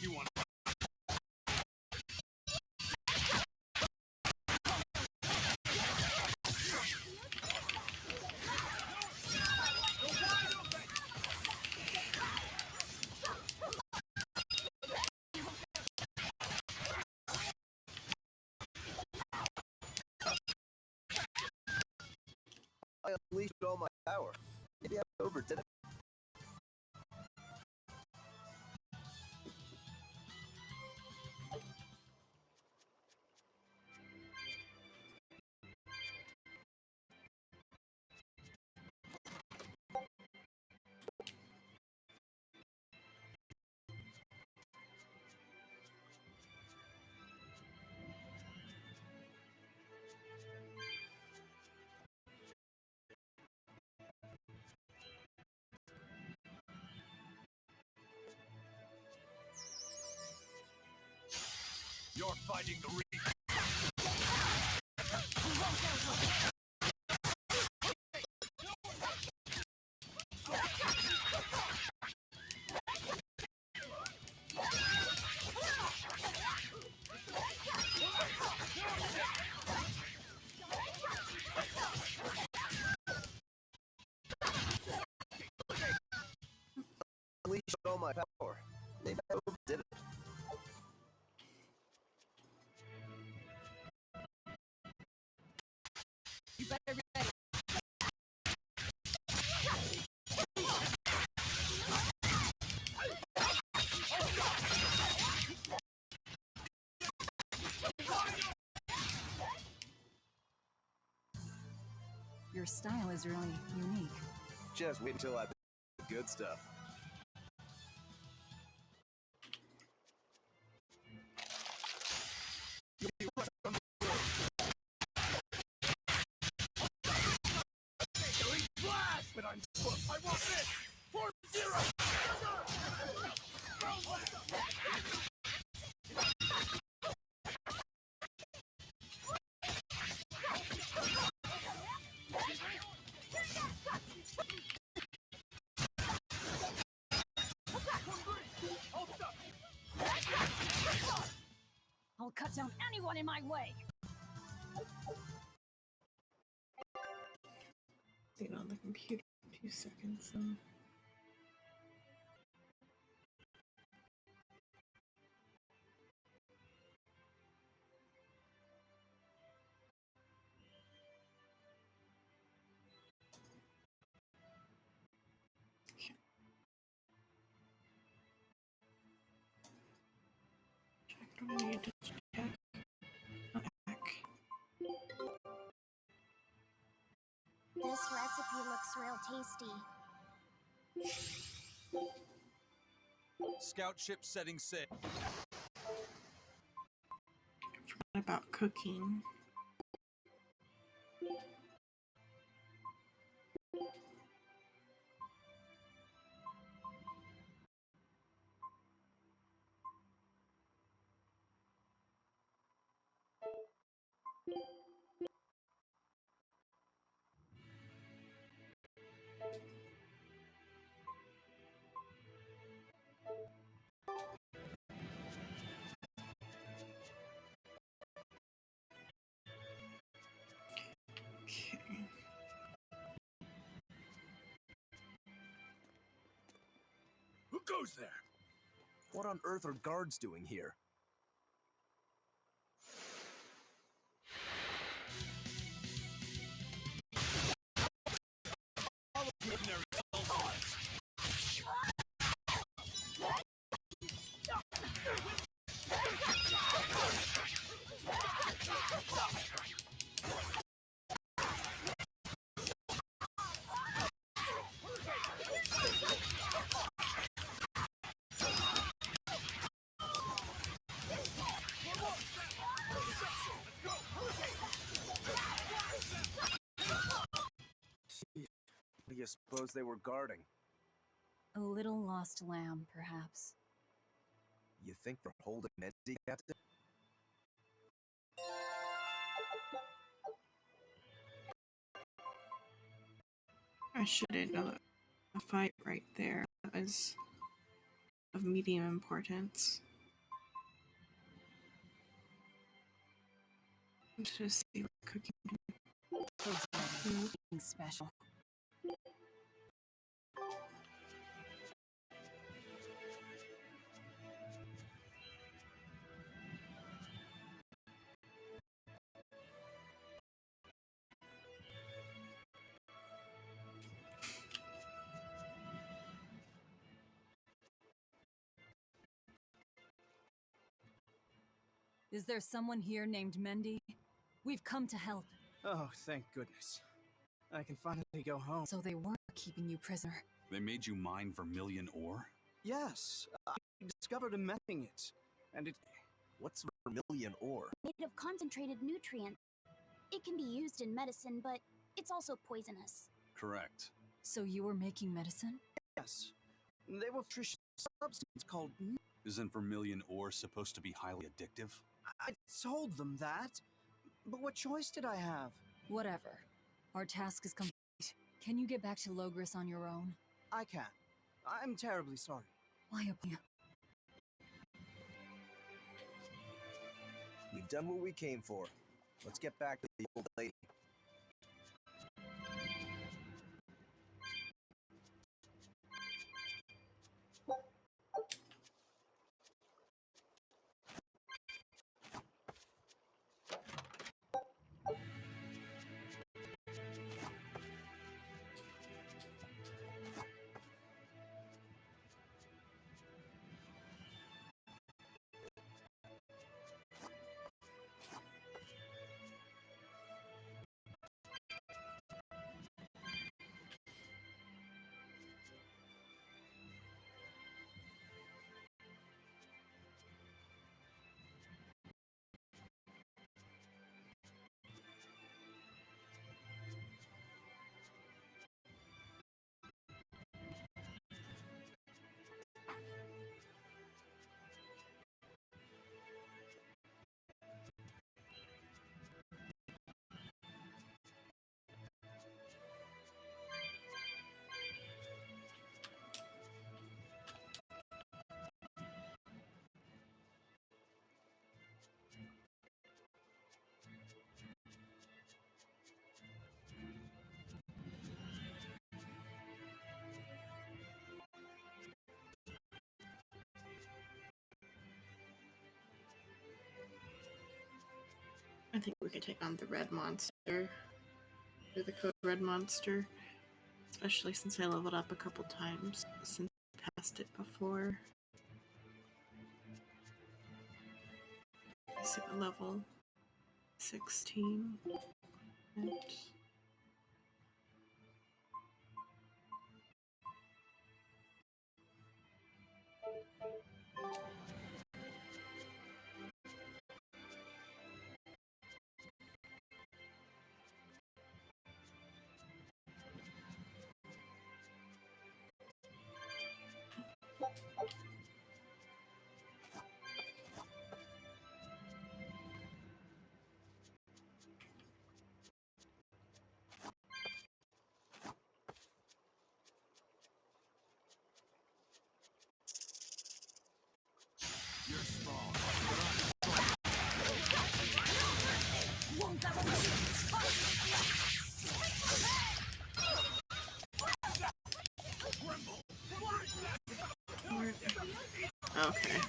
You want I unleashed all my power. Maybe I overdid it. You're fighting the Reaper. Unleashed all my power. Maybe I overdid it. You better be ready. Your style is really unique. Just wait until I the good stuff. Blast! But I want this! 4-0! I'll cut down anyone in my way. See it on the computer in 2 seconds. What do I need to check? Back. This recipe looks real tasty. Scout ship setting sail. Forgot about cooking. goes there? What on earth are guards doing here? What do you suppose they were guarding? A little lost lamb, perhaps. You think they're holding Mendy captive? I should have known a fight right there. That was of medium importance. Let's just see what cooking. Nothing special. Is there someone here named Mendy? We've come to help. Oh, thank goodness. I can finally go home. So they were keeping you prisoner. They made you mine vermilion ore? Yes, I discovered a melting it. And it... What's vermilion ore? Made of concentrated nutrients. It can be used in medicine, but it's also poisonous. Correct. So you were making medicine? Yes. They were nutritious substance called... Isn't vermilion ore supposed to be highly addictive? I told them that. But what choice did I have? Whatever. Our task is complete. Can you get back to Logris on your own? I can. I'm terribly sorry. Why up here? We've done what we came for. Let's get back to the old lady. I think we could take on the red monster. Or the code red monster. Especially since I leveled up a couple times since I passed it before. So level 16. And Okay.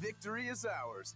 Victory is ours.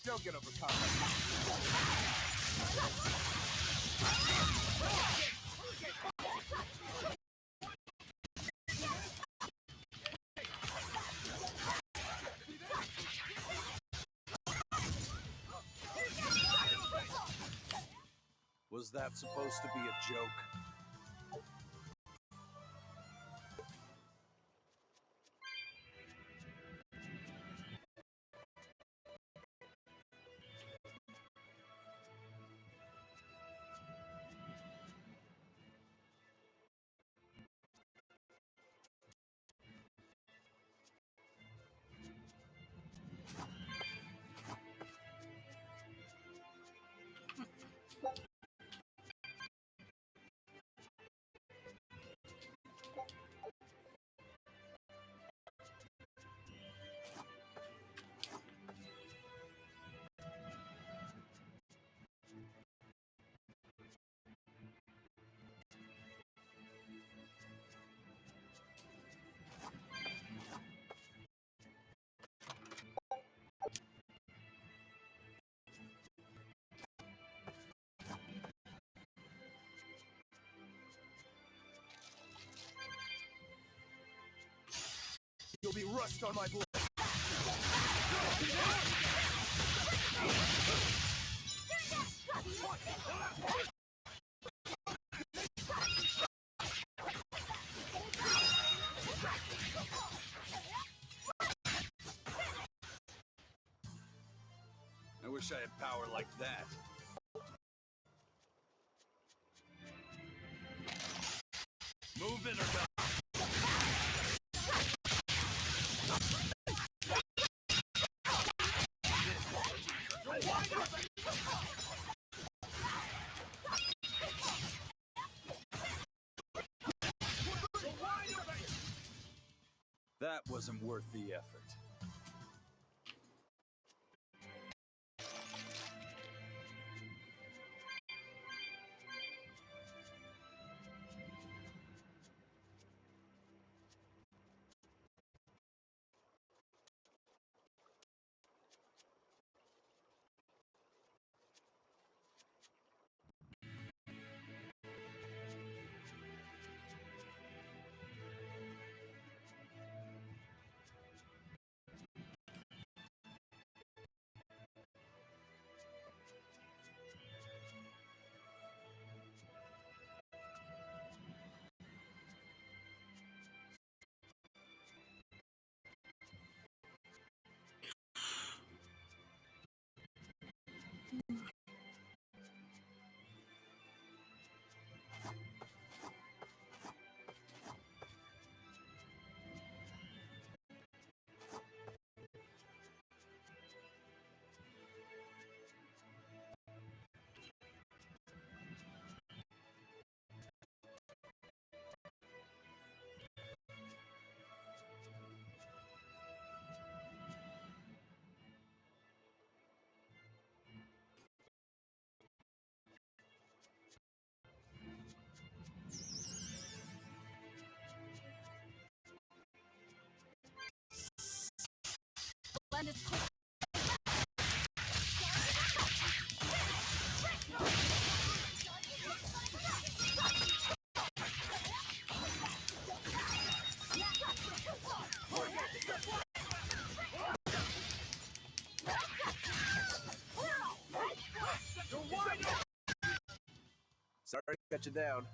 Don't get overcome. Was that supposed to be a joke? You'll be rust on my blade. I wish I had power like that. Move in or die. That wasn't worth the effort. Lend us quick. Sorry to cut you down.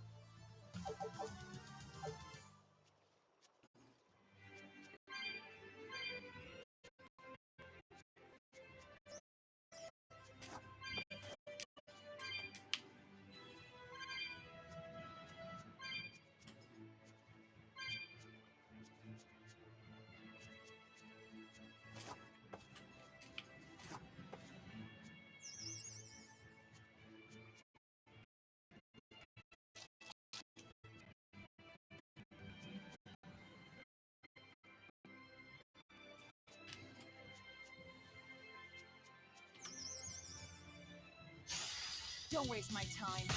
Don't waste my time.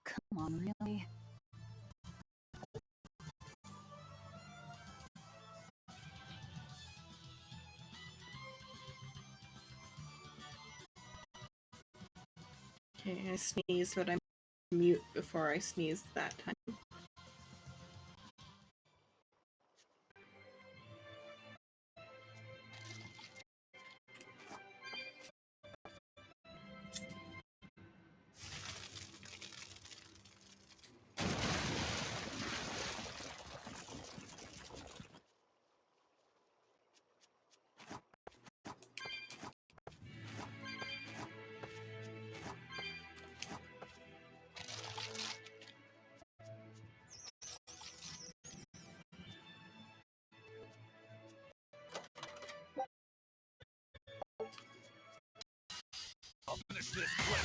Come on, really? Okay, I sneeze, but I'm mute before I sneezed that time. I'll finish this quick.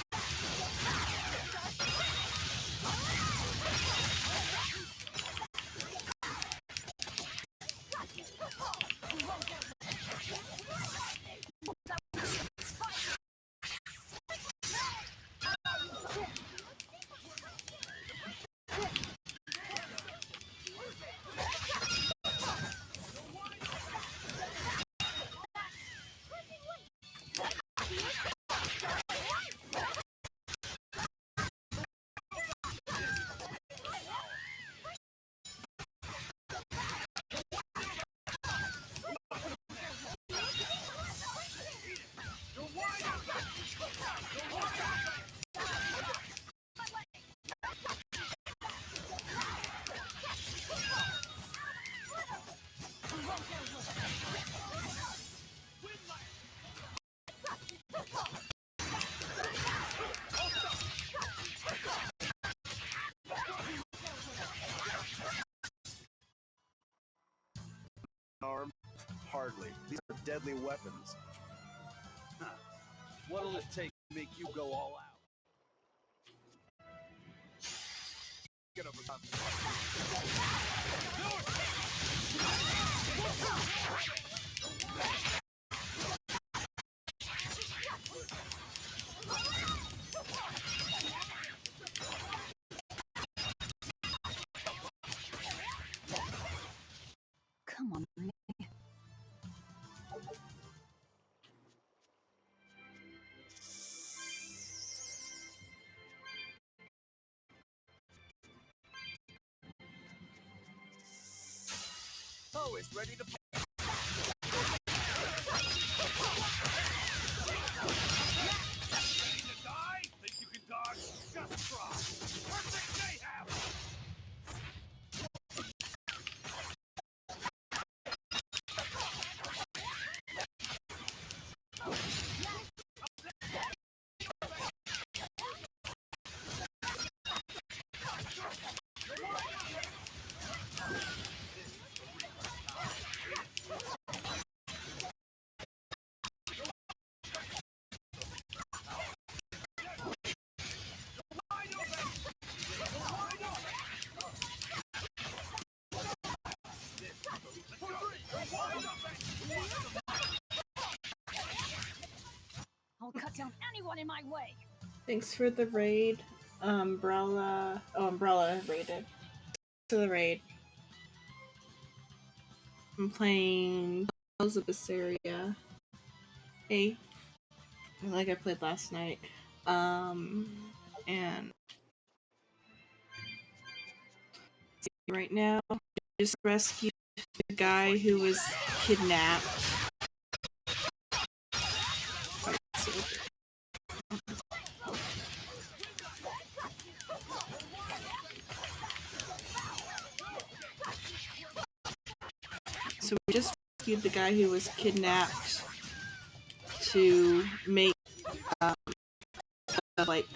Arm? Hardly. These are deadly weapons. Huh. What'll it take to make you go all out? Get over time. Come on, really? Always ready to fight. Ready to die? Think you can dodge? Just try. Perfect mayhem! I'll cut down anyone in my way. Thanks for the raid, Umbrella. Oh, Umbrella raided. To the raid. I'm playing Tales of Berseria. Hey, like I played last night. And right now, just rescued the guy who was kidnapped. So we just rescued the guy who was kidnapped to make the like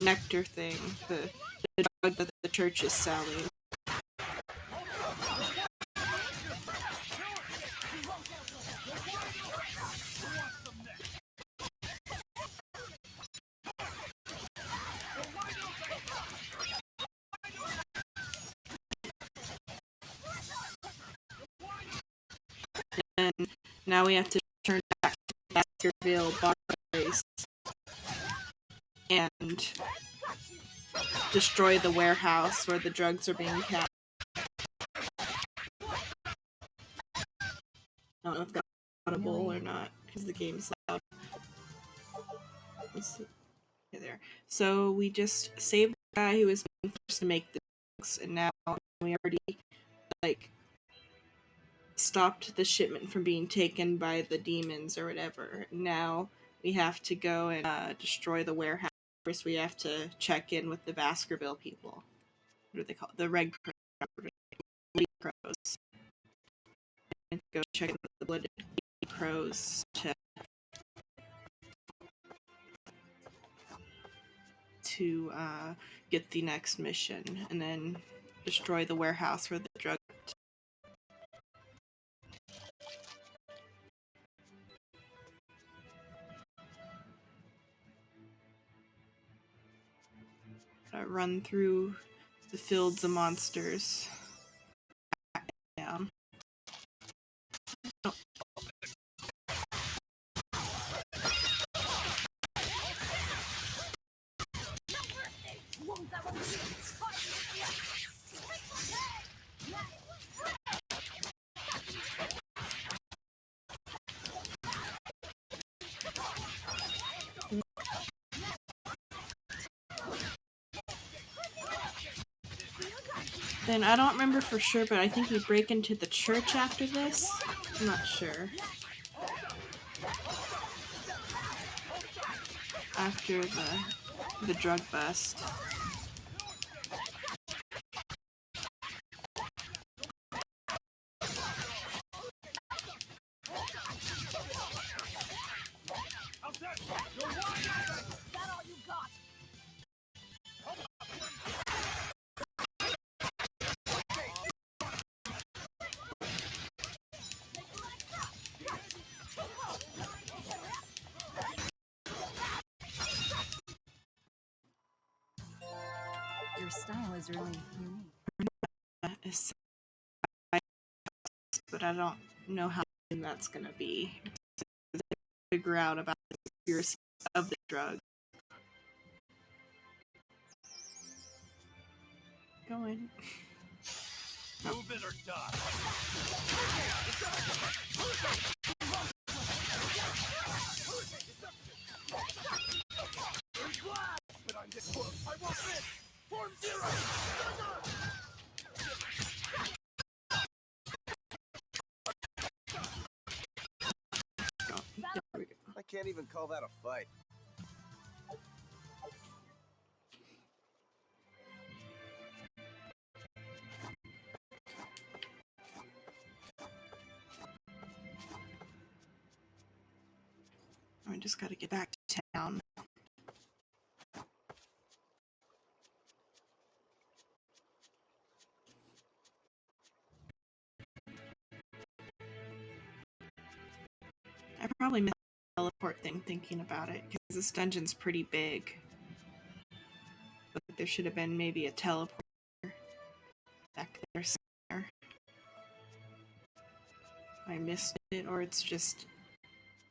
nectar thing, the drug that the church is selling. And now we have to turn back to Baskerville Bar Place and destroy the warehouse where the drugs are being kept. I don't know if that's audible or not because the game's loud. Let's see. Okay, there. So we just saved the guy who was being forced to make the drugs, and now we already like stopped the shipment from being taken by the demons or whatever. Now we have to go and destroy the warehouse. First, we have to check in with the Baskerville people. What do they call it? The Red Crows. And go check in with the Blooded Crows to get the next mission, and then destroy the warehouse where the drug. Run through the fields of monsters. Down. Oh. Then I don't remember for sure, but I think we break into the church after this. I'm not sure. After the drug bust. Your style is really unique. But I don't know how that's gonna be. Figure out about the conspiracy of the drug. Going. Move it or die. But I'm this close. I won't miss. Form zero. I can't even call that a fight. I just gotta get back to town. I probably missed the teleport thing thinking about it, because this dungeon's pretty big. But there should have been maybe a teleporter back there somewhere. I missed it, or it's just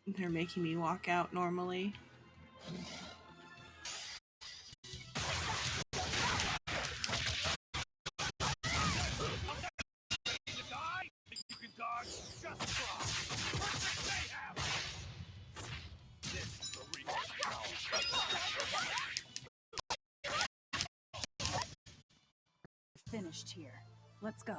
they're making me walk out normally. Finished here. Let's go.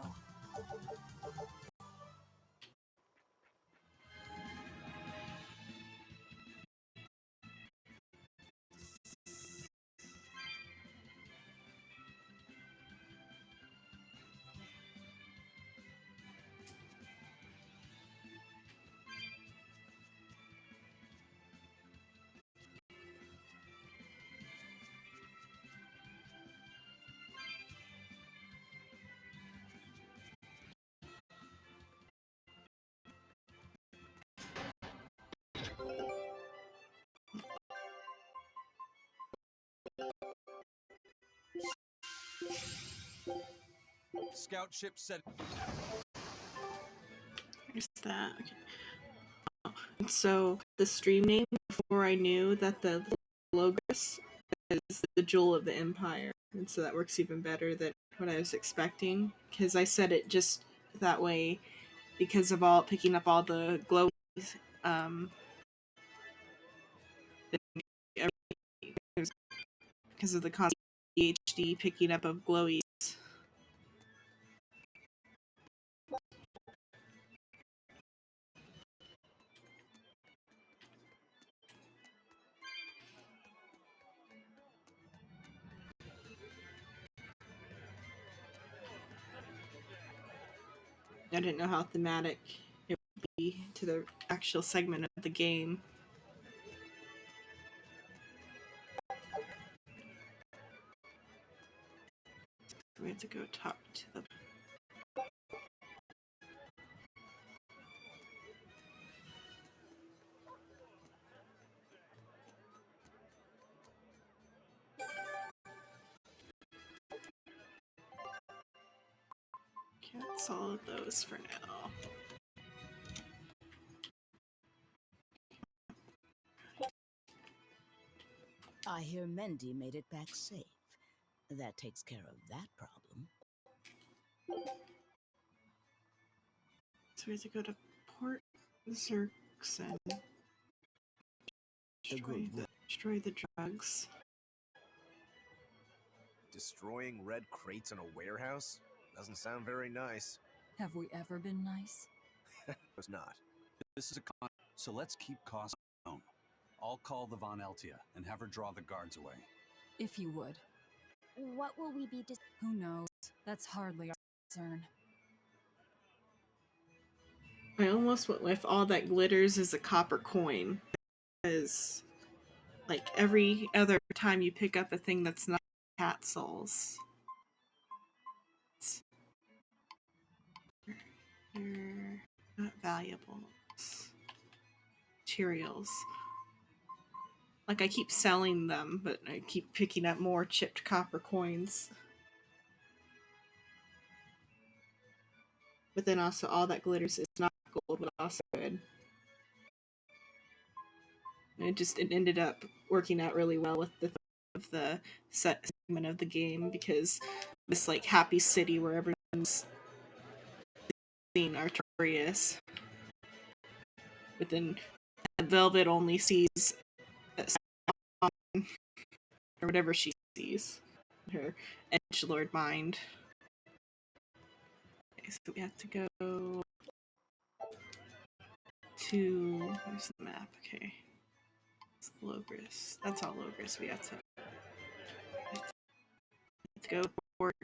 Scout ship set. There's that. Okay. And so the stream name, before I knew that the Logos is the jewel of the Empire, and so that works even better than what I was expecting, because I said it just that way because of all picking up all the glow, um, because of the constant PhD picking up of glowies. I didn't know how thematic it would be to the actual segment of the game. We have to go talk to the... Cancel all of those for now. I hear Mendy made it back safe. That takes care of that problem. So we have to go to Port Xerxen. Destroy the drugs. Destroying red crates in a warehouse? Doesn't sound very nice. Have we ever been nice? It's not. This is a con, so let's keep costs down. I'll call the Von Eltia and have her draw the guards away. If you would. What will we be Who knows? That's hardly our concern. I almost went with all that glitters is a copper coin, because like every other time you pick up a thing that's not cat souls, they're not valuable materials. Like I keep selling them, but I keep picking up more chipped copper coins. But then also all that glitters is not gold, but also good. And it ended up working out really well with the set segment of the game, because this like happy city where everyone's seeing Artorias. But then Velvet only sees or whatever she sees. Her edgelord mind. Okay, so we have to go to... Where's the map? Okay. It's Logris. That's all Logris. We have to go to port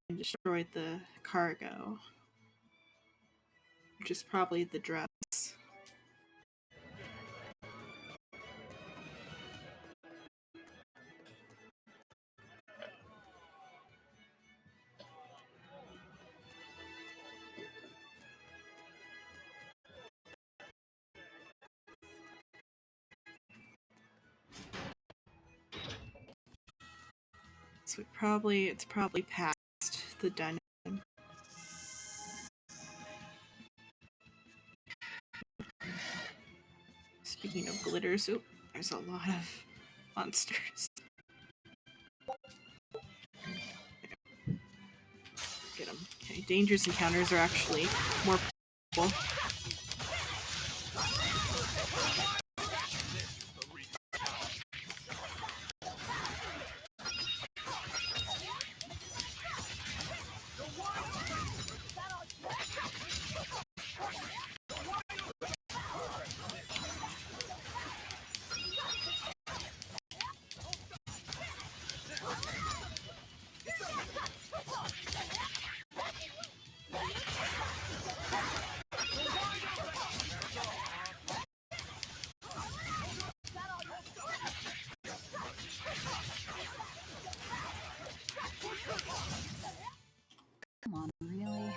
and destroy the cargo. Which is probably the drugs. So it's probably past the dungeon. Speaking of glitters, oop, there's a lot of monsters. Get them. Okay, dangerous encounters are actually more powerful. Come on, really?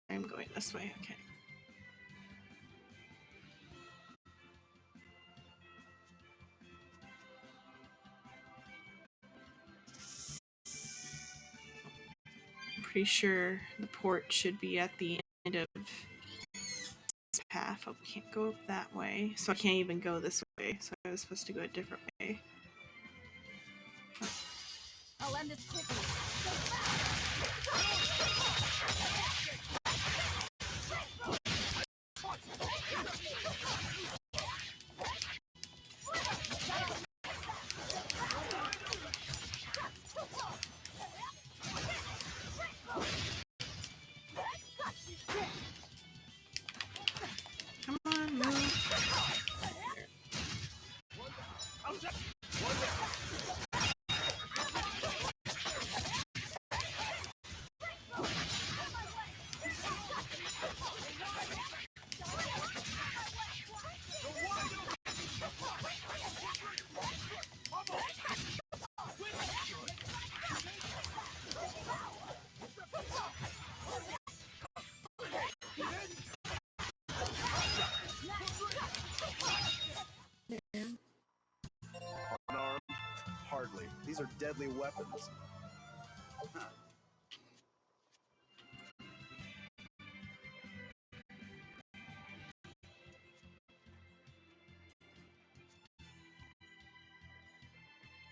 I'm going this way, okay. I'm pretty sure the port should be at the end of this path. Oh, we can't go up that way, so I can't even go this way. So I was supposed to go a different way. I'll end this quickly. Come on, move. Unarmed? Hardly. These are deadly weapons.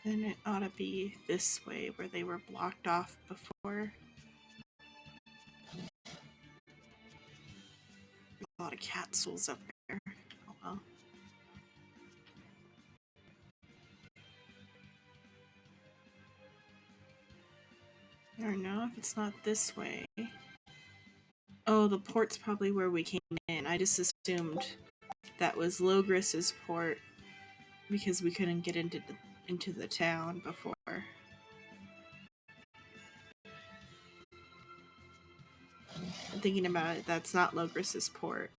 Then it ought to be this way where they were blocked off before. There's a lot of capsules up there. Oh well. I don't know if it's not this way. Oh, the port's probably where we came in. I just assumed that was Logris's port because we couldn't get into the town before. I'm thinking about it, that's not Logris's port.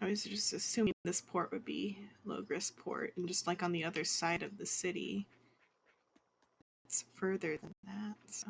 I was just assuming this port would be Logris port, and just like on the other side of the city. It's further than that, so.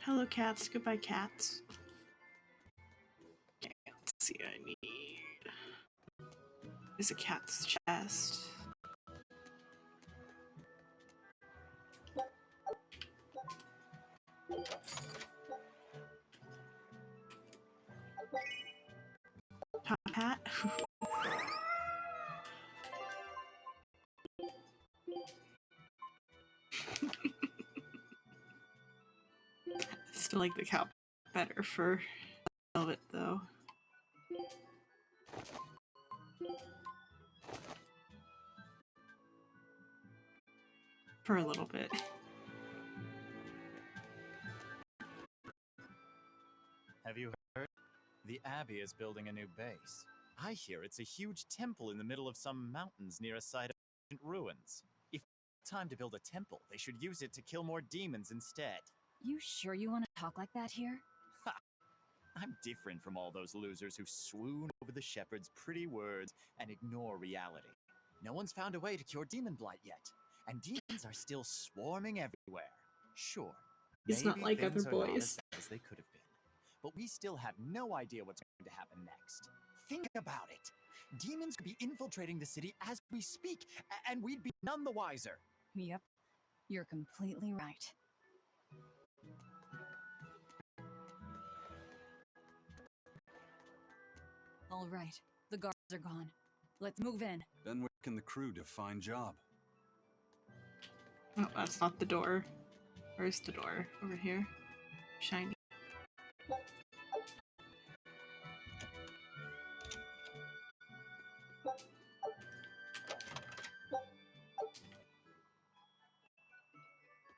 Hello, cats. Goodbye, cats. Okay, let's see what I need. There's a cat's chest. I like the cow better for velvet, though. For a little bit. Have you heard? The Abbey is building a new base. I hear it's a huge temple in the middle of some mountains near a site of ancient ruins. If it's time to build a temple, they should use it to kill more demons instead. You sure you want to talk like that here? Ha! I'm different from all those losers who swoon over the shepherd's pretty words and ignore reality. No one's found a way to cure demon blight yet, and demons are still swarming everywhere. Sure, He's maybe not like other things are not as boys. bad as they could have been. But we still have no idea what's going to happen next. Think about it. Demons could be infiltrating the city as we speak, and we'd be none the wiser. Yep, you're completely right. All right, the guards are gone. Let's move in. Been working the crew to fine job. Oh, that's not the door. Where's the door? Over here. Shiny.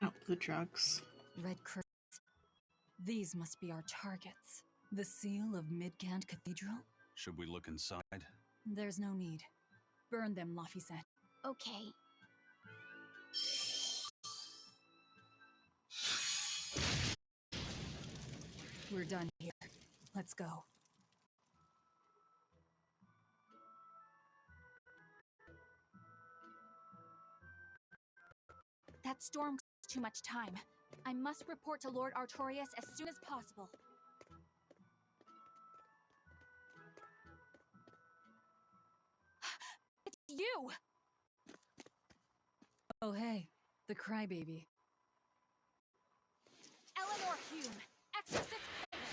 Oh, the drugs. Red curtains. These must be our targets. The seal of Midgand Cathedral? Should we look inside? There's no need. Burn them, Laffy said. Okay. We're done here. Let's go. That storm costs too much time. I must report to Lord Artorius as soon as possible. It's you! Oh, hey. The crybaby. Eleanor Hume, Exorcist Famous!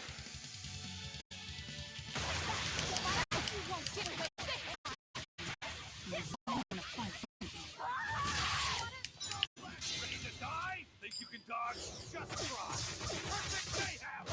You won't get away with this! Gonna fight. Ready to die? Think you can dodge? Just try. Perfect mayhem!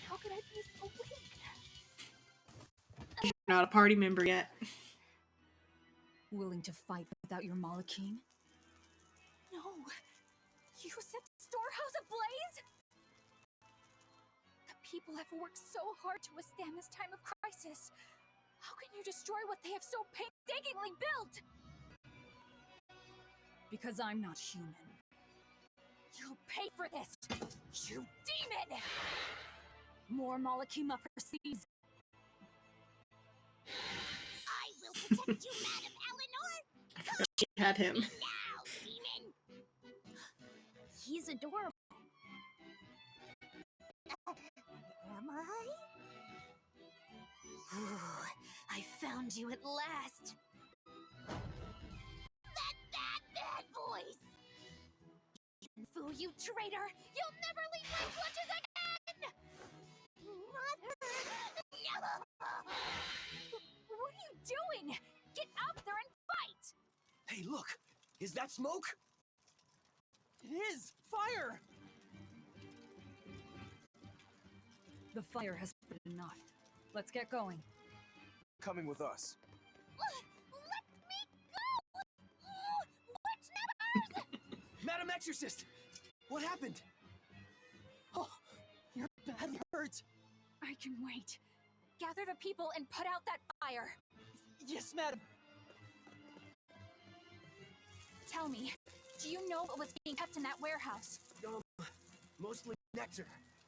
How could I be so weak? You're not a party member yet. Willing to fight without your Malachine? No! You set the storehouse ablaze? The people have worked so hard to withstand this time of crisis. How can you destroy what they have so painstakingly built? Because I'm not human. You'll pay for this, you demon! More Malachima proceeds. I will protect you, Madam Eleanor! She had him. Now, demon! He's adorable. Am I? Ooh, I found you at last. That voice! Fu, you traitor! You'll never leave my clutches again! Mother! No! What are you doing? Get out there and fight! Hey, look! Is that smoke? It is! Fire! The fire has been enough. Let's get going. Coming with us. Let me go! Witch members! Madam Exorcist! What happened? Oh, you're badly hurt. I can wait. Gather the people and put out that fire. Yes, madam. Tell me, do you know what was being kept in that warehouse? Mostly nectar,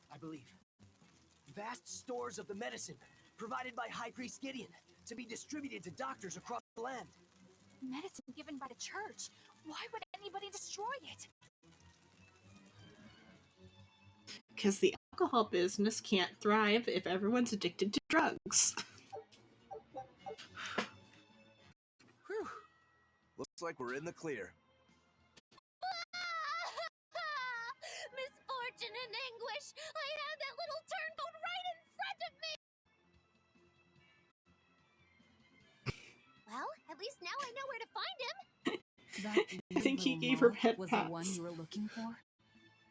I believe. Vast stores of the medicine provided by High Priest Gideon to be distributed to doctors across the land. Medicine given by the church. Why would anybody destroy it? Because the alcohol business can't thrive if everyone's addicted to drugs. Whew. Looks like we're in the clear. Misfortune and anguish! I had that little turncoat right in front of me! Well, at least now I know where to find him! That I think he little gave her Moloch pet was pats. the one you were looking for?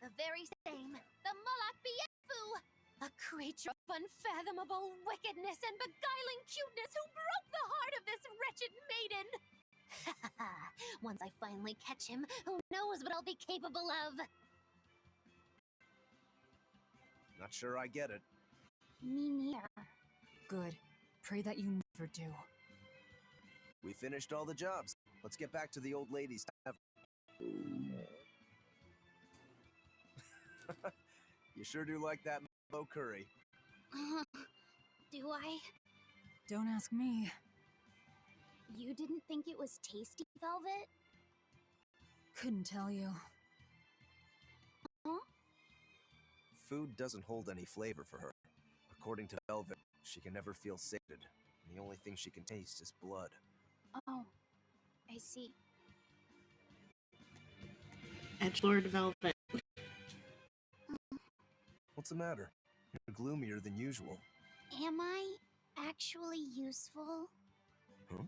The very same. The Moloch Biefu! A creature of unfathomable wickedness and beguiling cuteness who broke the heart of this wretched maiden! Once I finally catch him, who knows what I'll be capable of? Not sure I get it. Me neither. Good. Pray that you never do. We finished all the jobs. Let's get back to the old lady's tavern. You sure do like that mellow curry. Do I? Don't ask me. You didn't think it was tasty, Velvet? Couldn't tell you. Huh? Food doesn't hold any flavor for her. According to Velvet, she can never feel sated. The only thing she can taste is blood. Oh, I see. Edgelord Velvet. What's the matter? You're gloomier than usual. Am I actually useful? Huh?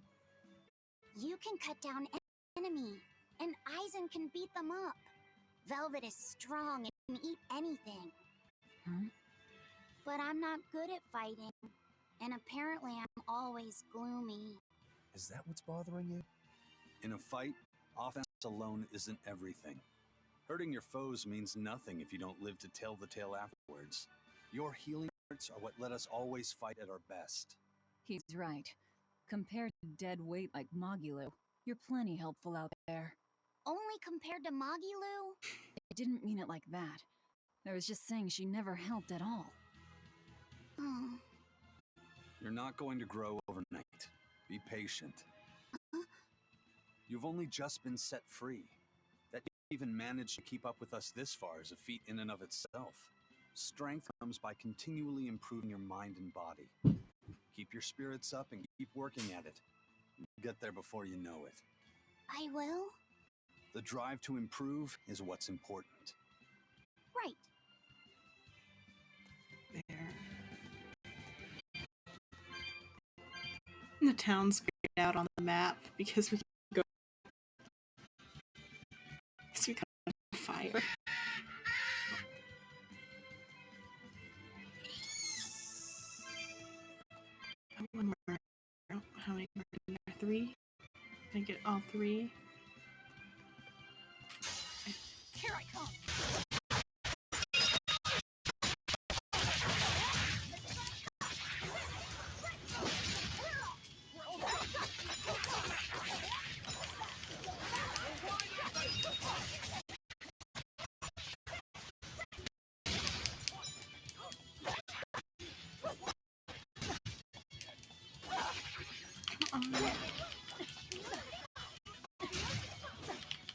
You can cut down an enemy, and Eisen can beat them up. Velvet is strong and can eat anything. Huh? But I'm not good at fighting, and apparently I'm always gloomy. Is that what's bothering you? In a fight, offense alone isn't everything. Hurting your foes means nothing if you don't live to tell the tale afterwards. Your healing arts are what let us always fight at our best. He's right. Compared to dead weight like Magilu, you're plenty helpful out there. Only compared to Magilu? I didn't mean it like that. I was just saying she never helped at all. Oh. You're not going to grow overnight. Be patient. You've only just been set free. That you even managed to keep up with us this far is a feat in and of itself. Strength comes by continually improving your mind and body. Keep your spirits up and keep working at it. You'll get there before you know it. I will? The drive to improve is what's important. Right. There. And the town's grayed out on the map because we go. Because we got fire. One more. How many more? Three? Can I get all three? Here I come!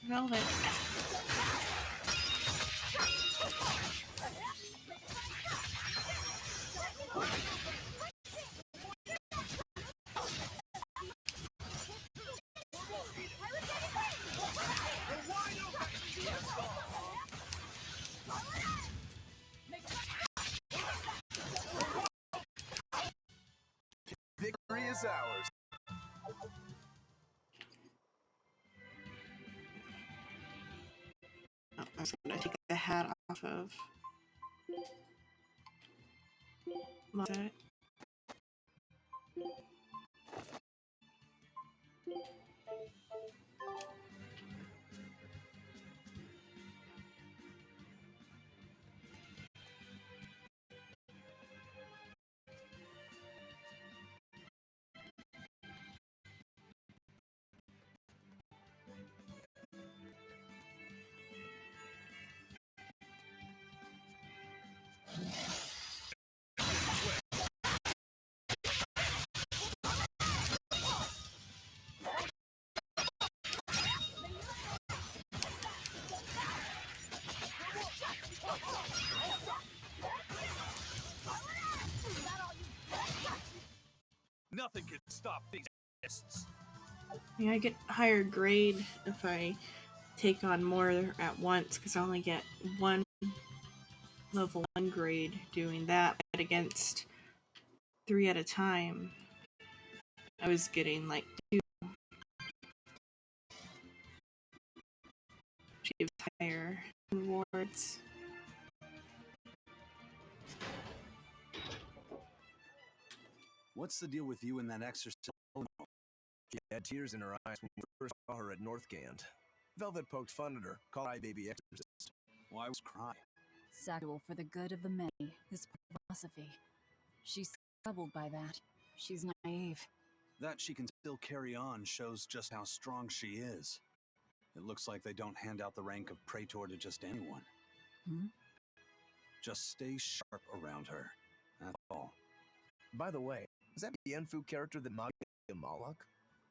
Velvet. Victory is ours. Oh, I was gonna take the hat off of. That. can stop these tests. Yeah, I get higher grade if I take on more at once because I only get one level 1 grade doing that, but against 3 at a time, I was getting like 2. She gives higher rewards. What's the deal with you and that exorcist? She had tears in her eyes when we first saw her at Northgand. Velvet poked fun at her, called I baby exorcist. Why was crying? Sacrificial for the good of the many is philosophy. She's troubled by that. She's naive. That she can still carry on shows just how strong she is. It looks like they don't hand out the rank of Praetor to just anyone. Just stay sharp around her. That's all. By the way, is that the Enfu character that mocked a Malak?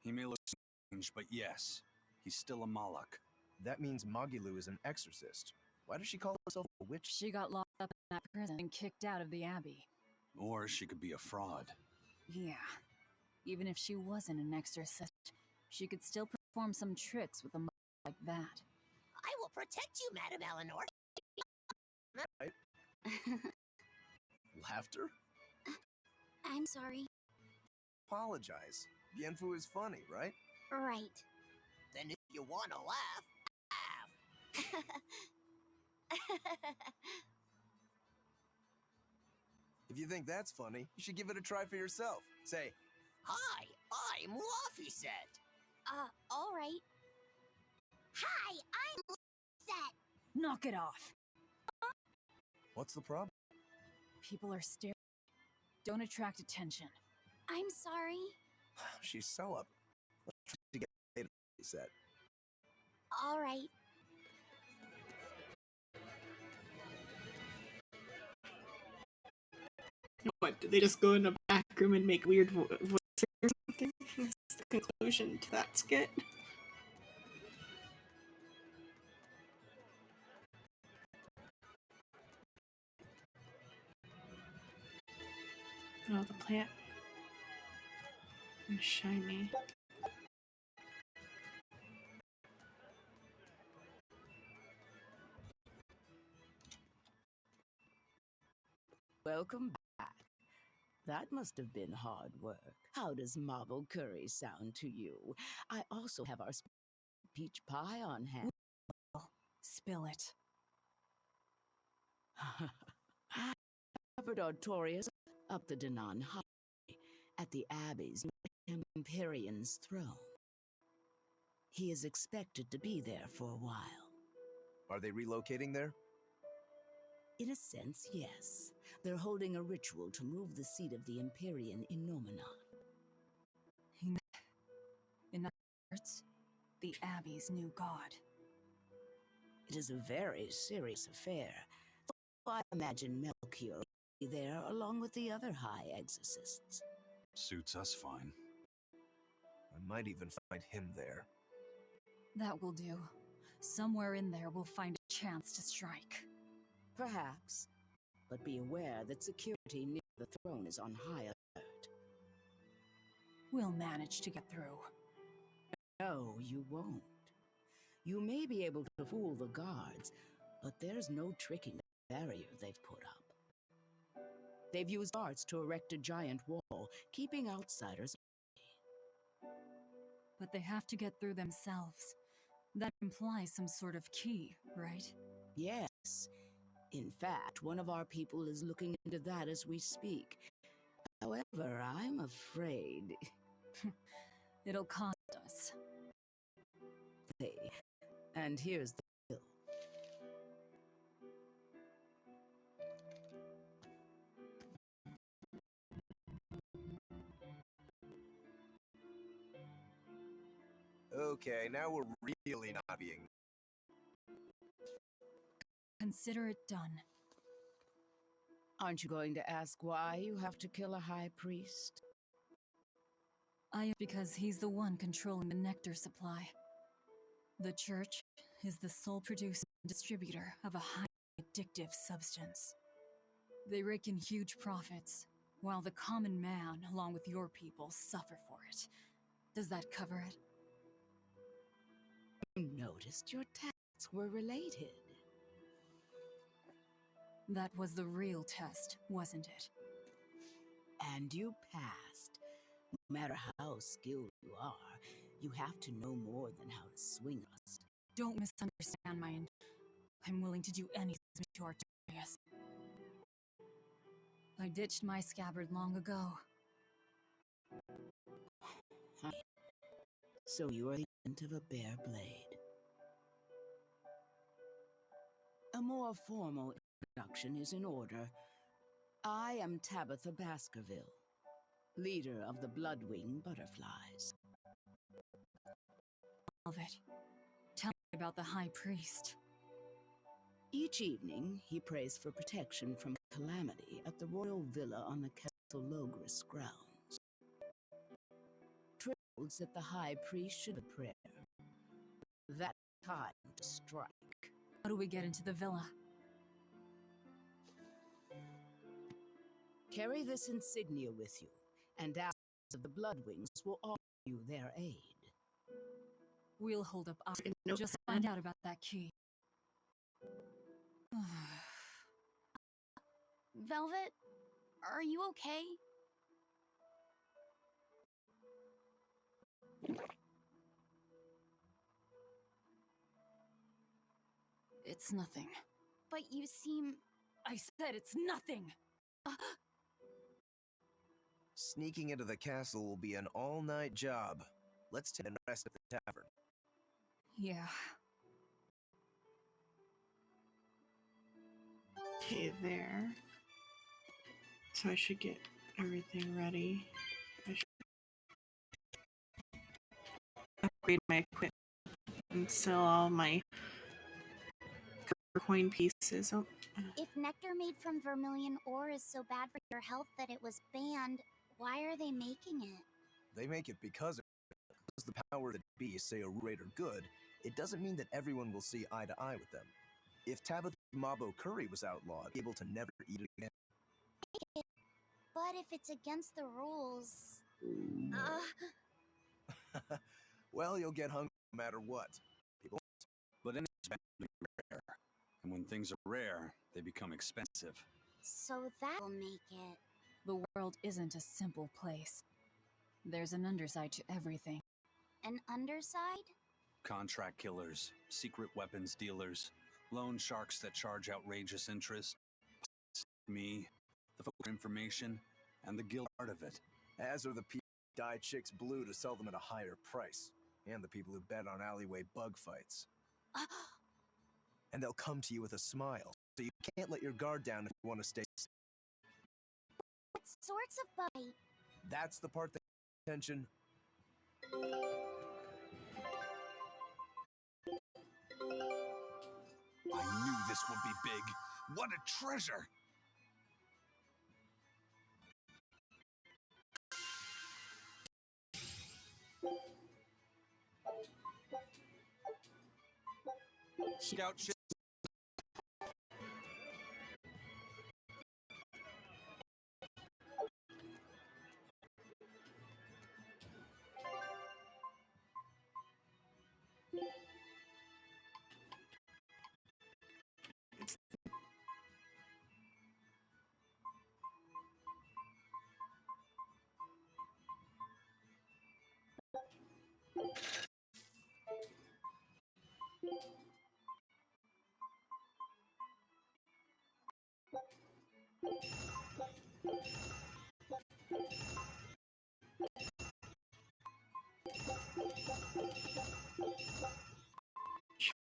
He may look strange, but yes, he's still a Malak. That means Magilu is an exorcist. Why does she call herself a witch? She got locked up in that prison and kicked out of the Abbey. Or she could be a fraud. Yeah. Even if she wasn't an exorcist, she could still perform some tricks with a mug like that. I will protect you, Madam Eleanor. Right? Laughter? I'm sorry. Apologize. Bienfu is funny, right? Right. Then if you want to laugh, laugh. If you think that's funny, you should give it a try for yourself. Say, Hi, I'm Laffyset. All right. Hi, I'm Set. Knock it off. what's the problem? People are staring. Don't attract attention. I'm sorry. She's so up. Let's try to get later, he said. All right. What, did they just go in the back room and make weird voices or something? That's the conclusion to that skit. Oh, the plant is shiny. Welcome back. That must have been hard work. How does marble curry sound to you? I also have our peach pie on hand. Spill it. Shepherd Artorius up the Danan High at the Abbey's Empyrean's throne. He is expected to be there for a while. Are they relocating there? In a sense, yes. They're holding a ritual to move the seat of the Empyrean in Nomenon. In other words, the Abbey's new god. It is a very serious affair. So I imagine Melchior will be there along with the other high exorcists. Suits us fine. I might even find him there. That will do. Somewhere in there we'll find a chance to strike. Perhaps. But be aware that security near the throne is on high alert. We'll manage to get through. No, you won't. You may be able to fool the guards, but there's no tricking the barrier they've put up. They've used arts to erect a giant wall, keeping outsiders away. But they have to get through themselves. That implies some sort of key, right? Yes. In fact, one of our people is looking into that as we speak. However, I'm afraid... It'll cost us. And here's the bill. Okay, now we're really not being... Consider it done. Aren't you going to ask why you have to kill a high priest? Because he's the one controlling the nectar supply. The church is the sole producer and distributor of a highly addictive substance. They rake in huge profits, while the common man, along with your people, suffer for it. Does that cover it? You noticed your tasks were related. That was the real test, wasn't it? And you passed. No matter how skilled you are, you have to know more than how to swing us. Don't misunderstand my I'm willing to do anything to Artorias. I ditched my scabbard long ago. So you are the end of a bare blade. A more formal introduction is in order. I am Tabitha Baskerville, leader of the Bloodwing Butterflies. Velvet, tell me about the High Priest. Each evening, he prays for protection from calamity at the royal villa on the Castle Logris grounds. Holds that the High Priest should pray. That time to strike. How do we get into the villa? Carry this insignia with you, and Allies of the Bloodwings will offer you their aid. We'll hold up our... Just find out about that key. Velvet, are you okay? It's nothing. But you seem... I said it's nothing! Sneaking into the castle will be an all-night job. Let's take a rest at the tavern. Yeah. Okay, there. So I should get everything ready. I should upgrade my equipment and sell all my coin pieces. Oh. If nectar made from vermilion ore is so bad for your health that it was banned, why are they making it? They make it because the power that be say a greater good, it doesn't mean that everyone will see eye to eye with them. If Tabitha Mabo curry was outlawed, able to never eat it again. But if it's against the rules... Well, you'll get hungry no matter what. People... But anything's rare. And when things are rare, they become expensive. So that'll make it. The world isn't a simple place. There's an underside to everything. An underside? Contract killers, secret weapons dealers, loan sharks that charge outrageous interest. Me, the folk information, and the guild part of it. As are the people who dye chicks blue to sell them at a higher price. And the people who bet on alleyway bug fights. And they'll come to you with a smile, so you can't let your guard down if you want to stay safe. What sorts of bite? That's the part that attention. I knew this would be big. What a treasure! Scout ship.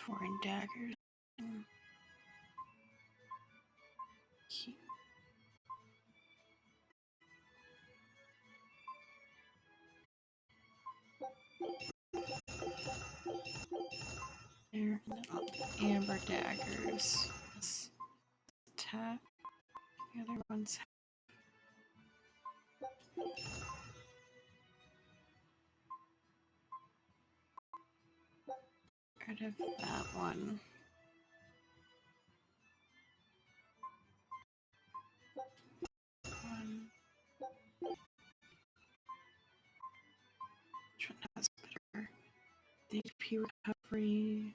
Foreign daggers. Cute. There, and then amber daggers. This tap. The other one's rid of that one. The HP recovery.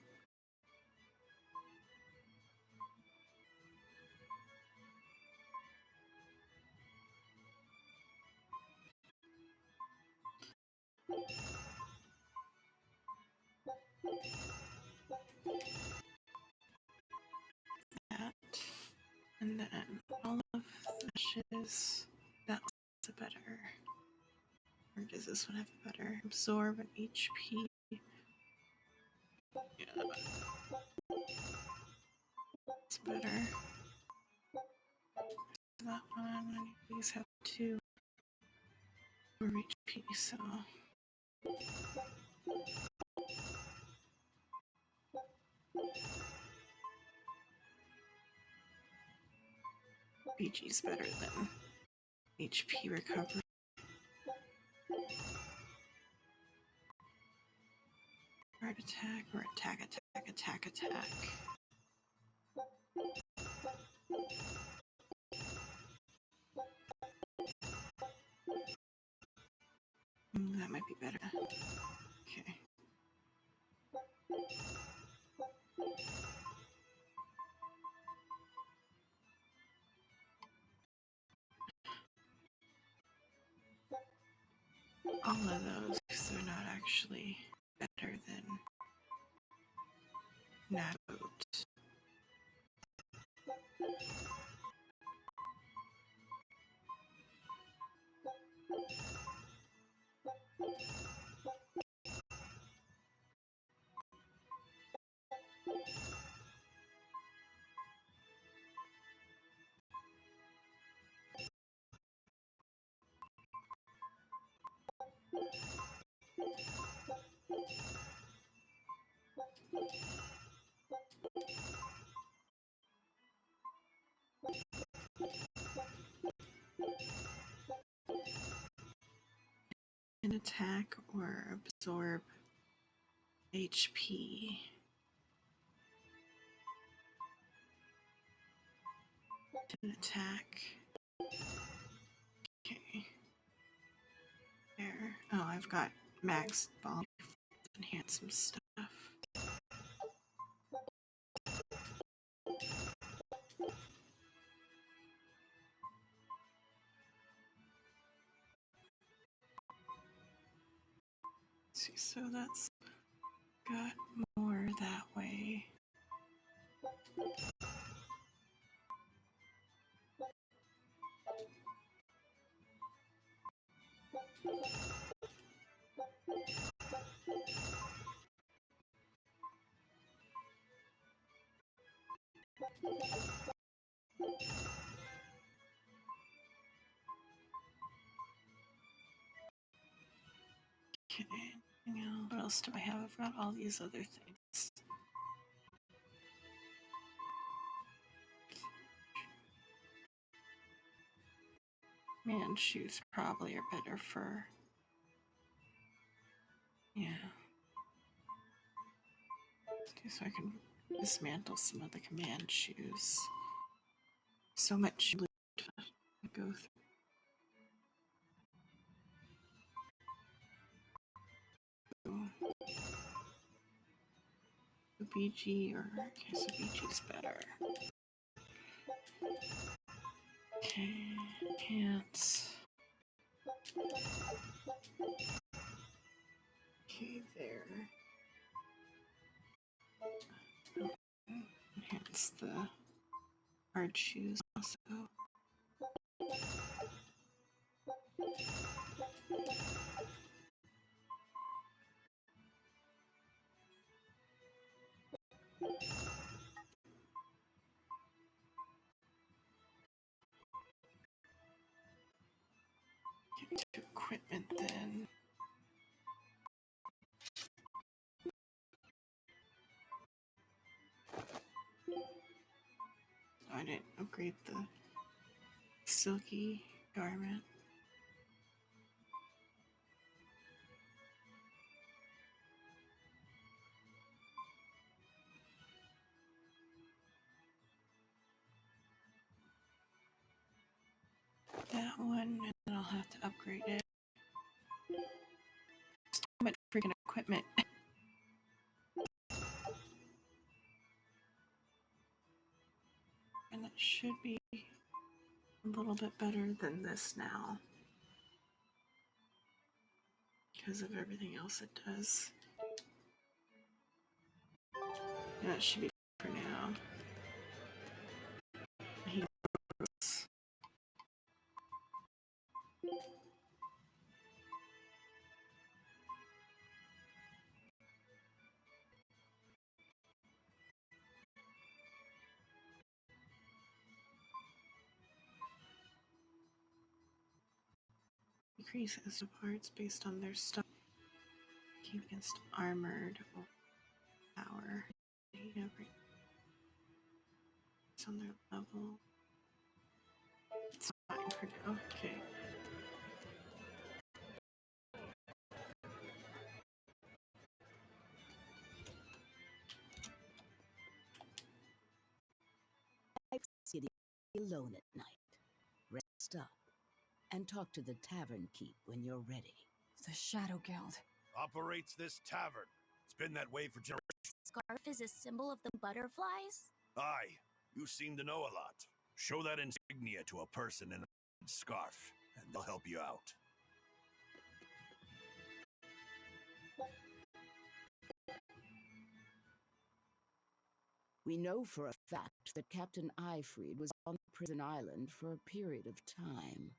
That. And then all of ashes. That's better. Or does this one have better? Absorb an HP. Yeah. It's better. That one, these have 2 more HP, so. BG's better than HP recovery. Heart attack or attack. That might be better. Okay. All of those, because they're not actually better than Naboat. An attack or absorb HP. An attack. Okay. There. Oh, I've got max bomb. Enhance some stuff. See, so that's got more that way. Okay, what else do I have? I've got all these other things. Man, shoes probably are better for. Yeah. So I can dismantle some of the command shoes. So much loot to go through. The BG or okay, so BG's better. Okay, can't. Okay, there. Enhance the hard shoes also. Get to equipment then. Oh, I didn't upgrade the silky garment. That one, and then I'll have to upgrade it. So much freaking equipment. And it should be a little bit better than this now, because of everything else it does. That should be for now. Increases the parts based on their stuff. Keep against armored or power. It's on their level. It's fine for now. Okay. City alone at night. Rest up and talk to the tavern keep when you're ready. The Shadow Guild operates this tavern. It's been that way for generations. Scarf is a symbol of the butterflies? Aye, you seem to know a lot. Show that insignia to a person in a scarf, and they'll help you out. We know for a fact that Captain Eyfried was on the prison island for a period of time.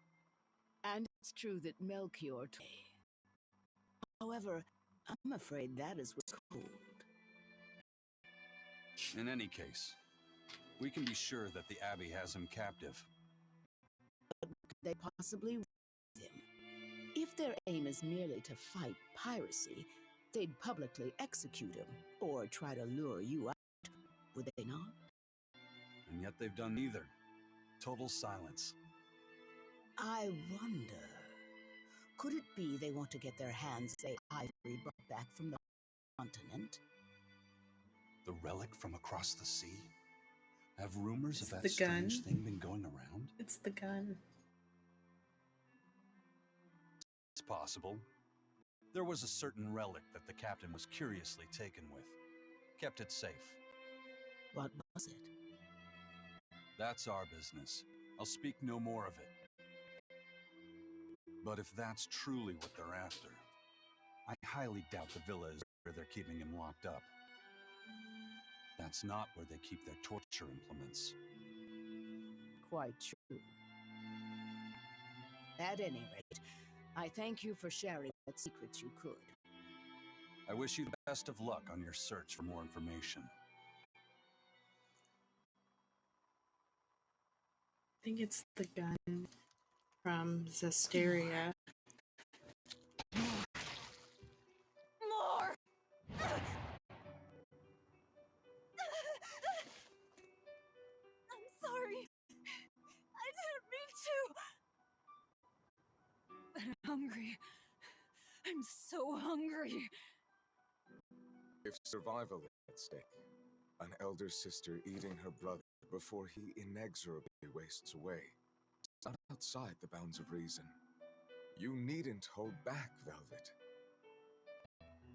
And it's true that Melchior... However, I'm afraid that is what's cold. In any case, we can be sure that the Abbey has him captive. But could they possibly with him? If their aim is merely to fight piracy, they'd publicly execute him, or try to lure you out, would they not? And yet they've done neither. Total silence. I wonder, could it be they want to get their hands, say, Eyfried brought back from the continent? The relic from across the sea? Have rumors of that the strange gun. thing been going around? It's the gun. It's possible. There was a certain relic that the captain was curiously taken with. Kept it safe. What was it? That's our business. I'll speak no more of it. But if that's truly what they're after, I highly doubt the villa is where they're keeping him locked up. That's not where they keep their torture implements. Quite true. At any rate, I thank you for sharing what secrets you could. I wish you the best of luck on your search for more information. I think it's the gun from Berseria. More! I'm sorry. I didn't mean to. I'm hungry. I'm so hungry. If survival is at stake, an elder sister eating her brother before he inexorably wastes away, it's not outside the bounds of reason. You needn't hold back, Velvet.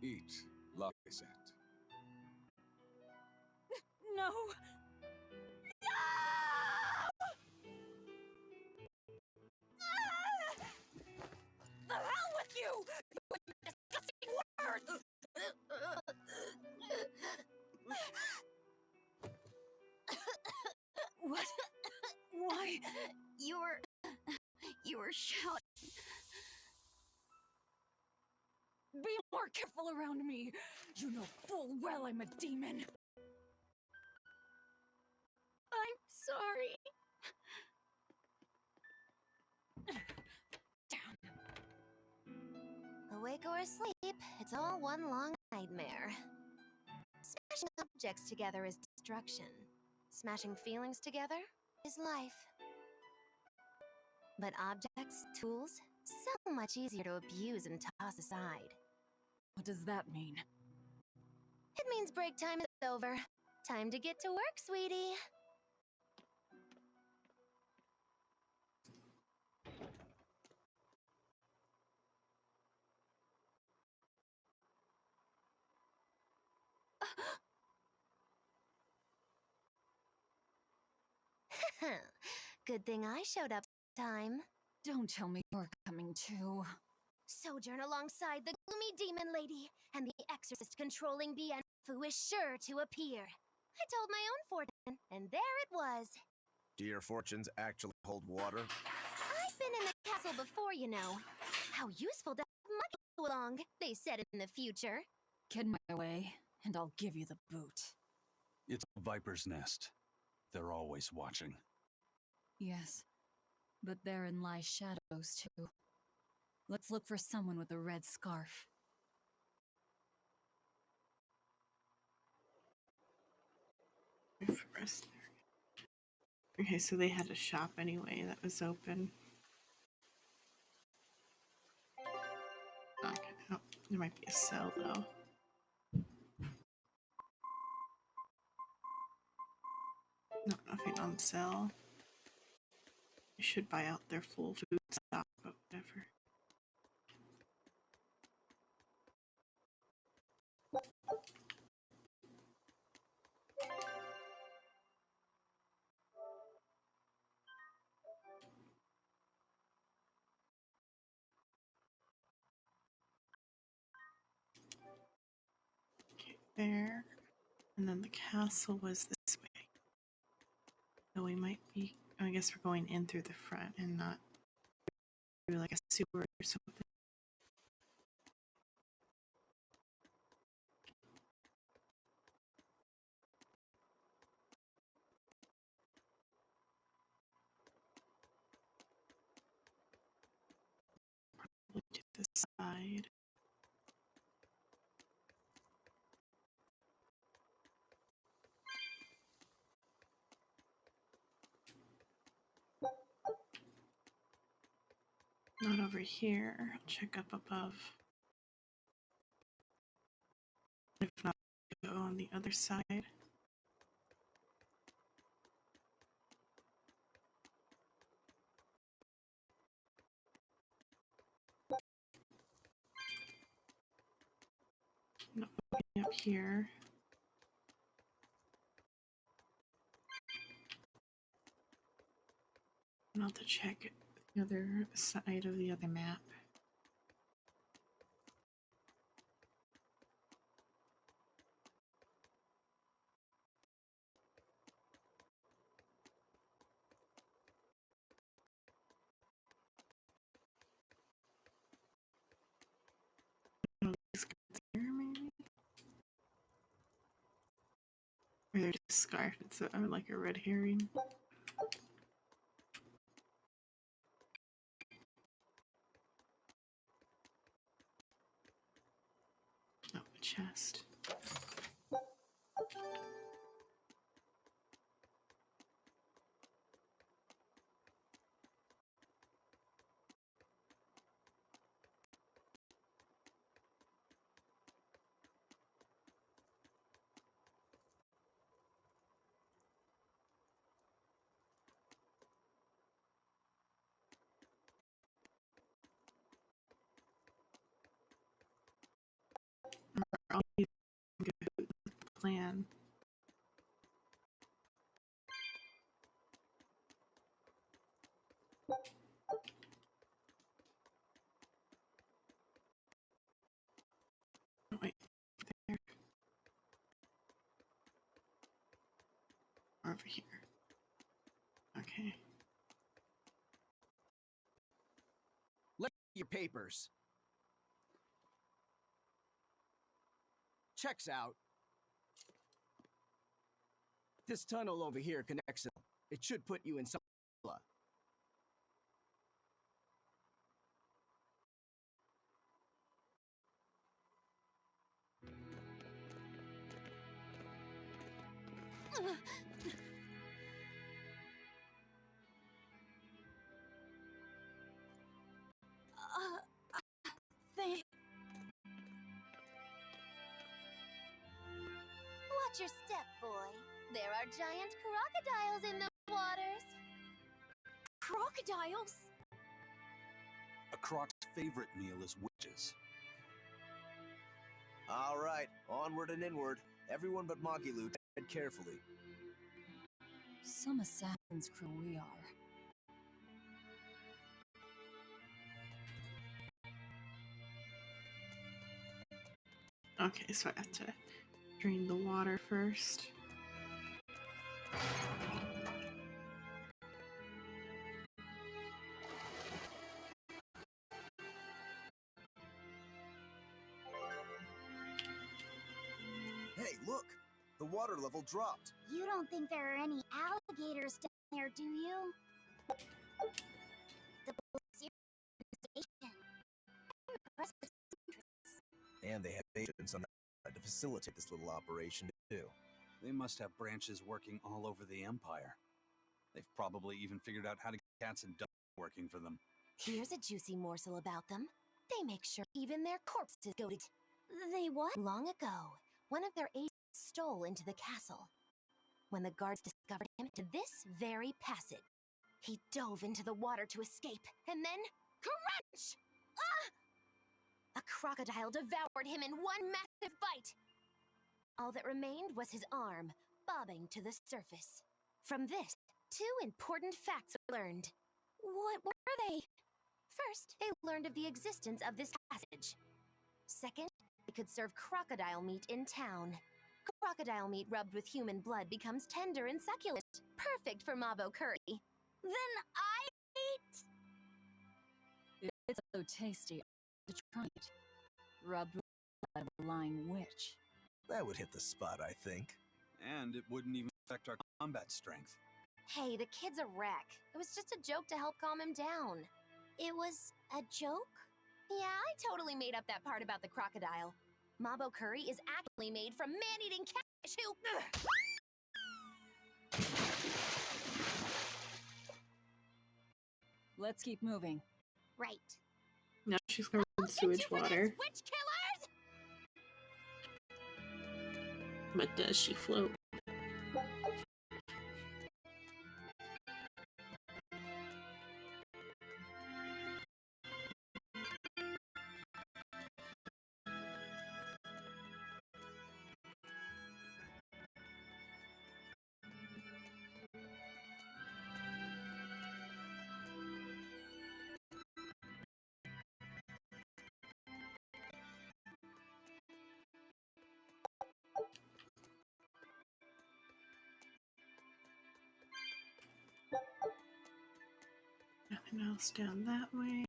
Eat, Lysette. No. No! The hell with you! You disgusting words! What? Why? You were shouting. Be more careful around me. You know full well I'm a demon. I'm sorry. Awake or asleep, it's all one long nightmare. Smashing objects together is destruction. Smashing feelings together is life. But objects, tools, so much easier to abuse and toss aside. What does that mean? It means break time is over. Time to get to work, sweetie. Good thing I showed up in time. Don't tell me you're coming too. Sojourn alongside the gloomy demon lady and the exorcist controlling Bienfu is sure to appear. I told my own fortune, and there it was. Do your fortunes actually hold water? I've been in the castle before, you know. How useful to have Muggy go along, they said in the future. Get my way, and I'll give you the boot. It's a viper's nest. They're always watching. Yes, but therein lie shadows too. Let's look for someone with a red scarf. Okay, so they had a shop anyway that was open. Okay, oh, there might be a cell though. No, nothing on sale. You should buy out their full food stock, but whatever. Okay, there. And then the castle was this way. So we might be, I guess we're going in through the front and not through like a sewer or something. Probably to the side. Not over here. I'll check up above. If not, go on the other side. Not up here. And I'll have to check the other side of the other map. These guys here, maybe? Or they're just scarf. It's like a red herring. Oh, a chest. I'll be good with the plan. Oh, wait, there. Or over here. Okay. Let your papers. Checks out. This tunnel over here connects them. It should put you in some. Watch your step, boy. There are giant crocodiles in the waters. Crocodiles? A croc's favorite meal is witches. All right, onward and inward. Everyone but Magilu, tread carefully. So Some assassin's crew we are. Okay, so I have to drain the water first. Hey, look! The water level dropped. You don't think there are any alligators down there, do you? The Berseria station. And they have agents on that to facilitate this little operation, too. They must have branches working all over the Empire. They've probably even figured out how to get cats and dogs working for them. Here's a juicy morsel about them. They make sure even their corpses go to... They what? Long ago, one of their agents stole into the castle. When the guards discovered him to this very passage, he dove into the water to escape, and then... Crunch! Ah! A crocodile devoured him in one massive bite. All that remained was his arm, bobbing to the surface. From this, two important facts were learned. What were they? First, they learned of the existence of this passage. Second, they could serve crocodile meat in town. Crocodile meat rubbed with human blood becomes tender and succulent, perfect for Mabo curry. Then I ate... It's so tasty. To try it. Rubbed with the blood of a lying witch. That would hit the spot, I think. And it wouldn't even affect our combat strength. Hey, the kid's a wreck. It was just a joke to help calm him down. It was a joke? Yeah, I totally made up that part about the crocodile. Mabo curry is actually made from man-eating catfish who... Let's keep moving. Right. Now she's covered in sewage water. Witch killers! But does she float? Nothing else down that way.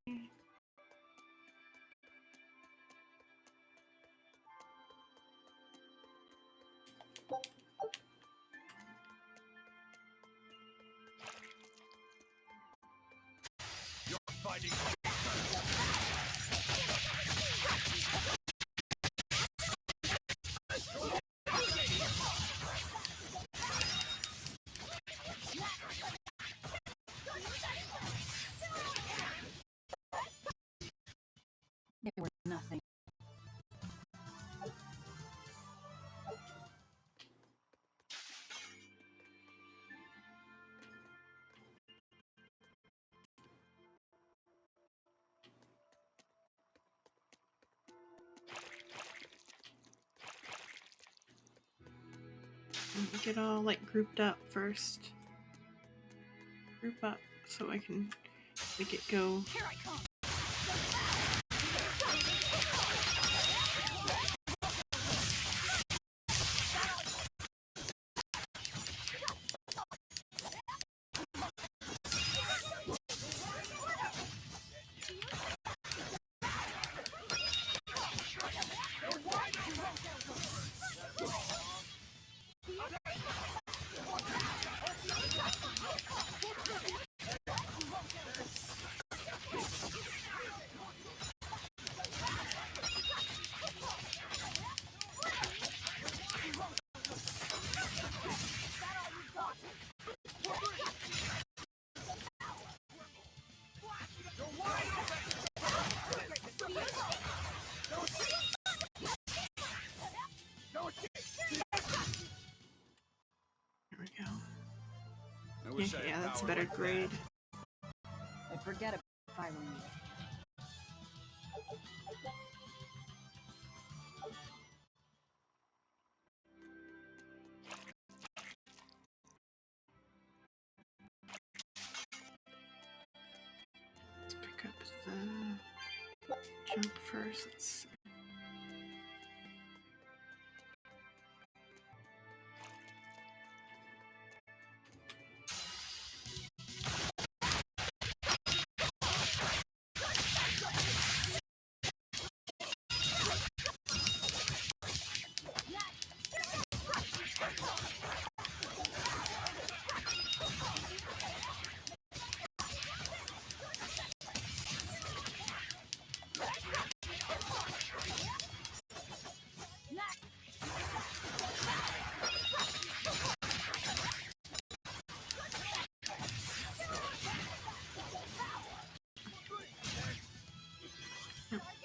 You're fighting. It was nothing. Get all like grouped up first. Group up so I can make it go. Here I come. Here we go. I wish I Yeah, had that's a power better like that. grade. I'd forget it if I were you. jump first. Let's see.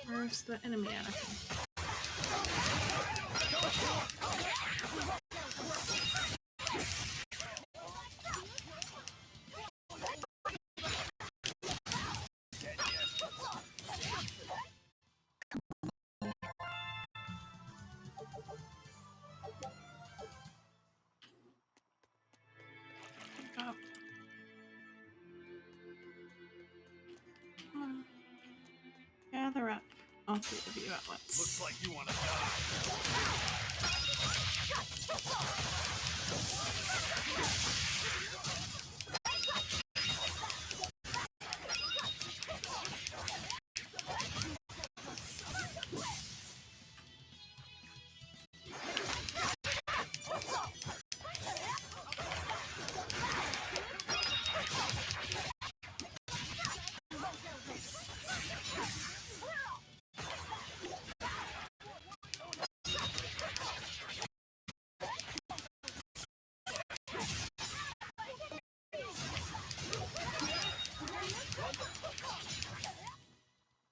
Where's the enemy Anakin? Up. Gather up. All three of you at once. Looks like you want to die.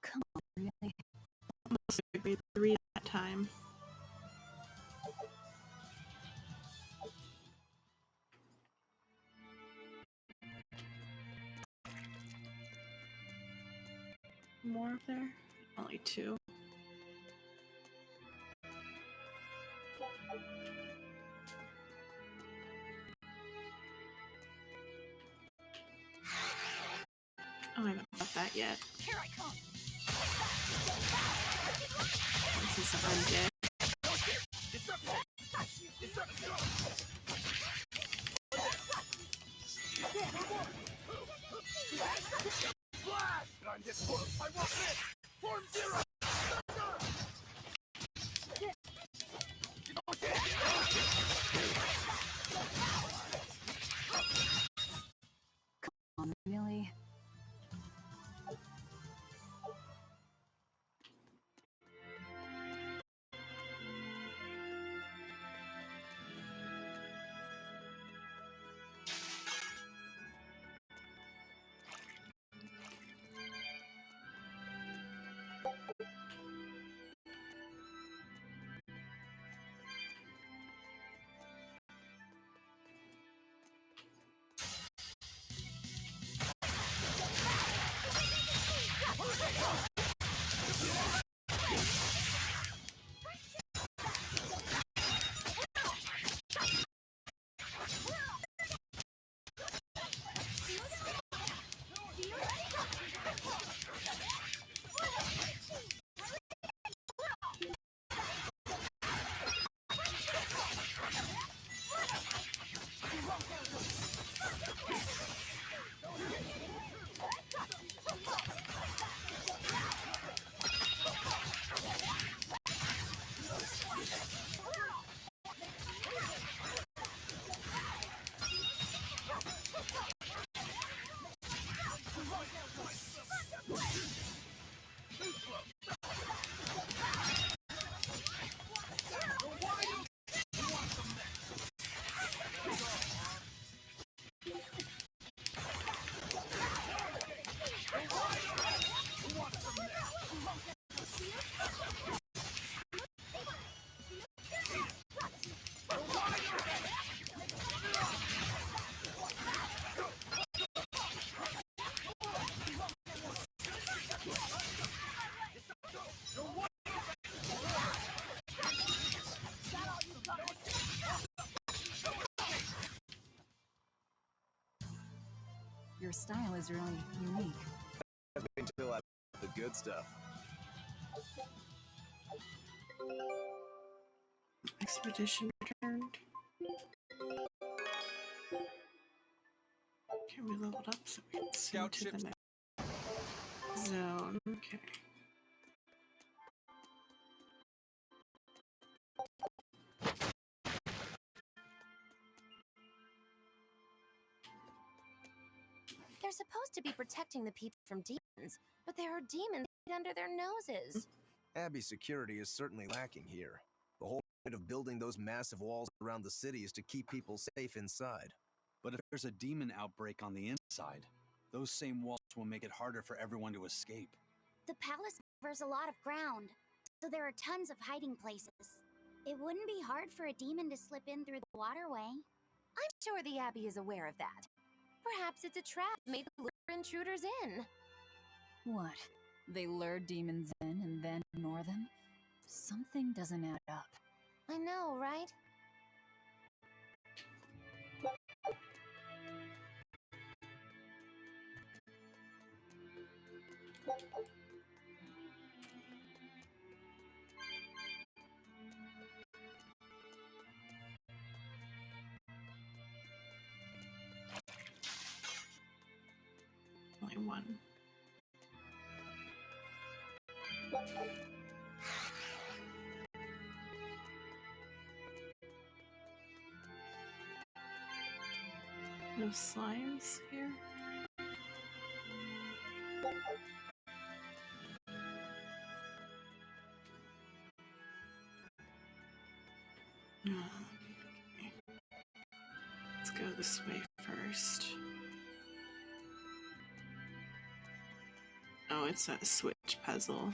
Come on, really? Almost agree 3 that time. More of there? Only 2. Oh, I haven't got that yet. Here I come. This is undead. On this one, I won't miss. Form 0. Come on, really? Your style is really unique. Until I Good stuff. Expedition returned. Okay, we leveled up so we can see to the next zone. Okay. They're supposed to be protecting the people from demons, but there are demons under their noses. Abbey security is certainly lacking here. The whole point of building those massive walls around the city is to keep people safe inside. But if there's a demon outbreak on the inside, those same walls will make it harder for everyone to escape. The palace covers a lot of ground, so there are tons of hiding places. It wouldn't be hard for a demon to slip in through the waterway. I'm sure the Abbey is aware of that. Perhaps it's a trap made to lure intruders in. What? They lure demons in and then ignore them? Something doesn't add up. I know, right? Only one. No slimes here. Okay. Let's go this way first. Oh, it's a switch puzzle.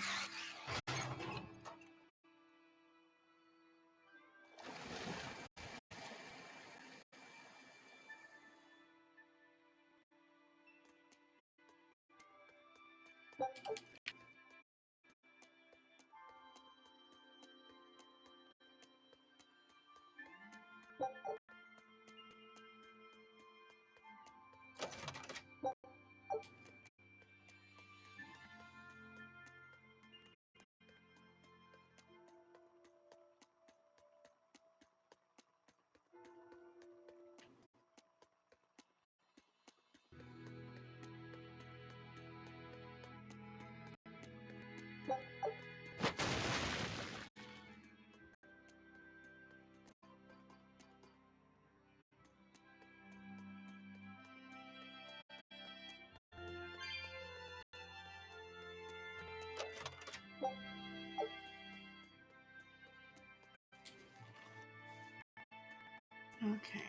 Okay.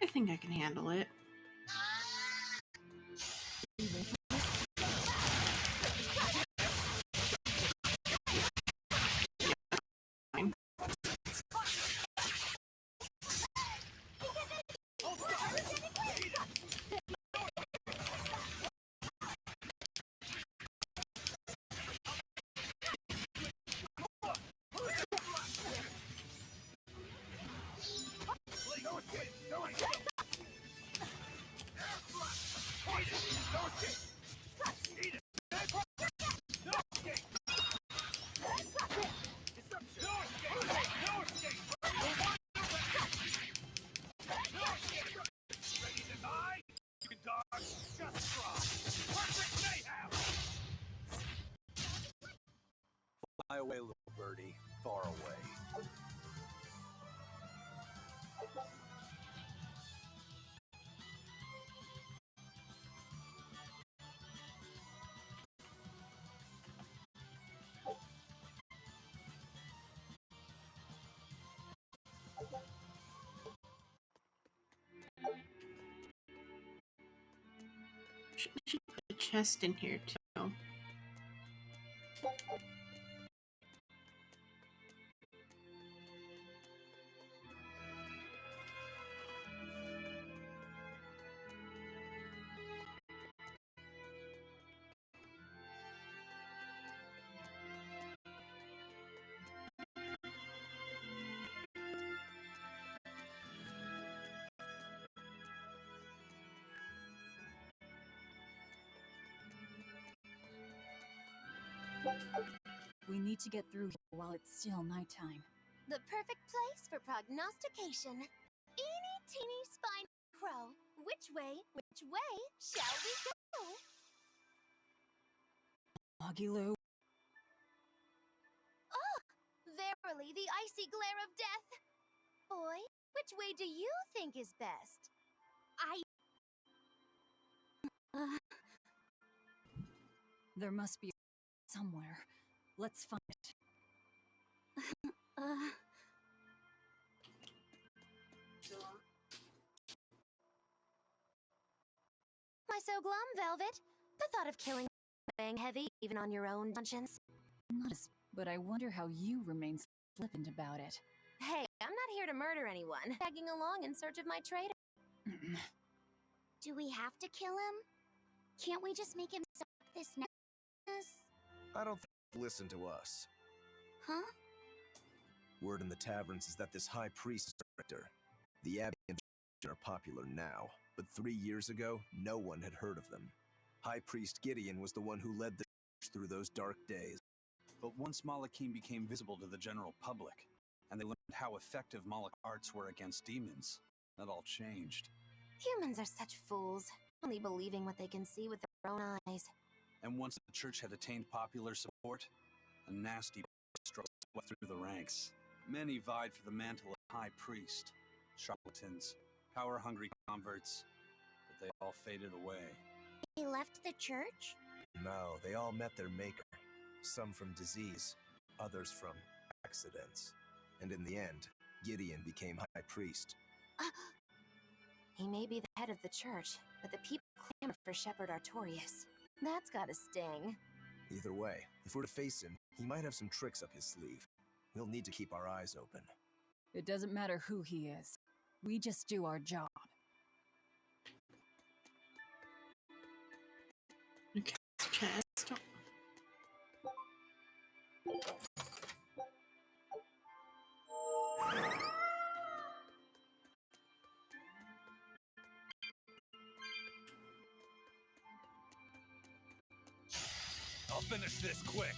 I think I can handle it. Fine. Fly away, little birdie, far away. Should put a chest in here too. We need to get through here while it's still nighttime. The perfect place for prognostication. Eeny, teeny, spiny crow. Which way shall we go? Moggy-Loo. Ah, verily the icy glare of death. Boy, which way do you think is best? There must be somewhere. Let's find it. Why so glum, Velvet? The thought of killing weighing heavy even on your own conscience. Not as, but I wonder how you remain flippant about it. Hey, I'm not here to murder anyone. Tagging along in search of my traitor. Do we have to kill him? Can't we just make him stop this now? I don't think he'll listen to us. Huh? Word in the taverns is that this high priest is a character. The Abbey and are popular now, but 3 years ago, no one had heard of them. High Priest Gideon was the one who led the church through those dark days. But once Malachim became visible to the general public, and they learned how effective Malach arts were against demons, that all changed. Humans are such fools, only believing what they can see with their own eyes. And once the church had attained popular support, a nasty struggle swept through the ranks. Many vied for the mantle of high priest. Charlatans, power-hungry converts, but they all faded away. He left the church? No, they all met their maker. Some from disease, others from accidents. And in the end, Gideon became high priest. He may be the head of the church, but the people clamor for Shepherd Artorius. That's gotta sting. Either way, if we're to face him, he might have some tricks up his sleeve. We'll need to keep our eyes open. It doesn't matter who he is. We just do our job. Okay, chest. I'll finish this quick.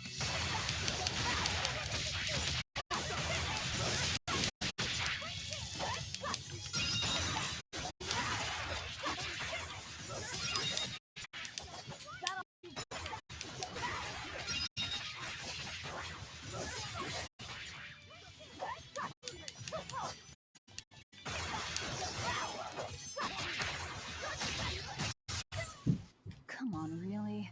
Come on, really?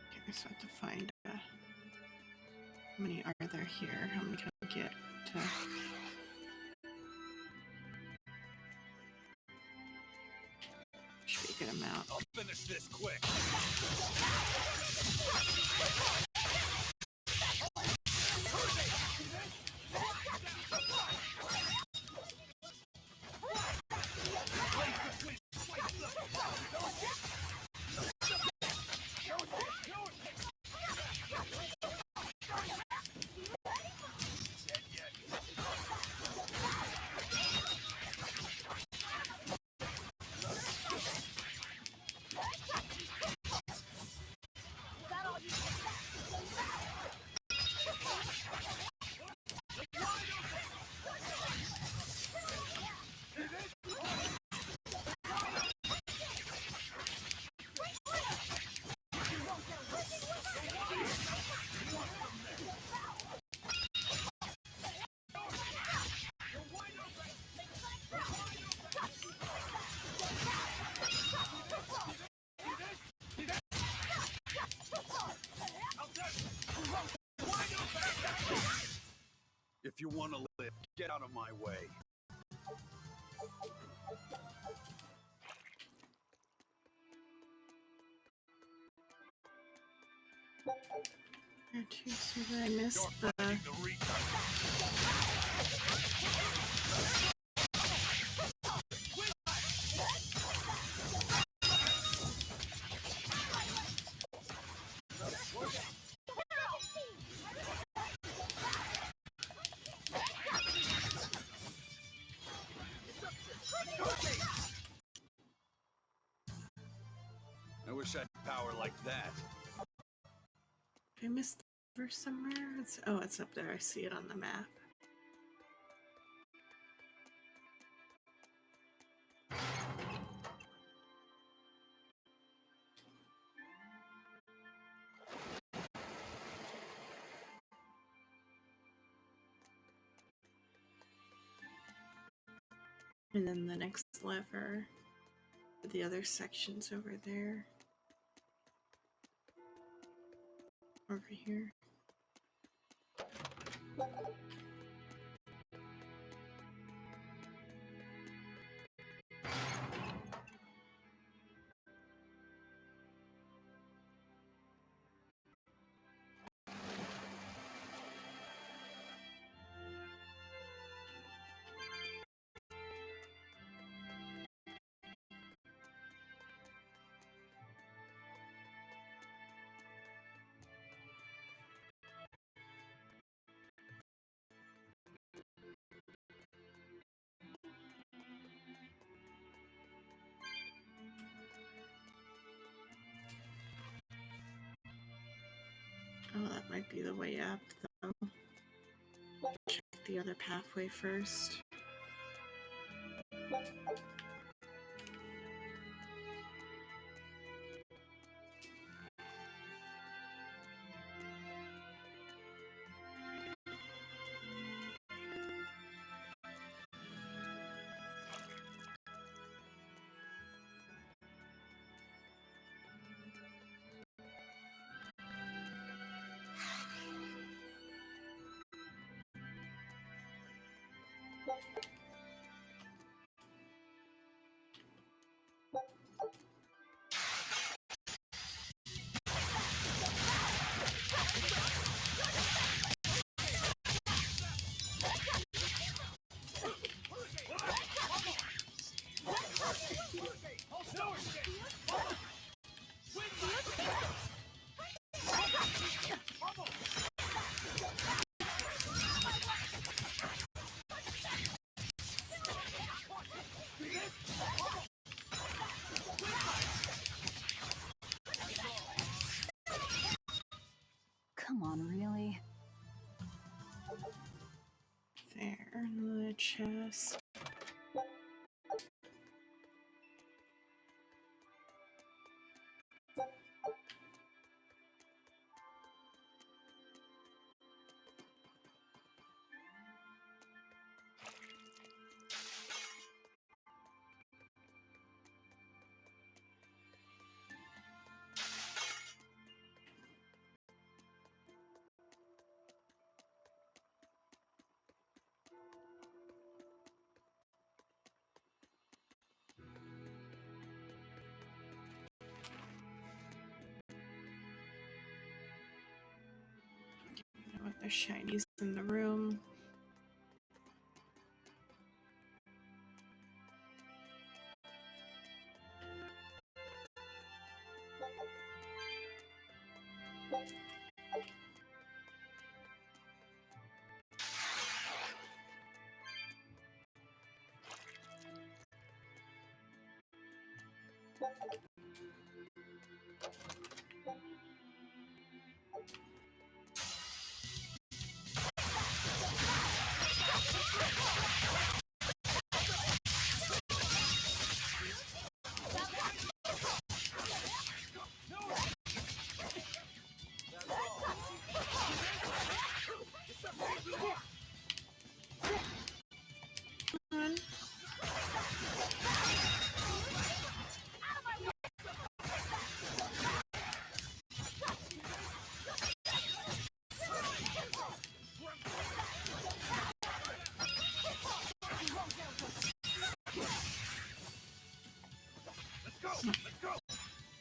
Okay, so I have to find how many are there here? How many can I get to? Should be a good amount. I'll finish this quick. you want to live, get out of my way. Too soon, I missed the... I wish I had power like that. I missed the river somewhere? Oh, it's up there. I see it on the map. And then the next lever, the other section's over there. Over here. Oh, that might be the way up, though. Check the other pathway first. Come on, really? There, in the chest. With the shinies in the room.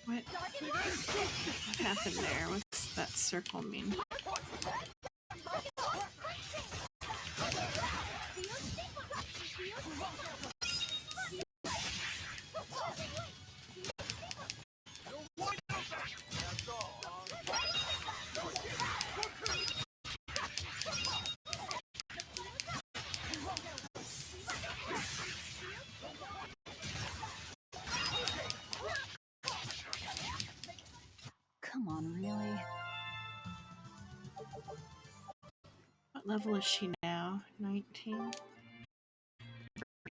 What happened there? What's that circle mean? Come on, really? What level is she now? 19?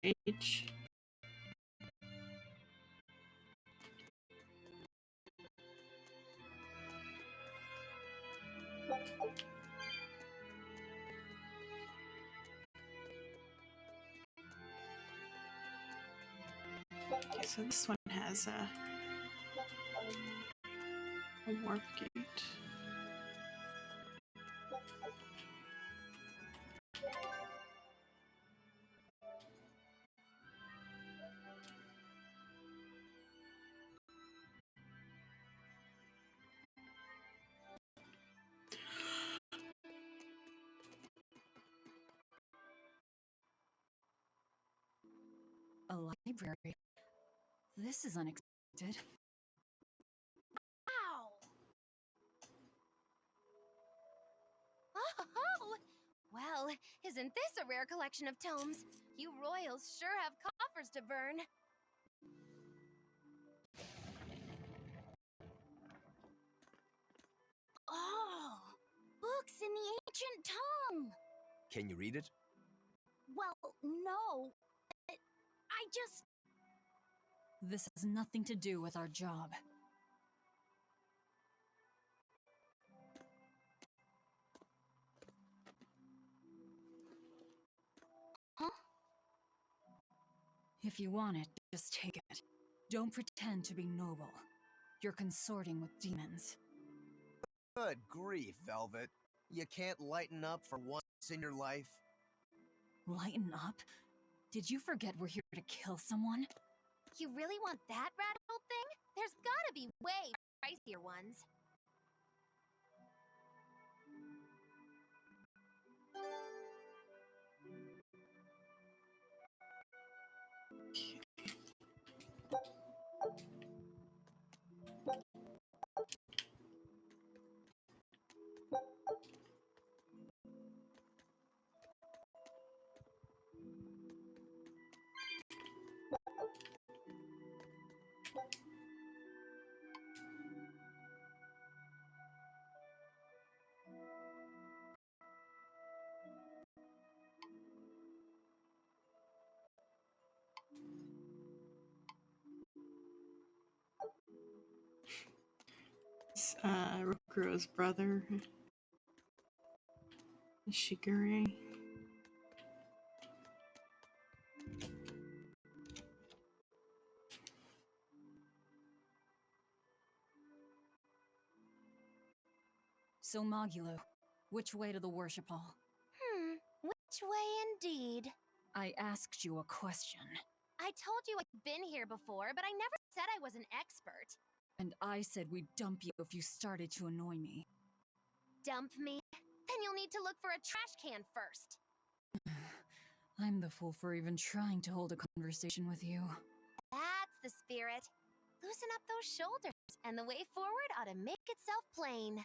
Age? Okay, so this one has a warp gate. A library. This is unexpected. Ow! Oh! Well, isn't this a rare collection of tomes? You royals sure have coffers to burn. Oh! Books in the ancient tongue! Can you read it? Well, no. I just... This has nothing to do with our job. Huh? If you want it, just take it. Don't pretend to be noble. You're consorting with demons. Good grief, Velvet. You can't lighten up for once in your life? Lighten up? Did you forget we're here to kill someone? You really want that radical thing? There's gotta be way pricier ones. Rokuro's brother, Shigure. So Magulu, which way to the worship hall? Which way indeed? I asked you a question. I told you I've been here before, but I never said I was an expert. And I said we'd dump you if you started to annoy me. Dump me? Then you'll need to look for a trash can first. I'm the fool for even trying to hold a conversation with you. That's the spirit. Loosen up those shoulders, and the way forward ought to make itself plain.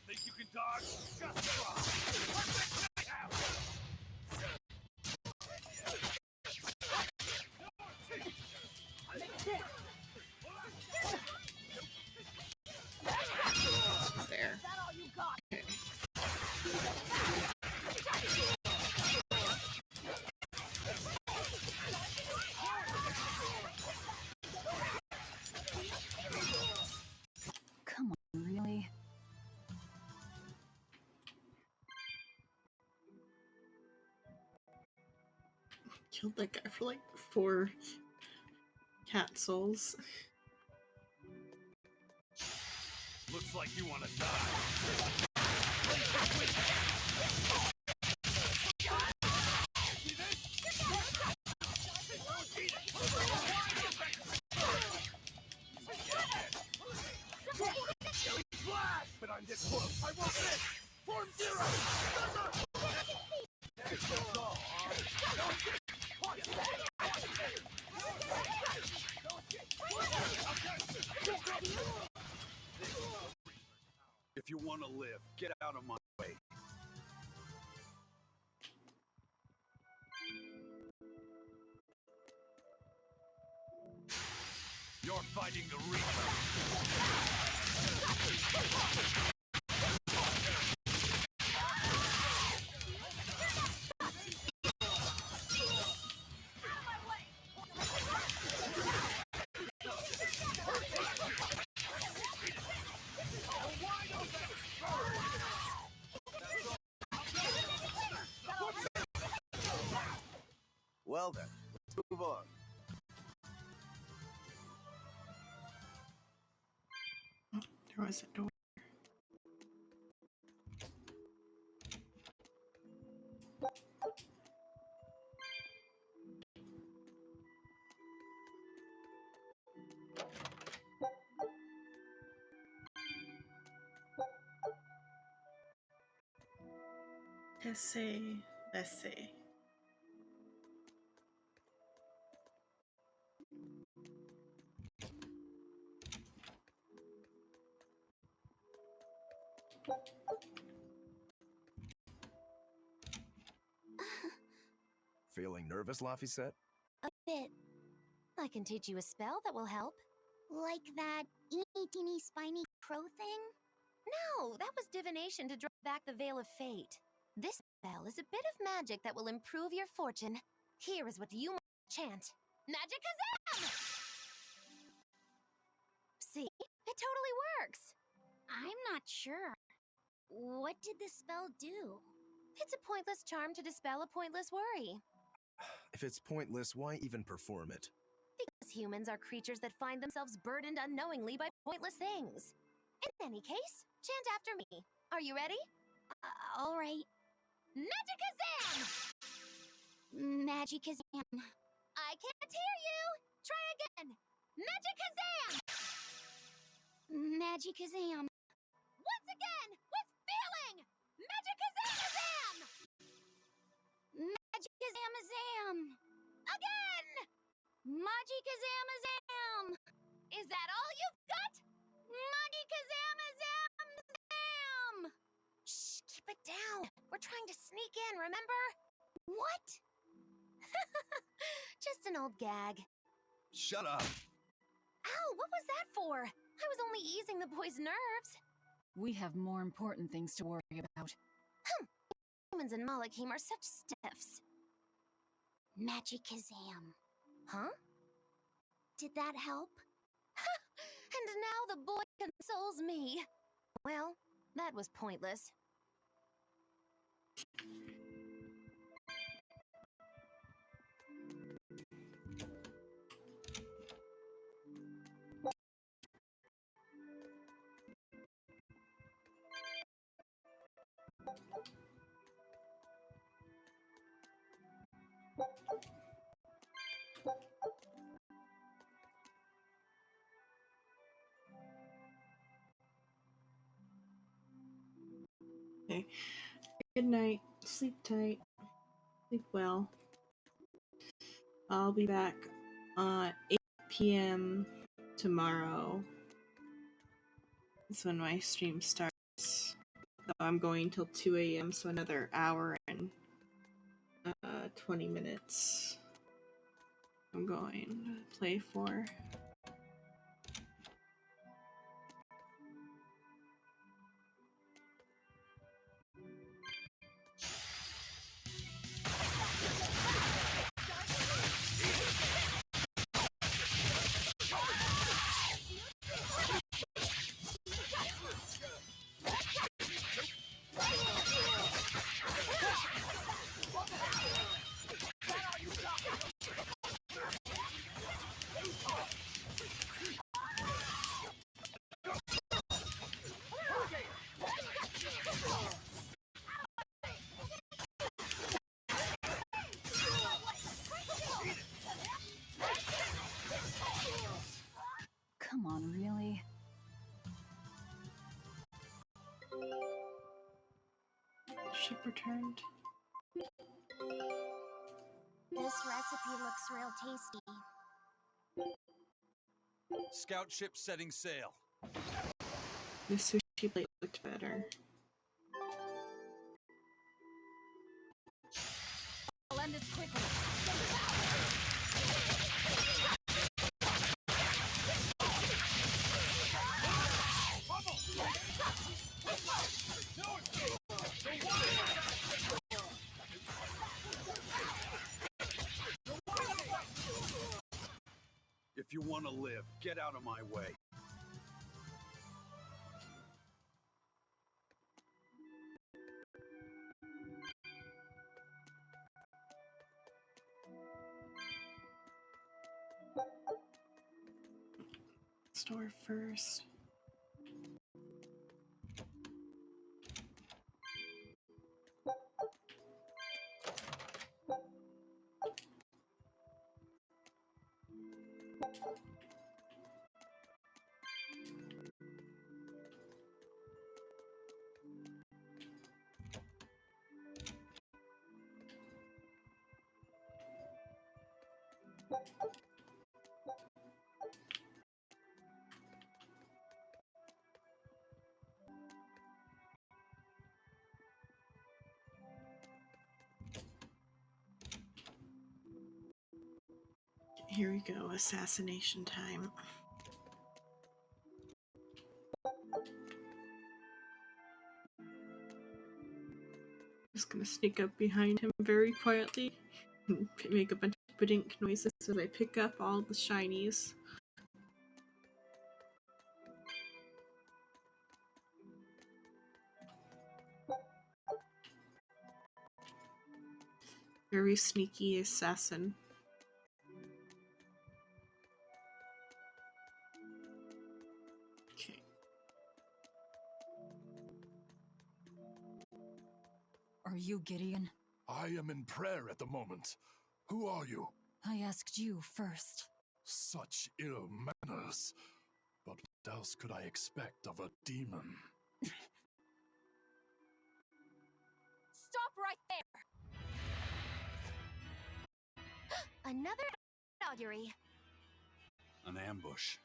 Think you can dodge? Just try. killed that guy for like 4 cat souls. Looks like you want to die. But I'm this close. I won't miss. Form 0. If you want to live, get out of my way. You're fighting the Reaper. Well then, let's move on. There was a door. Let's see. Feeling nervous, Laphicet? A bit. I can teach you a spell that will help. Like that eeny teeny spiny crow thing? No, that was divination to draw back the Veil of Fate. This spell is a bit of magic that will improve your fortune. Here is what you must chant. Magicazam! See? It totally works! I'm not sure. What did the spell do? It's a pointless charm to dispel a pointless worry. If it's pointless, why even perform it? Because humans are creatures that find themselves burdened unknowingly by pointless things. In any case, chant after me. Are you ready? All right. Magicazam! Magicazam. I can't hear you! Try again! Magicazam! Magicazam. Once again, with feeling! Magicazamazam! Magicazamazam. Again! Magicazamazam. Is that all you've got? Magicazamazam. Shh, keep it down. We're trying to sneak in, remember? What? Just an old gag. Shut up. Ow, what was that for? I was only easing the boy's nerves. We have more important things to worry about. Humans and Malachim are such stiffs. Magicazam. Huh? Did that help? And now the boy consoles me. Well, that was pointless. Okay. Good night. Sleep tight. Sleep well. I'll be back 8 p.m. tomorrow. That's when my stream starts. So I'm going till 2 a.m., so another hour and 20 minutes. I'm going to play for. Come on, really? Ship returned. This recipe looks real tasty. Scout ship setting sail. The sushi plate looked better. I'll end this quickly. If you want to live, get out of my way. Store first. Here we go, assassination time. Just gonna sneak up behind him very quietly and make a bunch of badink noises as I pick up all the shinies. Very sneaky assassin. Okay. Are you Gideon? I am in prayer at the moment. Who are you? I asked you first. Such ill manners. But what else could I expect of a demon? Stop right there! Another augury. An ambush.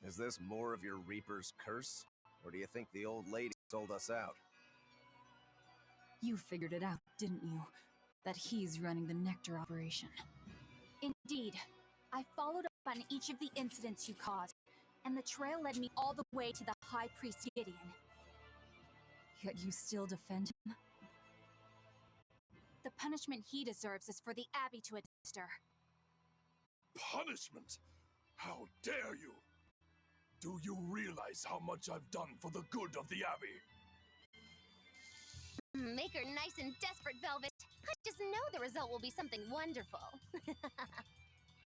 Is this more of your Reaper's curse? Or do you think the old lady sold us out? You figured it out, didn't you? That he's running the Nectar operation. Indeed. I followed up on each of the incidents you caused, and the trail led me all the way to the High Priest Gideon. Yet you still defend him? The punishment he deserves is for the Abbey to administer. Punishment? How dare you? Do you realize how much I've done for the good of the Abbey? Make her nice and desperate, Velvet. I just know the result will be something wonderful.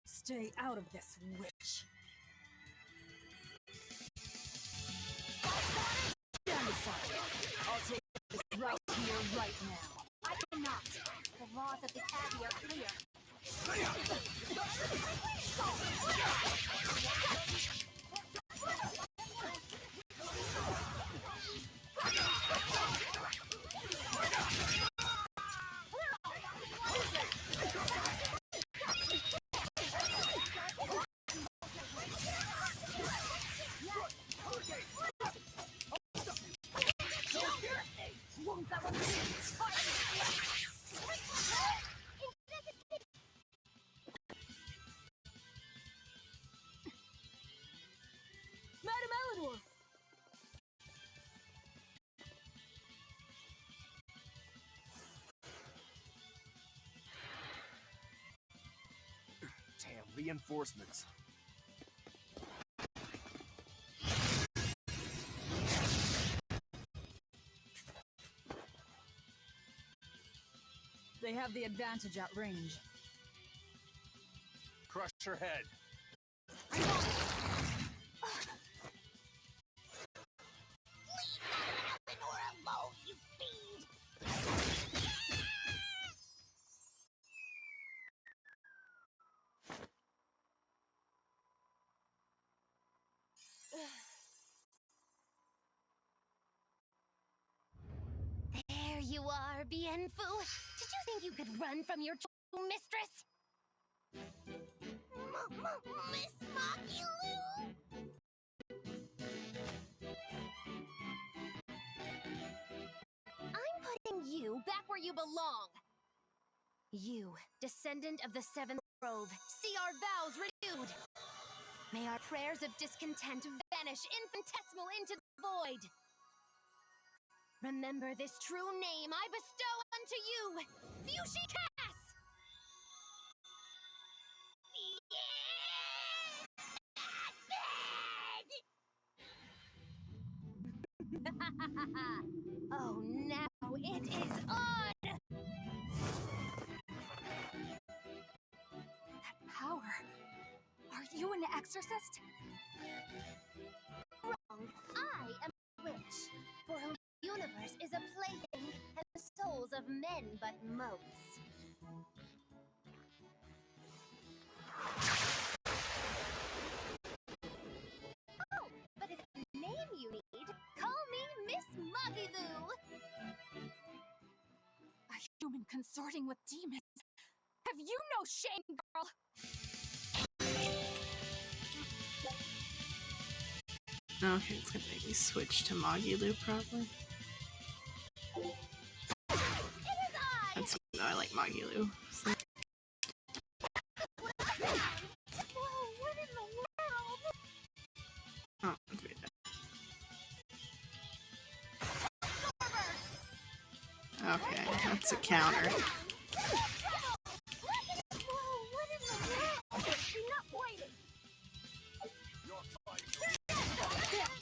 Stay out of this, witch. Stand aside. I'll take this right here, right now. I cannot. The laws of the Abbey are clear. Madam Eleanor! Damn, reinforcements. They have the advantage at range. Crush her head. Alone, you fiend! are, Bien Phu. Did you think you could run from your mistress? Miss Mocky Lou? I'm putting you back where you belong. You, descendant of the Seventh Grove, see our vows renewed. May our prayers of discontent vanish infinitesimal into the void. Remember this true name I bestow unto you, Fushi Cass! Oh, now it is on! That power. Are you an exorcist? Wrong. I am a witch, for whom the universe is a plaything, and the souls of men but motes. Oh, but it's a name you need. Call me Miss Magilou. A human consorting with demons. Have you no shame, girl? Okay, it's gonna make me switch to Magilu probably. That's no, I like Magilu. So. Whoa, what in the world? Oh, let's read that. Okay, that's a counter. Whoa, what in the world? Enough waiting.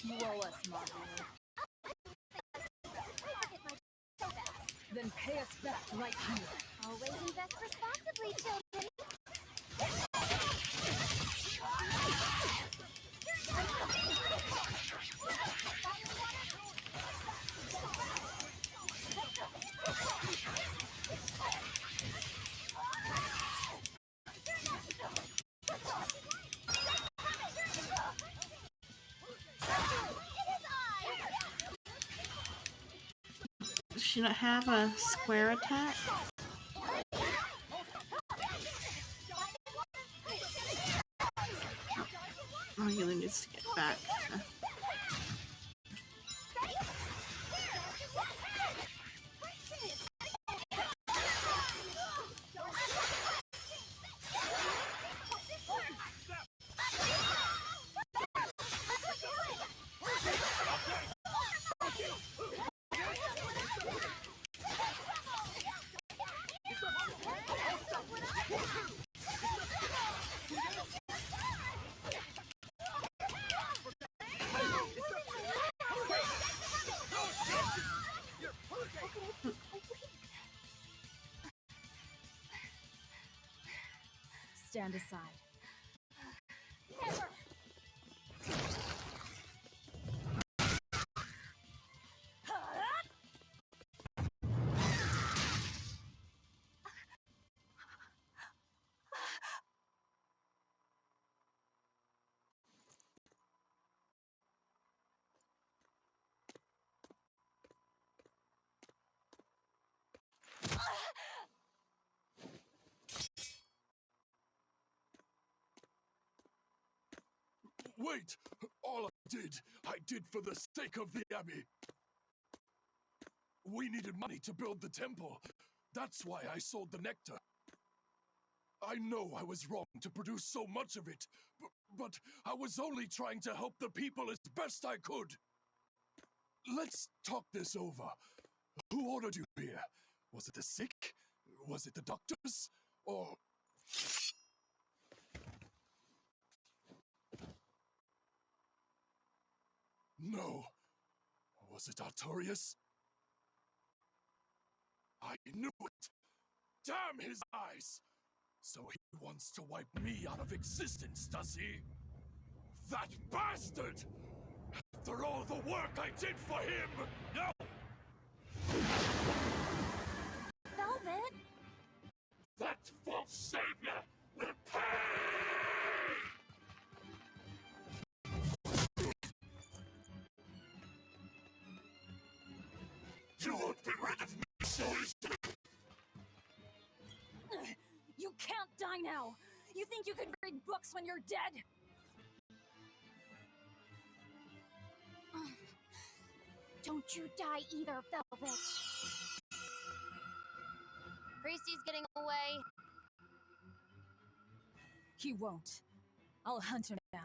You owe us, Margaret. Then pay us back right here. Always invest responsibly, children. Does she not have a square attack? Oh, Magilu needs to get back. Stand aside. Never. Wait! All I did for the sake of the Abbey. We needed money to build the temple. That's why I sold the nectar. I know I was wrong to produce so much of it, but I was only trying to help the people as best I could. Let's talk this over. Who ordered you here? Was it the sick? Was it the doctors? Or... No. Was it Artorias? I knew it! Damn his eyes! So he wants to wipe me out of existence, does he? That bastard! After all the work I did for him! No! Velvet? That false savior will pay! You won't be rid of me, Shin! now? You think you could read books when you're dead? Don't you die either, Velvet. Priesty's getting away. He won't. I'll hunt him down.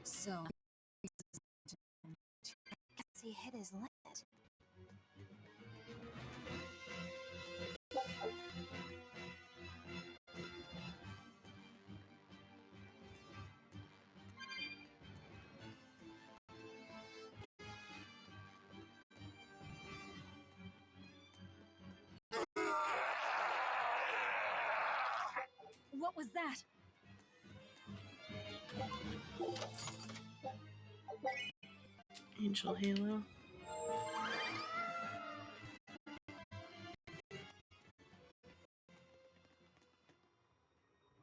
So, Guess he hit his limit. what was that? Angel Halo.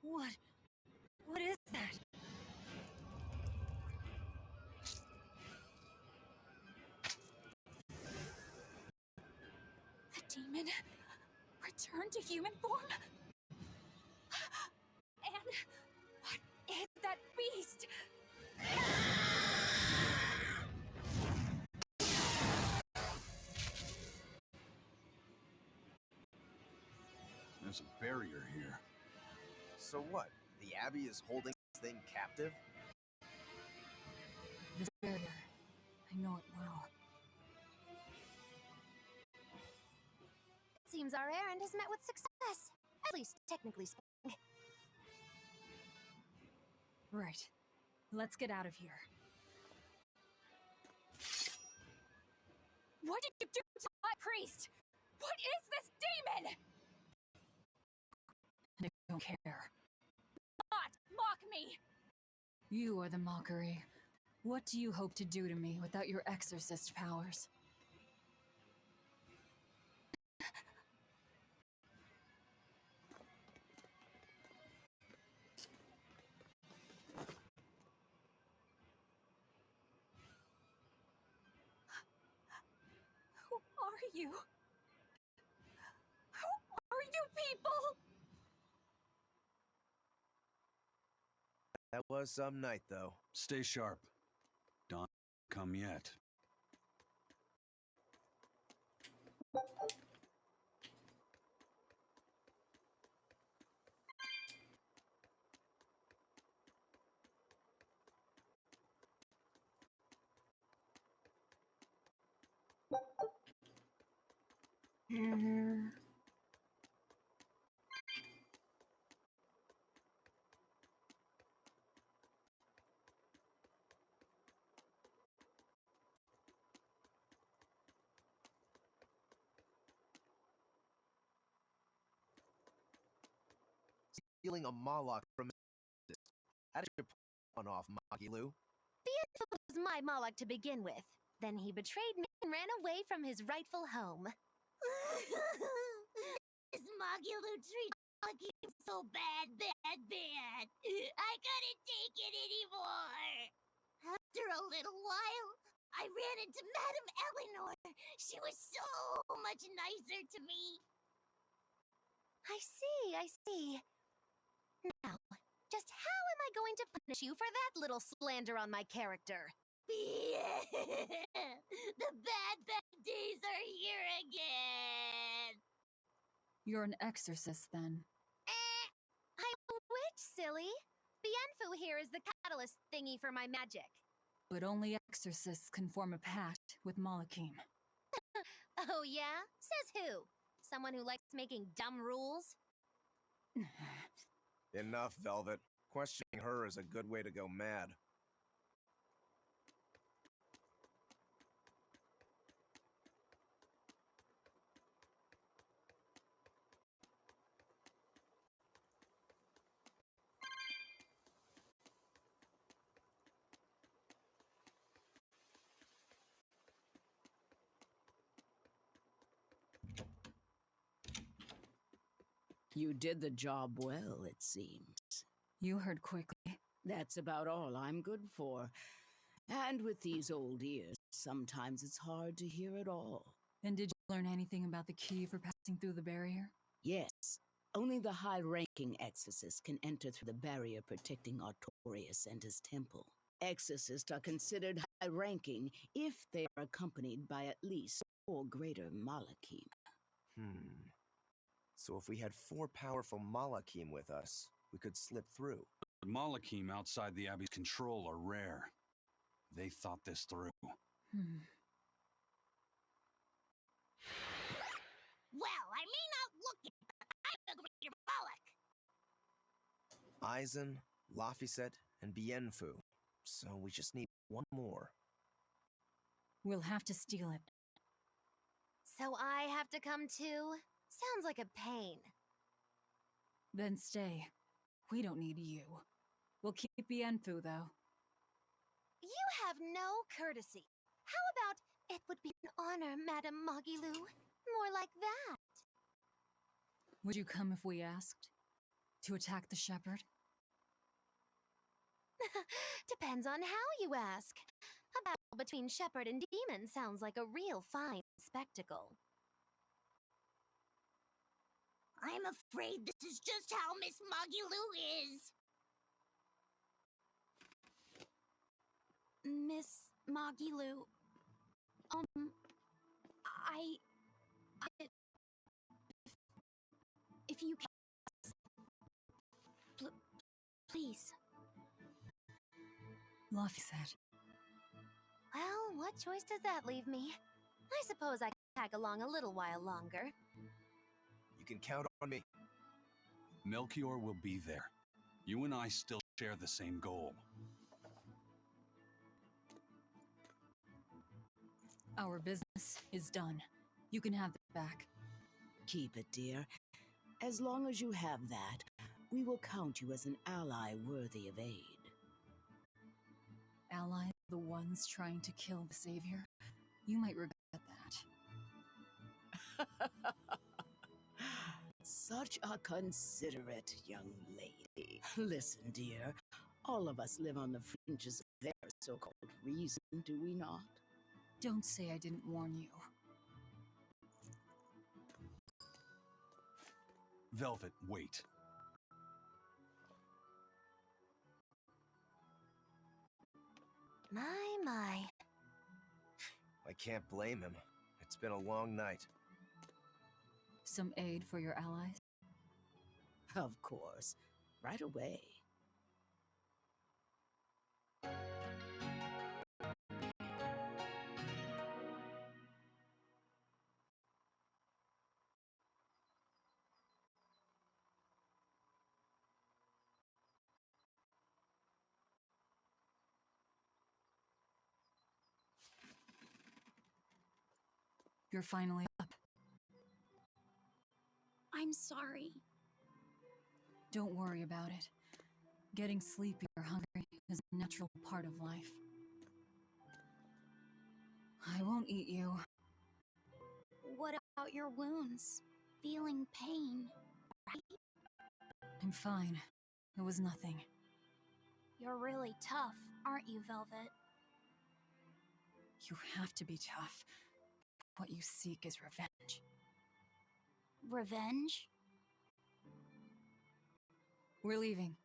What is that? The demon returned to human form? And what is that beast? There's a barrier here. So what? The Abbey is holding this thing captive? This barrier. I know it well. It seems our errand has met with success. At least, technically speaking. Right. Let's get out of here. What did you do to my priest? What is this demon? I don't care. Not mock me! You are the mockery. What do you hope to do to me without your exorcist powers? Who are you? Who are you people? That was some night, though. Stay sharp. Dawn come yet. Here. Stealing a Moloch from his. How did you pull one off, Magilu? Beanfo was my Moloch to begin with. Then he betrayed me and ran away from his rightful home. This Magilu treat Malachi so bad. I couldn't take it anymore. After a little while, I ran into Madame Eleanor. She was so much nicer to me. I see. Now, just how am I going to punish you for that little slander on my character? The bad days are here again. You're an exorcist, then. I'm a witch, silly. Bienfu here is the catalyst thingy for my magic. But only exorcists can form a pact with Malachim. Oh yeah? Says who? Someone who likes making dumb rules? Enough, Velvet. Questioning her is a good way to go mad. You did the job well, it seems. You heard quickly. That's about all I'm good for. And with these old ears, sometimes it's hard to hear it all. And did you learn anything about the key for passing through the barrier? Yes, only the high-ranking exorcists can enter through the barrier protecting Artorias and his temple. Exorcists are considered high-ranking if they are accompanied by at least 4 greater Malachim. So if we had 4 powerful Malachim with us, we could slip through. The Malachim outside the Abbey's control are rare. They thought this through. Well, I may not look it, but I'm a greater Bollock. Aizen, Laphicet, and Bienfu. So we just need one more. We'll have to steal it. So I have to come too? Sounds like a pain. Then stay. We don't need you. We'll keep Bienfu, though. You have no courtesy. How about, it would be an honor, Madame Magilou? More like that. Would you come if we asked? To attack the shepherd? Depends on how you ask. A battle between shepherd and demon sounds like a real fine spectacle. I'm afraid this is just how Miss Magilou is. Miss Magilou, if you can, please. Laphicet. Well, what choice does that leave me? I suppose I can tag along a little while longer. You can count on me. Melchior will be there. You and I still share the same goal. Our business is done. You can have it back. Keep it, dear. As long as you have that, we will count you as an ally worthy of aid. Allies, the ones trying to kill the Savior? You might regret that. Such a considerate young lady. Listen, dear, all of us live on the fringes of their so-called reason, do we not? Don't say I didn't warn you. Velvet, wait. My. I can't blame him. It's been a long night. Some aid for your allies? Of course. Right away. You're finally up. I'm sorry. Don't worry about it. Getting sleepy or hungry is a natural part of life. I won't eat you. What about your wounds? Feeling pain, right? I'm fine. It was nothing. You're really tough, aren't you, Velvet? You have to be tough. What you seek is revenge. Revenge? We're leaving.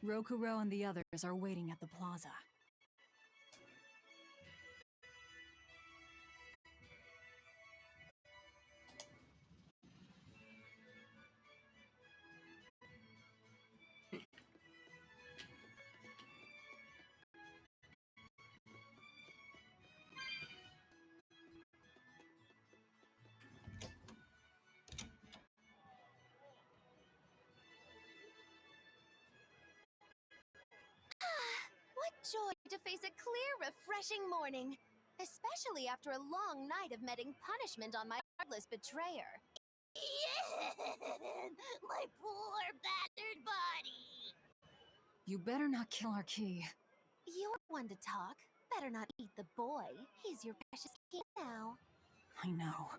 Rokuro and the others are waiting at the plaza. What joy to face a clear, refreshing morning! Especially after a long night of meting punishment on my heartless betrayer. My poor battered body! You better not kill our key. You're one to talk. Better not eat the boy. He's your precious king now. I know.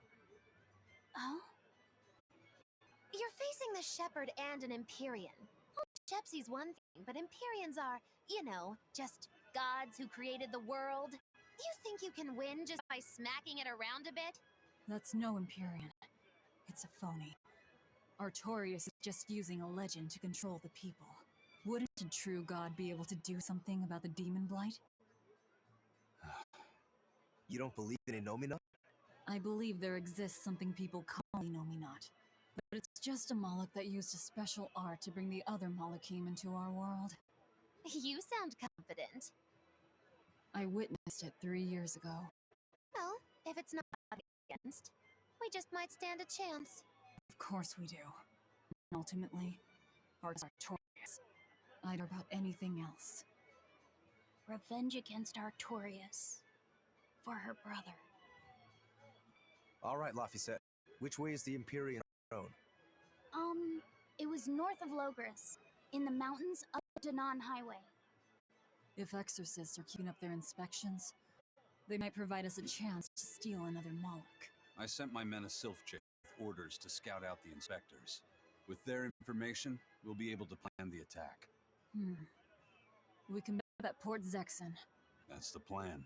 Oh? You're facing the Shepherd and an Empyrean. Shepsy's one thing, but Empyreans are, you know, just gods who created the world. You think you can win just by smacking it around a bit? That's no Empyrean. It's a phony. Artorias is just using a legend to control the people. Wouldn't a true god be able to do something about the demon blight? You don't believe in Innomina? I believe there exists something people call Innominat, but it's just a Moloch that used a special art to bring the other Molochim into our world. You sound confident. I witnessed it 3 years ago. Well, if it's not against, we just might stand a chance. Of course we do. Ultimately, Arts Artorias. I'd about anything else. Revenge against Artorias. For her brother. All right, Laphicet. Which way is the Empyrean throne? It was north of Logris, in the mountains up the Danan Highway. If exorcists are keeping up their inspections, they might provide us a chance to steal another Moloch. I sent my men a Sylph with orders to scout out the inspectors. With their information, we'll be able to plan the attack. We can bet at Port Zexen. That's the plan.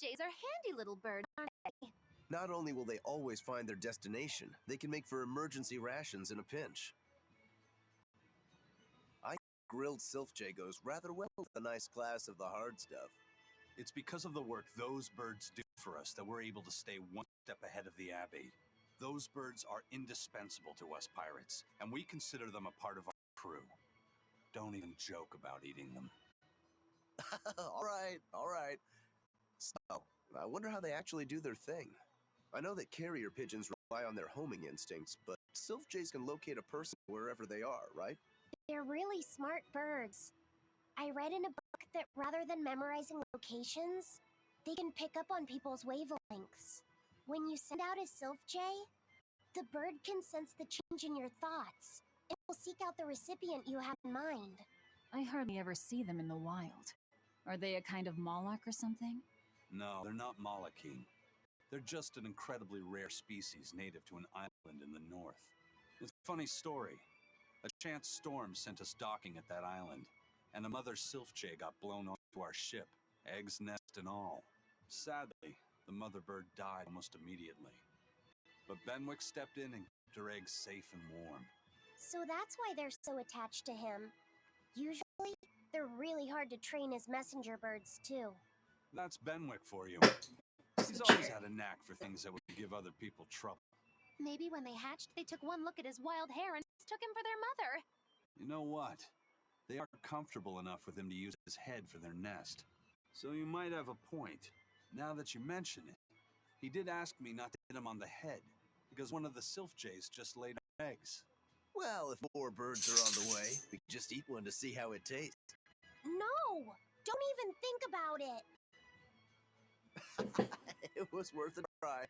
Jays are handy little birds, aren't they? Not only will they always find their destination, they can make for emergency rations in a pinch. I think grilled Sylph goes rather well with the nice class of the hard stuff. It's because of the work those birds do for us that we're able to stay one step ahead of the Abbey. Those birds are indispensable to us pirates, and we consider them a part of our crew. Don't even joke about eating them. All right. So, I wonder how they actually do their thing. I know that carrier pigeons rely on their homing instincts, but Sylph can locate a person wherever they are, right? They're really smart birds. I read in a book that rather than memorizing locations, they can pick up on people's wavelengths. When you send out a Sylph Jay, the bird can sense the change in your thoughts and will seek out the recipient you have in mind. I hardly ever see them in the wild. Are they a kind of Moloch or something? No, they're not Molochim. They're just an incredibly rare species native to an island in the north. It's a funny story. A chance storm sent us docking at that island, and a mother Sylph got blown onto our ship, eggs, nest, and all. Sadly, the mother bird died almost immediately. But Benwick stepped in and kept her eggs safe and warm. So that's why they're so attached to him. Usually, they're really hard to train as messenger birds, too. That's Benwick for you. He's always had a knack for things that would give other people trouble. Maybe when they hatched, they took one look at his wild hair and took him for their mother. You know what? They aren't comfortable enough with him to use his head for their nest. So you might have a point. Now that you mention it, he did ask me not to hit him on the head, because one of the Sylph just laid eggs. Well, if more birds are on the way, we can just eat one to see how it tastes. No! Don't even think about it! It was worth a try.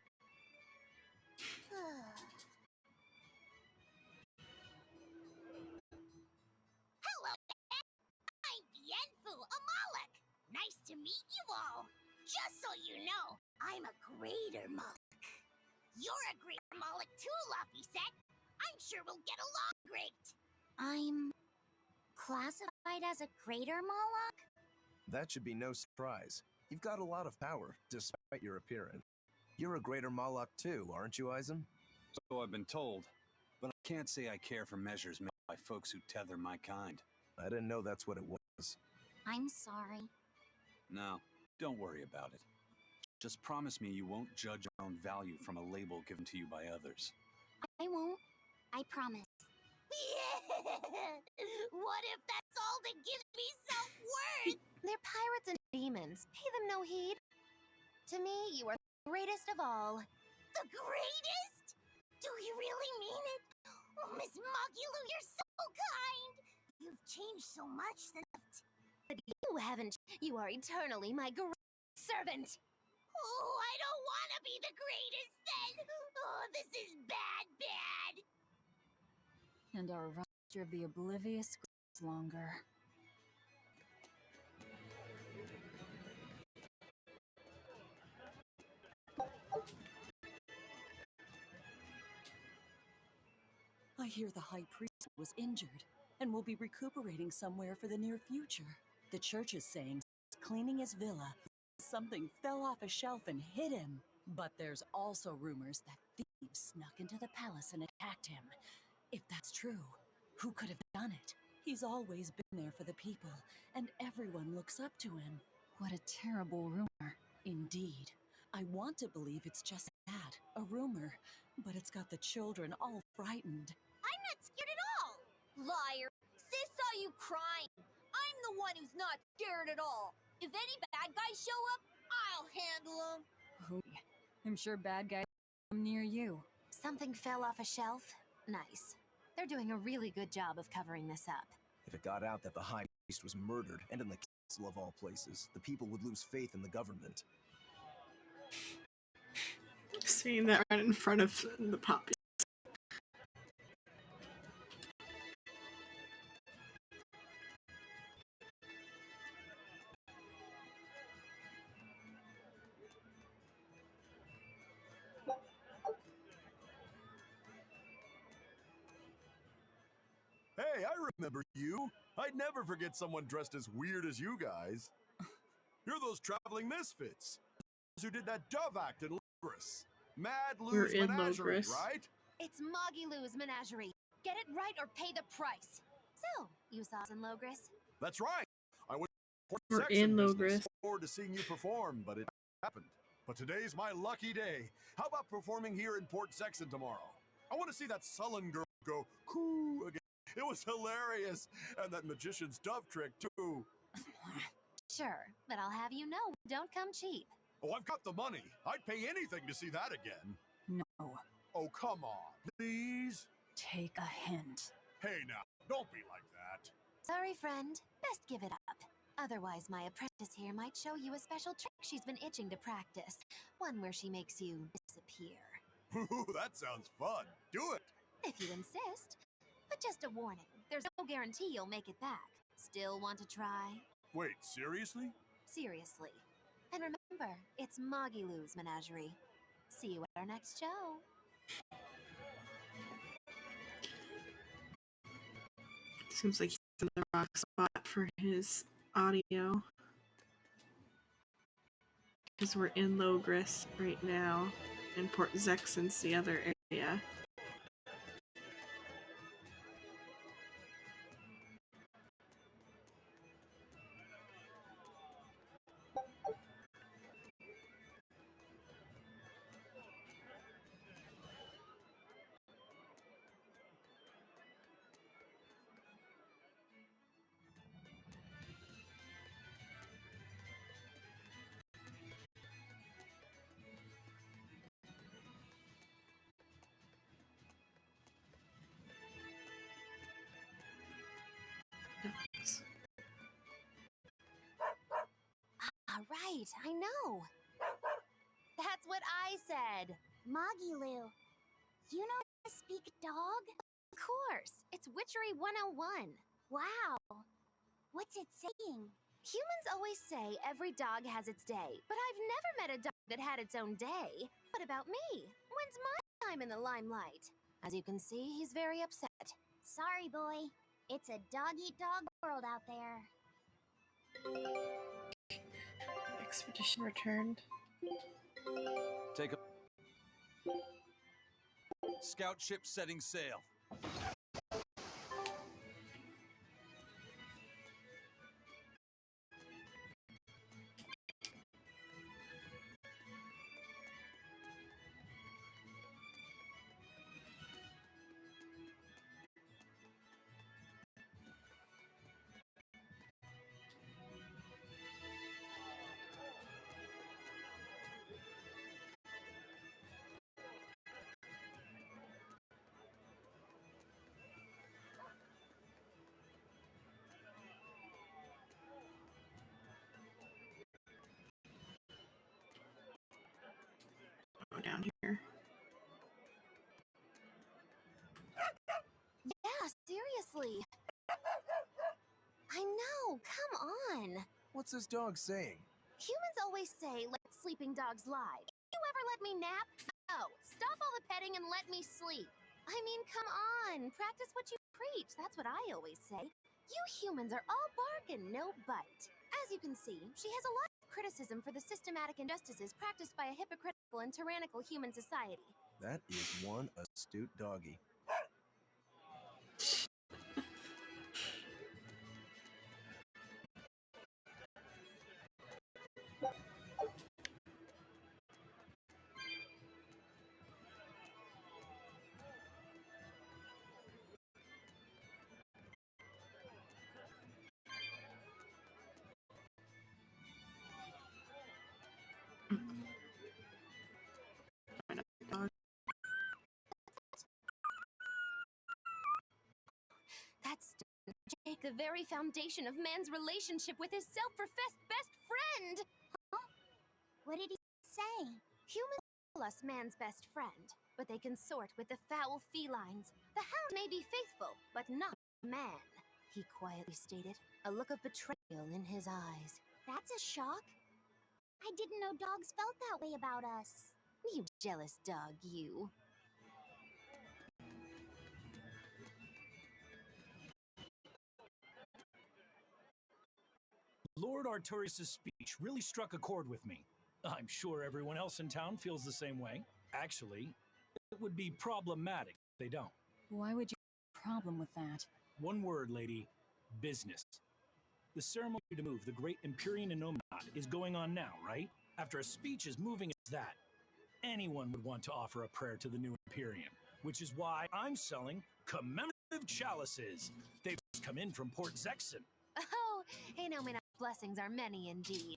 Hello, I'm Bienfu, a Moloch. Nice to meet you all. Just so you know, I'm a greater Moloch. You're a greater Moloch too, Laphicet. I'm sure we'll get along great. I'm classified as a greater Moloch? That should be no surprise. You've got a lot of power, despite your appearance. You're a greater Moloch too, aren't you, Eisen? So I've been told, but I can't say I care for measures made by folks who tether my kind. I didn't know that's what it was. I'm sorry. No, don't worry about it. Just promise me you won't judge your own value from a label given to you by others. I won't. I promise. What if that's all that gives me self-worth? They're pirates and demons. Pay them no heed. To me, you are the greatest of all. The greatest? Do you really mean it? Oh, Miss Mogulu, you're so kind. You've changed so much since... But you haven't. You are eternally my servant. Oh, I don't want to be the greatest then. Oh, this is bad. And our roster of the oblivious grows longer. hear the high priest was injured and will be recuperating somewhere for the near future. The church is saying cleaning his villa, something fell off a shelf and hit him. But there's also rumors that thieves snuck into the palace and attacked him. If that's true, who could have done it? He's always been there for the people, and everyone looks up to him. What a terrible rumor. Indeed. I want to believe it's just that, a rumor, but it's got the children all frightened. I'm not scared at all! Liar! Sis saw you crying! I'm the one who's not scared at all! If any bad guys show up, I'll handle them! I'm sure bad guys come near you. Something fell off a shelf? Nice. They're doing a really good job of covering this up. If it got out that the High Priest was murdered, and in the castle of all places, the people would lose faith in the government. Seeing that right in front of the populace. Hey, I remember you. I'd never forget someone dressed as weird as you guys. You're those traveling misfits. Those who did that dove act in Logris. Mad We're Lou's in Menagerie, Logris. right? It's Moggy Lou's Menagerie. Get it right or pay the price. So, you saw us in Logris? That's right. I was We're Sexton in business. Logris. Look forward to seeing you perform, but it happened. But today's my lucky day. How about performing here in Port Sexton tomorrow? I want to see that sullen girl go coo again. It was hilarious. And that magician's dove trick, too. Sure, but I'll have you know, don't come cheap. Oh, I've got the money. I'd pay anything to see that again. No. Oh, come on, please. Take a hint. Hey now, don't be like that. Sorry, friend. Best give it up. Otherwise, my apprentice here might show you a special trick she's been itching to practice. One where she makes you disappear. Ooh, that sounds fun. Do it. If you insist. But just a warning, there's no guarantee you'll make it back. Still want to try? Wait, seriously? Seriously. And remember, it's Moggy Lou's Menagerie. See you at our next show. Seems like he's in the rock spot for his audio. Because we're in Logris right now, and Port Zexon's the other area. Right, I know. That's what I said. Moggy Lou, you know how to speak dog? Of course, it's Witchery 101. Wow. What's it saying? Humans always say every dog has its day, but I've never met a dog that had its own day. What about me? When's my time in the limelight? As you can see, he's very upset. Sorry, boy. It's a dog-eat-dog world out there. Expedition returned. Take a scout ship setting sail. Go down here. Yeah, seriously. I know, come on. What's this dog saying? Humans always say, let sleeping dogs lie. You ever let me nap? No, stop all the petting and let me sleep. I mean, come on. Practice what you preach. That's what I always say. You humans are all bark and no bite. As you can see, she has a lot of criticism for the systematic injustices practiced by a hypocritical and tyrannical human society. That is one astute doggy. That's Jake, the very foundation of man's relationship with his self-professed best friend. Huh? What did he say? Humans call us man's best friend, but they consort with the foul felines. The hound may be faithful, but not man, he quietly stated, a look of betrayal in his eyes. That's a shock. I didn't know dogs felt that way about us. You jealous dog, you. Lord Artorius' speech really struck a chord with me. I'm sure everyone else in town feels the same way. Actually, it would be problematic if they don't. Why would you have a problem with that? One word, lady. Business. The ceremony to move the great Empyrean Innominat is going on now, right? After a speech as moving as that, anyone would want to offer a prayer to the new Empyrean, which is why I'm selling commemorative chalices. They've just come in from Port Zexon. Oh, Innominat's blessings are many indeed.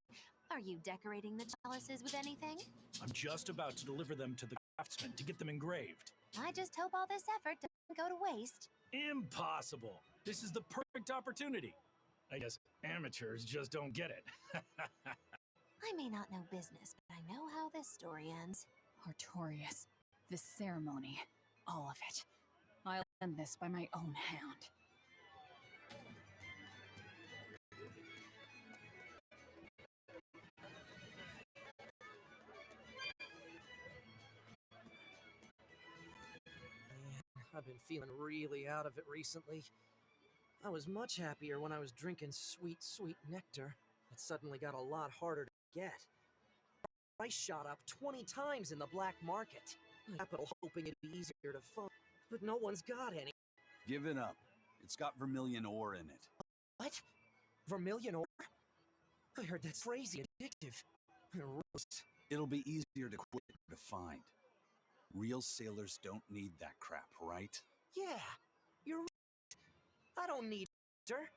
Are you decorating the chalices with anything? I'm just about to deliver them to the craftsman to get them engraved. I just hope all this effort doesn't go to waste. Impossible! This is the perfect opportunity. I guess amateurs just don't get it. I may not know business, but I know how this story ends. Artorius. This ceremony. All of it. I'll end this by my own hand. I've been feeling really out of it recently. I was much happier when I was drinking sweet, sweet nectar. It suddenly got a lot harder to get. Price shot up 20 times in the black market. Capital hoping it'd be easier to find, but no one's got any. Give it up. It's got vermilion ore in it. What? Vermilion ore? I heard that's crazy addictive. Gross. It'll be easier to quit to find. Real sailors don't need that crap, right? Yeah, you're right. I don't need nectar.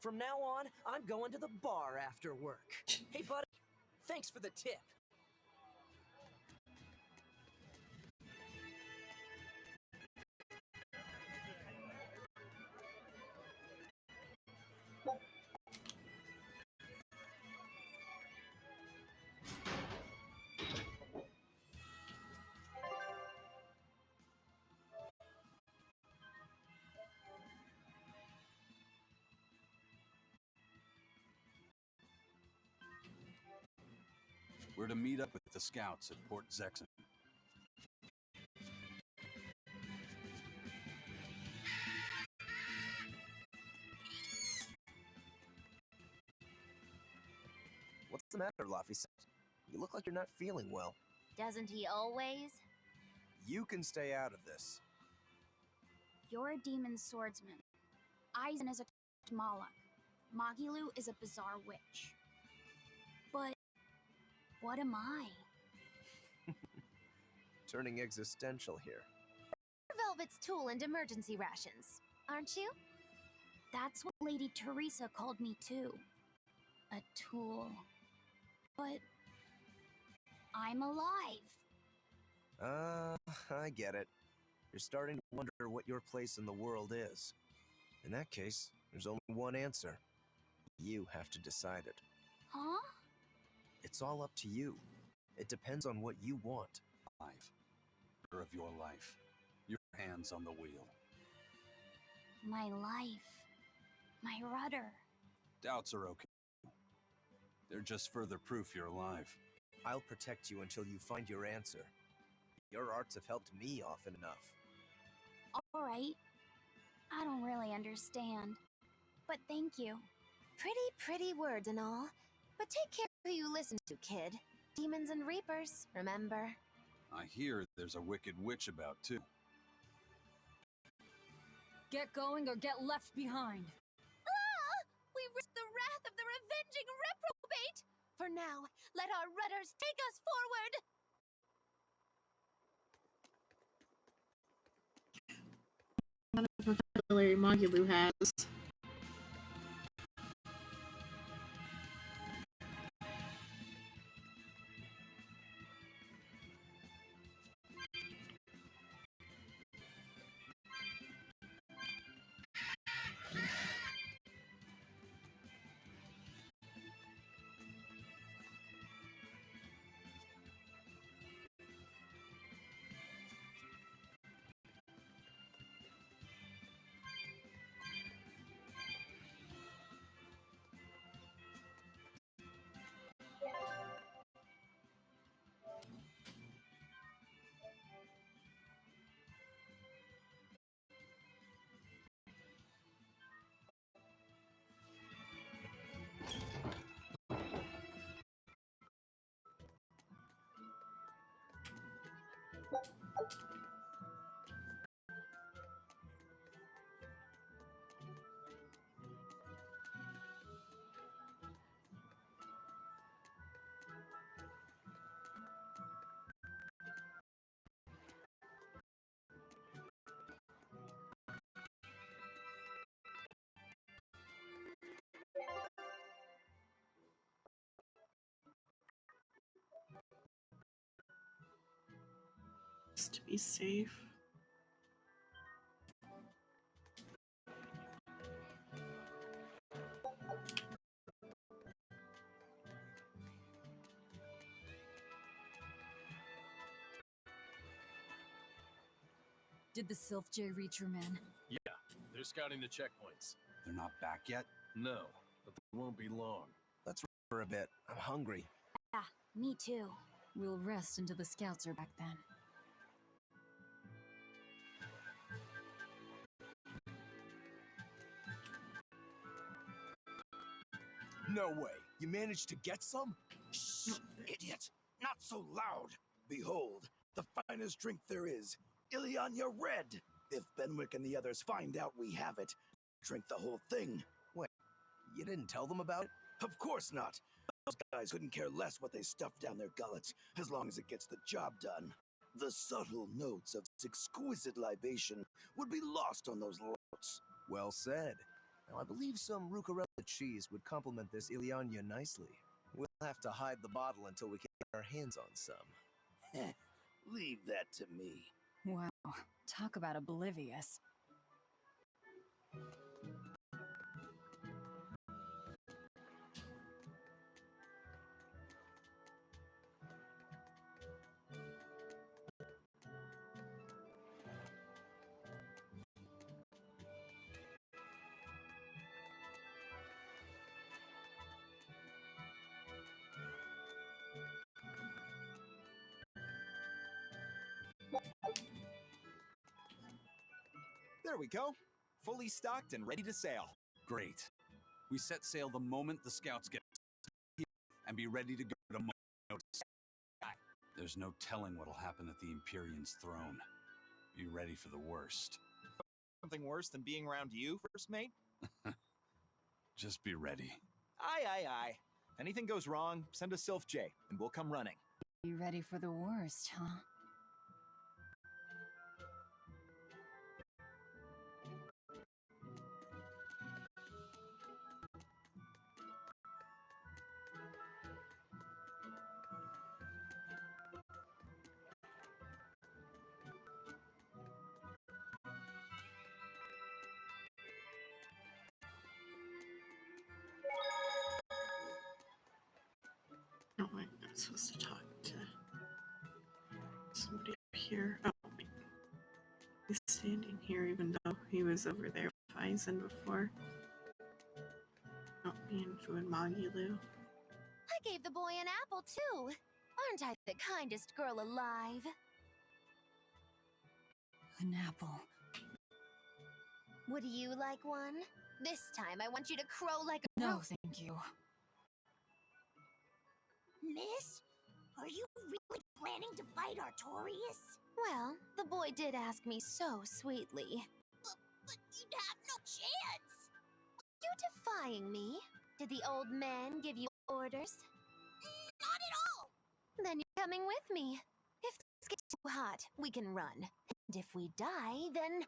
From now on, I'm going to the bar after work. Hey, buddy, thanks for the tip. We're to meet up with the scouts at Port Zexon. What's the matter, Laphicet? You look like you're not feeling well. Doesn't he always? You can stay out of this. You're a demon swordsman. Aizen is a Moloch. Magilu is a bizarre witch. But what am I? Turning existential here. Velvet's tool and emergency rations, aren't you? That's what Lady Teresa called me too. A tool. But I'm alive. I get it. You're starting to wonder what your place in the world is. In that case, there's only one answer. You have to decide it. Huh? It's all up to you. It depends on what you want. Of your life. Your hands on the wheel. My life. My rudder. Doubts are okay. They're just further proof you're alive. I'll protect you until you find your answer. Your arts have helped me often enough. Alright. I don't really understand. But thank you. Pretty words and all. But take care who you listen to, kid. Demons and reapers, remember? I hear there's a wicked witch about, too. Get going or get left behind. Ah! We risk the wrath of the revenging reprobate! For now, let our rudders take us forward! What kind of vocabulary Magilou has. Just to be safe. Did the Sylph J reach your men? Yeah, they're scouting the checkpoints. They're not back yet? No, but they won't be long. Let's rest for a bit. I'm hungry. Yeah, me too. We'll rest until the scouts are back then. No way. You managed to get some? Shh, idiot. Not so loud. Behold, the finest drink there is. Ileana Red. If Benwick and the others find out we have it, drink the whole thing. Wait, you didn't tell them about it? Of course not. Those guys couldn't care less what they stuff down their gullets, as long as it gets the job done. The subtle notes of this exquisite libation would be lost on those louts. Well said. Now, I believe some Rucarella cheese would complement this Ileana nicely. We'll have to hide the bottle until we can get our hands on some. Leave that to me. Wow, talk about oblivious. There we go. Fully stocked and ready to sail. Great. We set sail the moment the scouts get here and be ready to go to notice. There's no telling what'll happen at the Empyrean's throne. Be ready for the worst. Something worse than being around you, first mate? Just be ready. Aye, aye, aye. If anything goes wrong, send a Sylph J, and we'll come running. Be ready for the worst, huh? Oh wait, I'm supposed to talk to somebody up here. Oh wait. He's standing here even though he was over there with Eisen before. Oh, me and Fu and Magilou. I gave the boy an apple, too. Aren't I the kindest girl alive? An apple. Would you like one? This time I want you to crow like a No, rooster. thank you. Miss, are you really planning to fight Artorias? Well, the boy did ask me so sweetly. But you'd have no chance. You defying me? Did the old man give you orders? Not at all. Then you're coming with me. If things get too hot, we can run. And if we die, then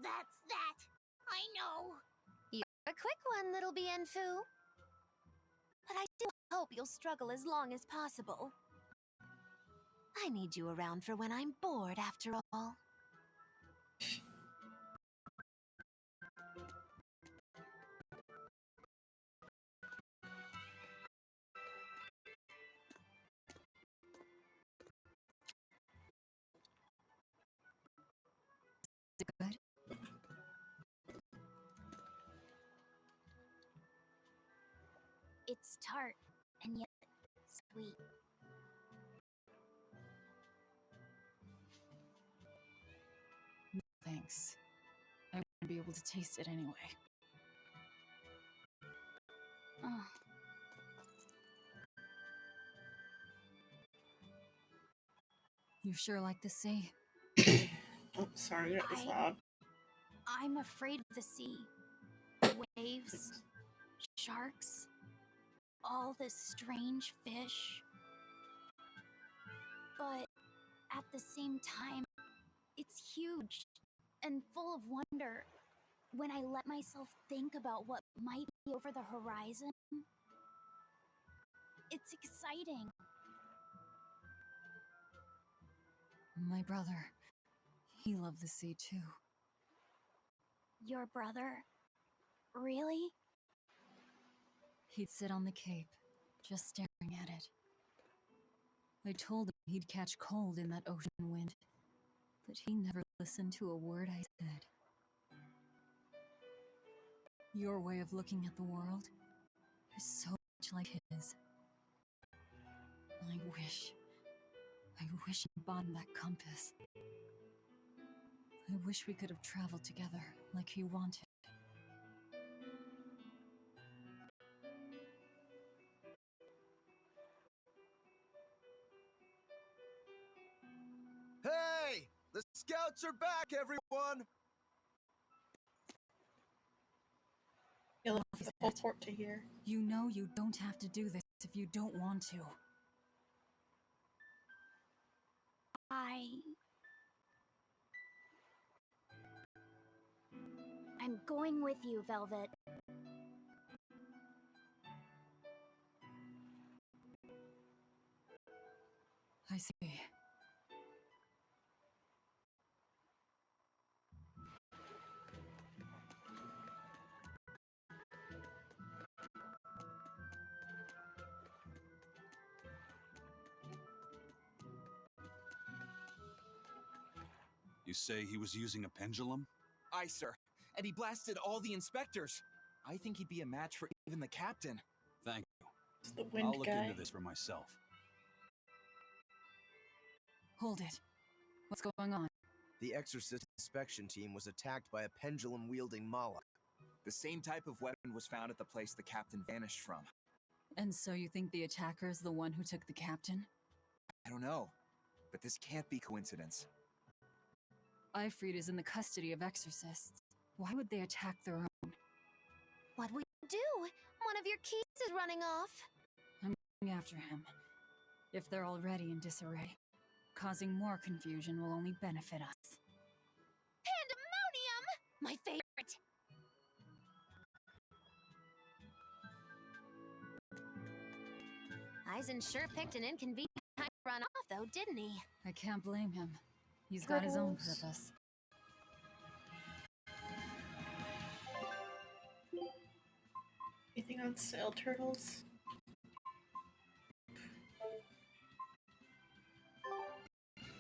That's that. I know. you're a quick one, little Bienfu. But I still hope you'll struggle as long as possible. I need you around for when I'm bored, after all. Is it good? It's tart and yet sweet. No, thanks. I want to be able to taste it anyway. Oh, You sure like the sea? Oh, sorry, that was I- loud. I'm afraid of the sea. Waves, sharks, all this strange fish. But at the same time, it's huge and full of wonder. When I let myself think about what might be over the horizon, it's exciting. My brother, he loved the sea too. Your brother? Really? He'd sit on the cape, just staring at it. I told him he'd catch cold in that ocean wind, but he never listened to a word I said. Your way of looking at the world is so much like his. I wish he'd bought that compass. I wish we could have traveled together like he wanted. Hey! The scouts are back, everyone! You'll have the whole port to hear. You know you don't have to do this if you don't want to. I'm going with you, Velvet. I see. You say he was using a pendulum? Aye, sir. And he blasted all the inspectors. I think he'd be a match for even the captain. Thank you. It's the wind I'll look guy. into this for myself. Hold it. What's going on? The Exorcist inspection team was attacked by a pendulum-wielding Mala. The same type of weapon was found at the place the captain vanished from. And so you think the attacker is the one who took the captain? I don't know, but this can't be coincidence. Ifrid is in the custody of exorcists. Why would they attack their own? What will you do? One of your keys is running off. I'm going after him. If they're already in disarray, causing more confusion will only benefit us. Pandemonium! My favorite! Eisen sure picked an inconvenient time to run off, though, didn't he? I can't blame him. He's got his own Turtles. purpose. Anything on sale, turtles?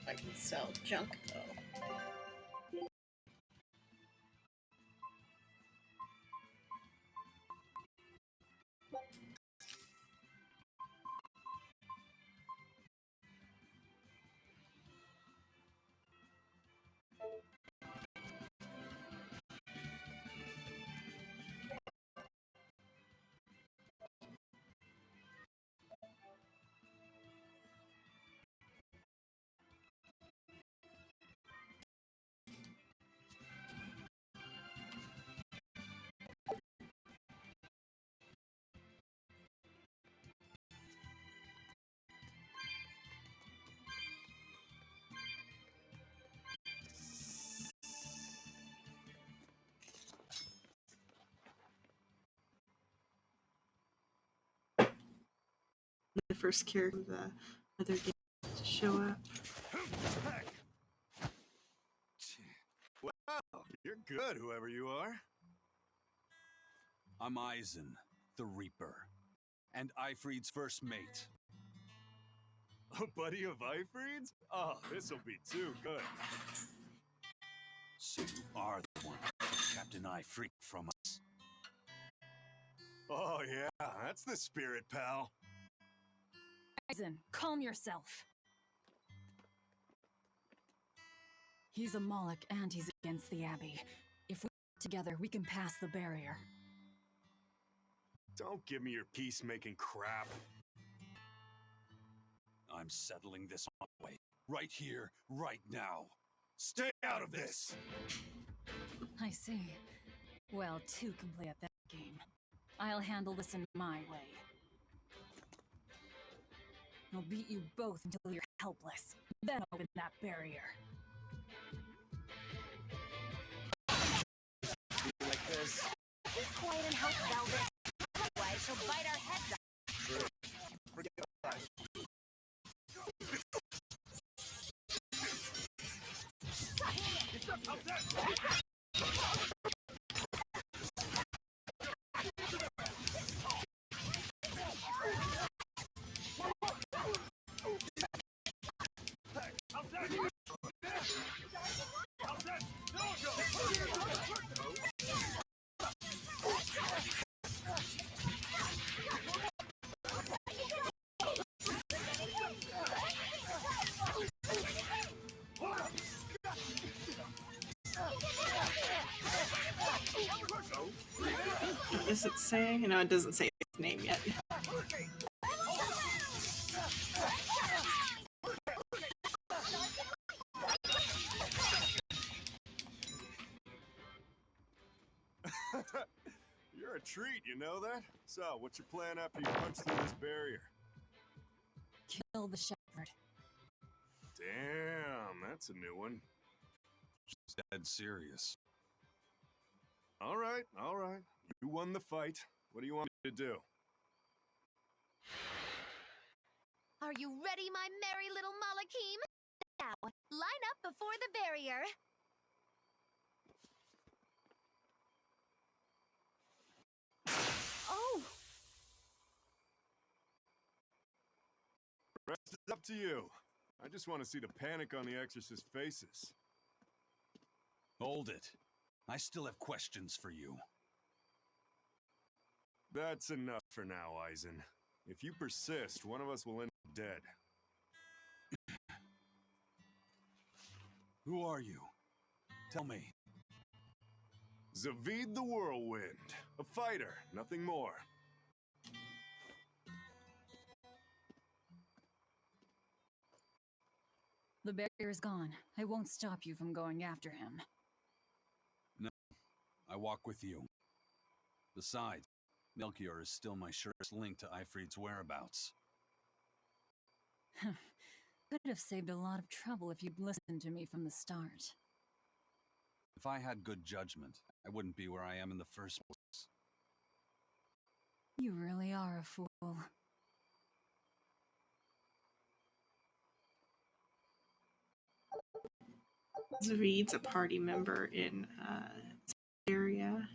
I can sell junk, though. the first character of the other game to show up. Wow, you're good, whoever you are. I'm Eisen, the Reaper, and Ifrid's first mate. A buddy of Ifrid's? Oh, this'll be too good. So you are the one who took Captain Ifrid from us. Oh yeah, that's the spirit, pal. Eisen, calm yourself. He's a Moloch and he's against the Abbey. If we work together, we can pass the barrier. Don't give me your peacemaking crap. I'm settling this my way. Right here, right now. Stay out of this! I see. Well, two can play at that game. I'll handle this in my way. I'll beat you both until you're helpless. Then open that barrier. Like this. Be quiet and help Velvet. Otherwise, she'll bite our heads off. True. Forget about it. What does it say? No, it doesn't say its name yet. You're a treat, you know that? So, what's your plan after you punch through this barrier? Kill the shepherd. Damn, that's a new one. She's dead serious. All right. You won the fight. What do you want me to do? Are you ready, my merry little Malachim? Now, line up before the barrier. Oh! The rest is up to you. I just want to see the panic on the Exorcist's faces. Hold it. I still have questions for you. That's enough for now, Eisen. If you persist, one of us will end up dead. Who are you? Tell me. Zavid the Whirlwind. A fighter, nothing more. The barrier's gone. I won't stop you from going after him. No, I walk with you. Besides, Melchior is still my surest link to Ifrid's whereabouts. Could have saved a lot of trouble if you'd listened to me from the start. If I had good judgment, I wouldn't be where I am in the first place. You really are a fool. Zavid's a party member in Berseria.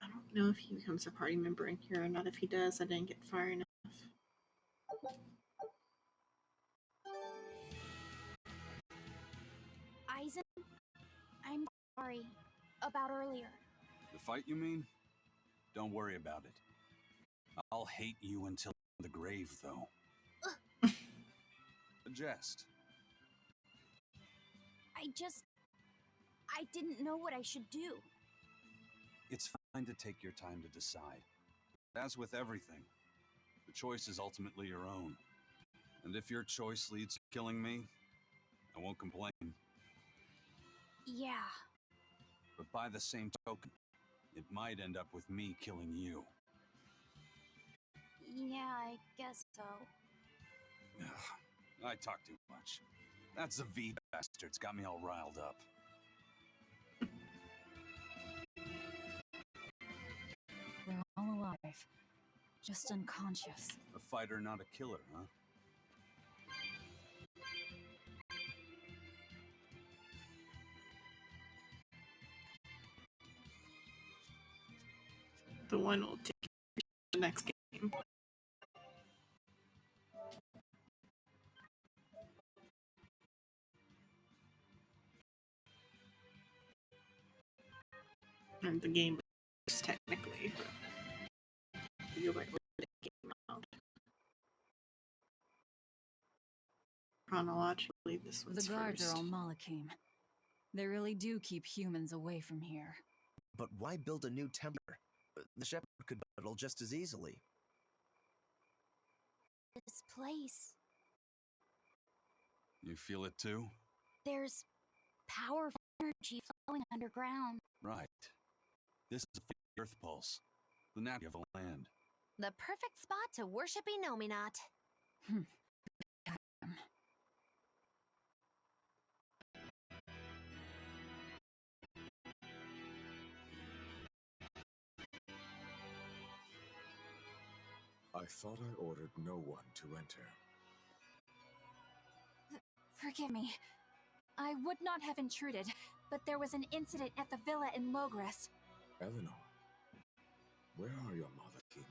I don't know if he becomes a party member in here or not. If he does, I didn't get far enough. Eisen, I'm sorry about earlier. The fight, you mean? Don't worry about it. I'll hate you until the grave, though. A jest. I didn't know what I should do. It's fine to take your time to decide. As with everything, the choice is ultimately your own. And if your choice leads to killing me, I won't complain. Yeah. But by the same token, it might end up with me killing you. Yeah, I guess so. Ugh, I talk too much. That Zavid bastard's got me all riled up. They're all alive. just unconscious. A fighter, not a killer, huh? The one will take the next game. And the game is technically, but you're right with the game out. Chronologically, this one's The guards first. are all Malachim. They really do keep humans away from here. But why build a new temple? The shepherd could battle just as easily. This place, You feel it too? There's powerful energy flowing underground. Right. This is the Earth Pulse, the nappy of the land. the perfect spot to worship Enominat. I thought I ordered no one to enter. Forgive me. I would not have intruded, but there was an incident at the villa in Logres. Eleanor, where are your Malachim?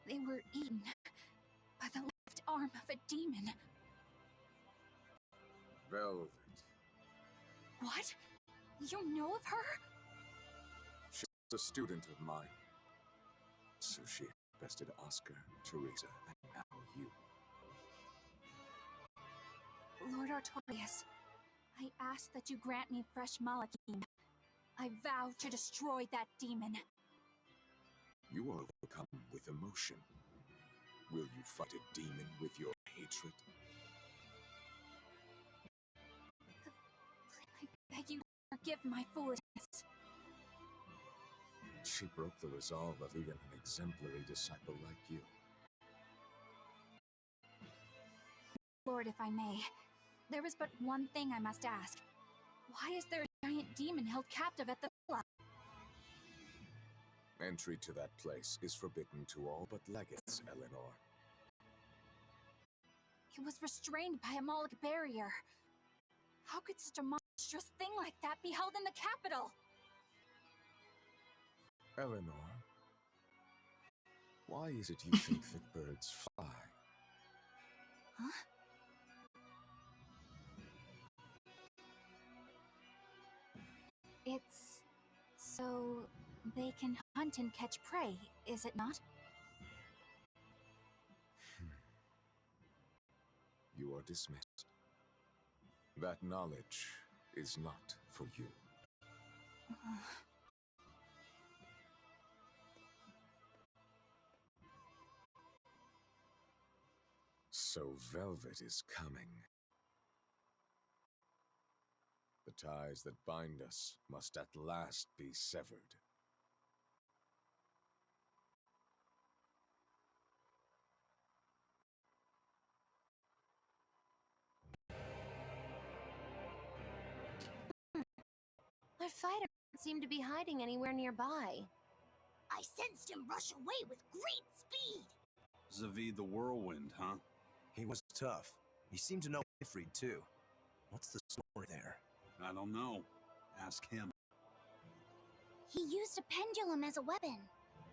They were eaten by the left arm of a demon. Velvet. What? You know of her? She's a student of mine. So she bested Oscar, Teresa, and now you. Lord Artorias, I ask that you grant me fresh Malachim. I vow to destroy that demon. You are overcome with emotion. Will you fight a demon with your hatred? I beg you to forgive my foolishness. She broke the resolve of even an exemplary disciple like you. Lord, if I may, there is but one thing I must ask. Why is there a giant demon held captive at the villa? Entry to that place is forbidden to all but legates, Eleanor. It was restrained by a Moloch barrier. How could such a monstrous thing like that be held in the capital? Eleanor, why is it you think that birds fly? Huh? It's so they can hunt and catch prey, is it not? You are dismissed. That knowledge is not for you. So Velvet is coming. The ties that bind us must at last be severed. Our fighter doesn't seem to be hiding anywhere nearby. I sensed him rush away with great speed. Zavid the Whirlwind, huh? He was tough. He seemed to know Ifrit too. What's the story there? I don't know. Ask him. He used a pendulum as a weapon.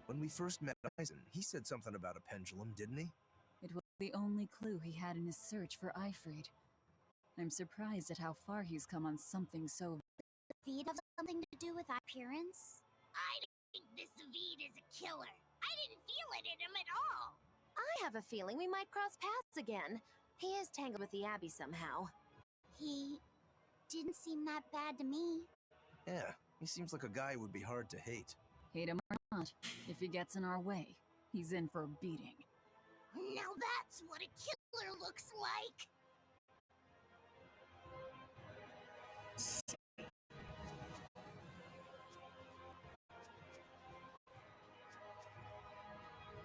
When we first met Eisen, he said something about a pendulum, didn't he? It was the only clue he had in his search for Ifrit. I'm surprised at how far he's come on something so... Zavid have something to do with appearance? I think this Zavid is a killer. I didn't feel it in him at all. I have a feeling we might cross paths again. He is tangled with the Abbey somehow. He didn't seem that bad to me. Yeah, he seems like a guy who would be hard to hate. Hate him or not, if he gets in our way, he's in for a beating. Now that's what a killer looks like!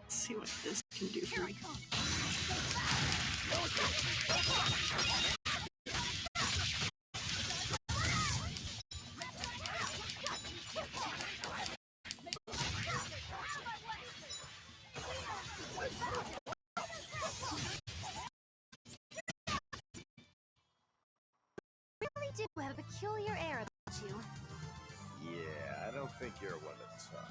Let's see what this can do for me. peculiar air about you. Yeah, I don't think you're one to talk.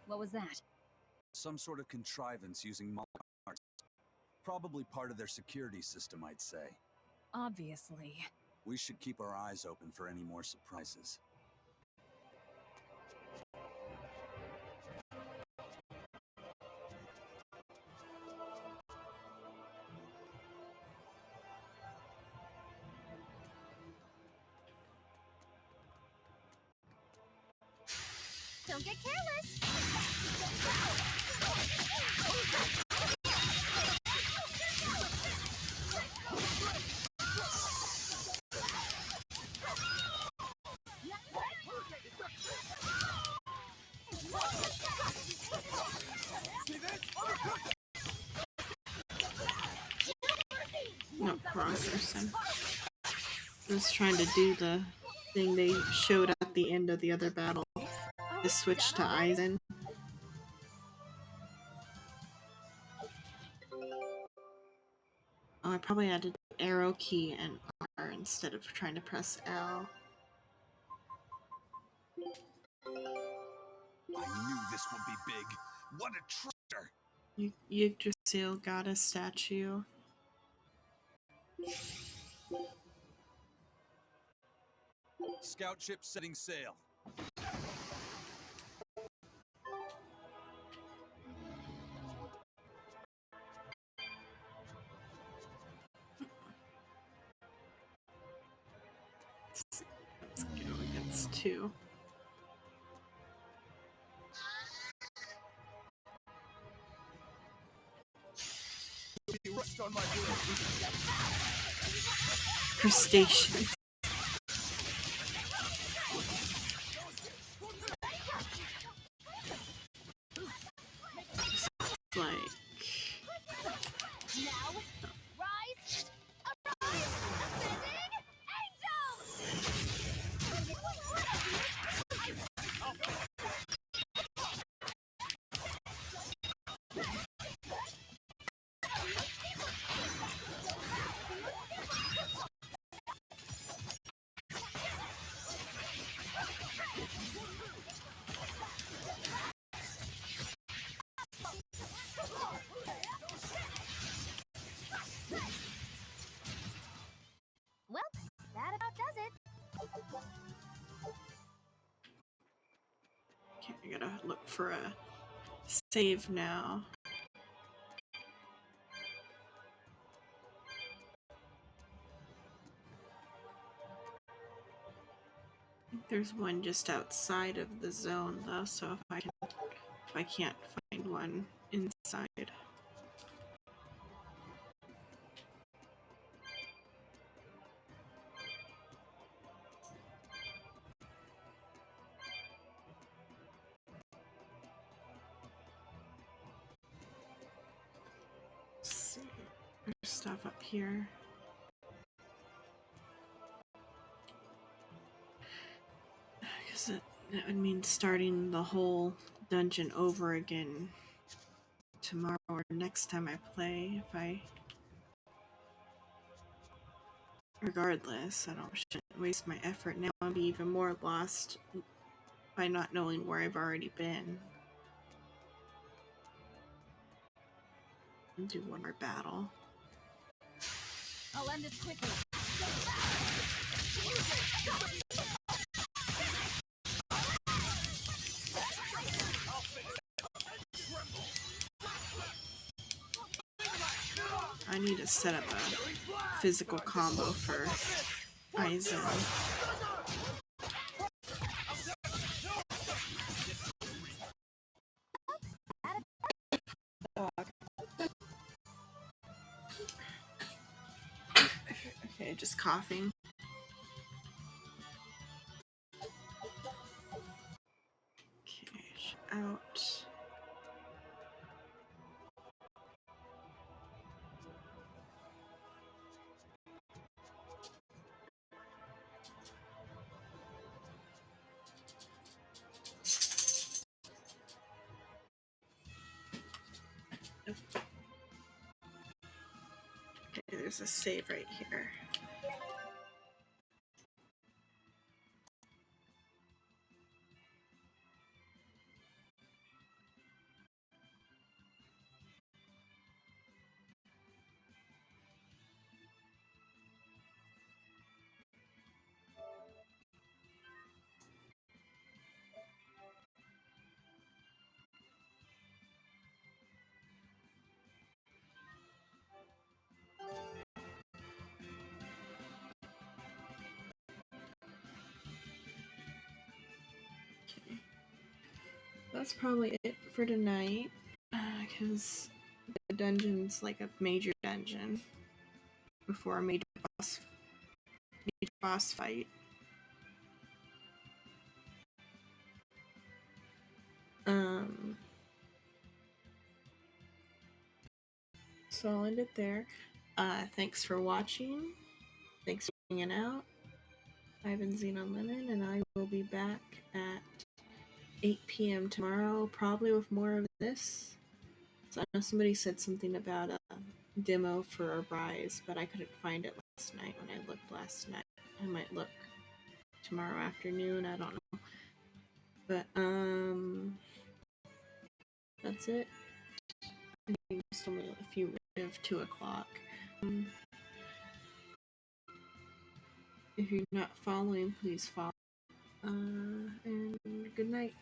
What was that? Some sort of contrivance using arts. Probably part of their security system, I'd say. Obviously. We should keep our eyes open for any more surprises. Don't get careless! No, wrong person. I was trying to do the thing they showed at the end of the other battle. To switch to Aizen. Oh, I probably had to do arrow key and R instead of trying to press L. I knew this would be big. What a treasure! Yggdrasil goddess statue. Scout ship setting sail. Let's go against 2. Crustacean. Like Now, rise! Arise! Ascending well, that about does it. okay, I gotta look for a save now. I think there's one just outside of the zone though, so if I can't find one inside. Let's see. There's stuff up here. Because that would mean starting the whole dungeon over again tomorrow or next time I play. Regardless, shouldn't waste my effort now and be even more lost by not knowing where I've already been. And do one more battle. I'll end this quickly. I need to set up a physical combo first. Eisen. Okay, just coughing. Okay, out. Okay, there's a save right here. Okay. That's probably it for tonight, because the dungeon's like a major dungeon before a major boss fight. So I'll end it there. Thanks for watching. Thanks for hanging out. I've been Xenon Lemon, and I will be back at 8 p.m. tomorrow, probably with more of this. So I know somebody said something about a demo for a Rise, but I couldn't find it last night when I looked last night. I might look tomorrow afternoon, I don't know. But that's it. I think just only a few minutes of 2 o'clock. If you're not following, please follow. And good night.